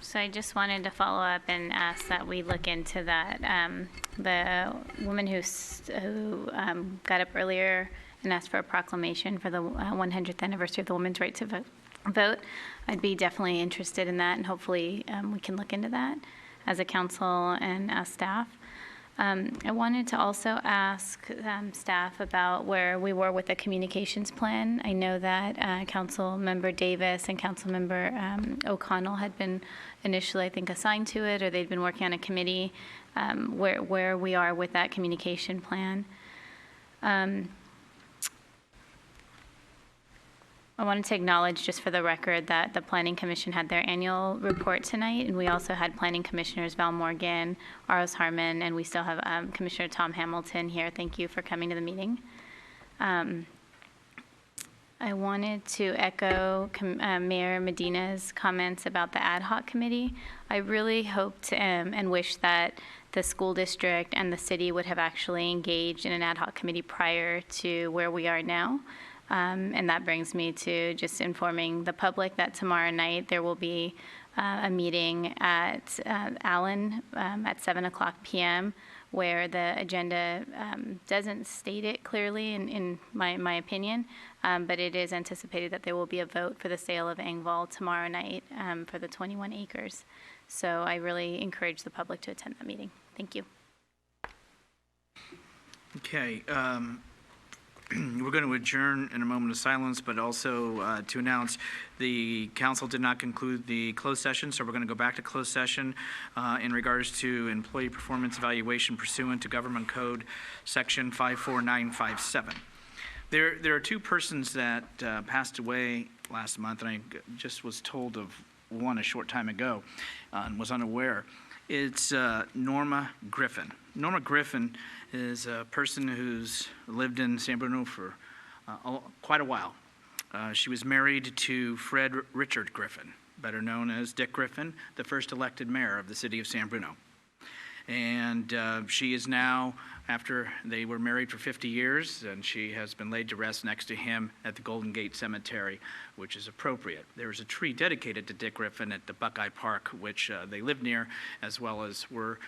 So I just wanted to follow up and ask that we look into that. The woman who got up earlier and asked for a proclamation for the 100th anniversary of the women's right to vote, I'd be definitely interested in that, and hopefully we can look into that as a council and as staff. I wanted to also ask staff about where we were with the communications plan. I know that Council Member Davis and Council Member O'Connell had been initially, I think, assigned to it, or they'd been working on a committee, where we are with that communication plan. I wanted to acknowledge, just for the record, that the Planning Commission had their annual report tonight, and we also had Planning Commissioners Val Morgan, Aros Harmon, and we still have Commissioner Tom Hamilton here. Thank you for coming to the meeting. I wanted to echo Mayor Medina's comments about the ad hoc committee. I really hoped and wish that the school district and the city would have actually engaged in an ad hoc committee prior to where we are now. And that brings me to just informing the public that tomorrow night there will be a meeting at Allen at 7:00 p.m. where the agenda doesn't state it clearly in my opinion, but it is anticipated that there will be a vote for the sale of Engvall tomorrow night for the 21 acres. So I really encourage the public to attend that meeting. Thank you.
Okay. We're going to adjourn in a moment of silence, but also to announce the council did not conclude the closed session, so we're going to go back to closed session in regards to employee performance evaluation pursuant to Government Code Section 54957. There are two persons that passed away last month, and I just was told of one a short time ago and was unaware. It's Norma Griffin. Norma Griffin is a person who's lived in San Bruno for quite a while. She was married to Fred Richard Griffin, better known as Dick Griffin, the first elected mayor of the city of San Bruno. And she is now, after they were married for 50 years, and she has been laid to rest next to him at the Golden Gate Cemetery, which is appropriate. There is a tree dedicated to Dick Griffin at the Buckeye Park, which they live near, as well as were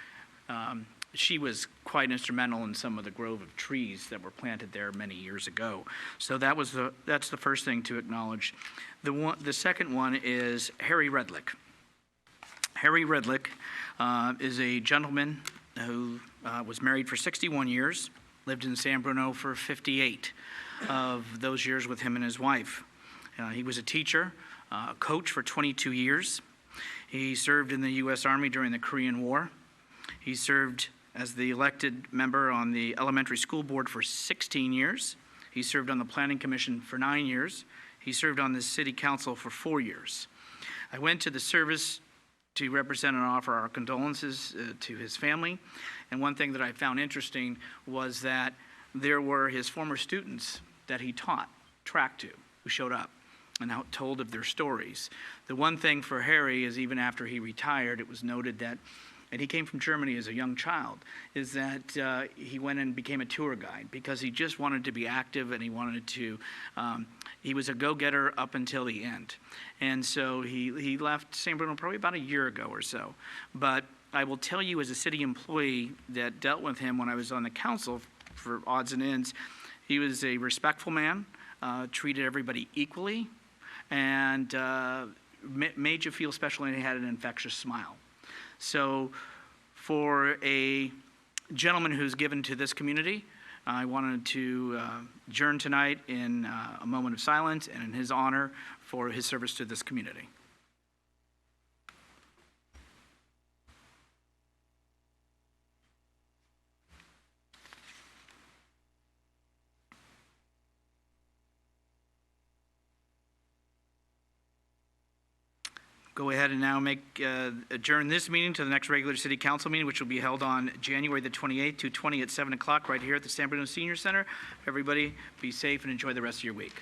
she was quite instrumental in some of the grove of trees that were planted there many years ago. So that's the first thing to acknowledge. The second one is Harry Redlick. Harry Redlick is a gentleman who was married for 61 years, lived in San Bruno for 58 of those years with him and his wife. He was a teacher, a coach for 22 years. He served in the U.S. Army during the Korean War. He served as the elected member on the elementary school board for 16 years. He served on the Planning Commission for 9 years. He served on the City Council for 4 years. I went to the service to represent and offer our condolences to his family. And one thing that I found interesting was that there were his former students that he taught track to who showed up and told of their stories. The one thing for Harry is, even after he retired, it was noted that, and he came from Germany as a young child, is that he went and became a tour guide because he just wanted to be active, and he wanted to, he was a go-getter up until the end. And so he left San Bruno probably about a year ago or so. But I will tell you, as a city employee that dealt with him when I was on the council for odds and ends, he was a respectful man, treated everybody equally, and made you feel special, and he had an infectious smile. So for a gentleman who's given to this community, I wanted to adjourn tonight in a moment of silence and in his honor for his service to this community. go ahead and now adjourn this meeting to the next regular city council meeting, which will be held on January the 28th, 2020 at 7 o'clock right here at the San Bruno Senior Center. Everybody, be safe and enjoy the rest of your week.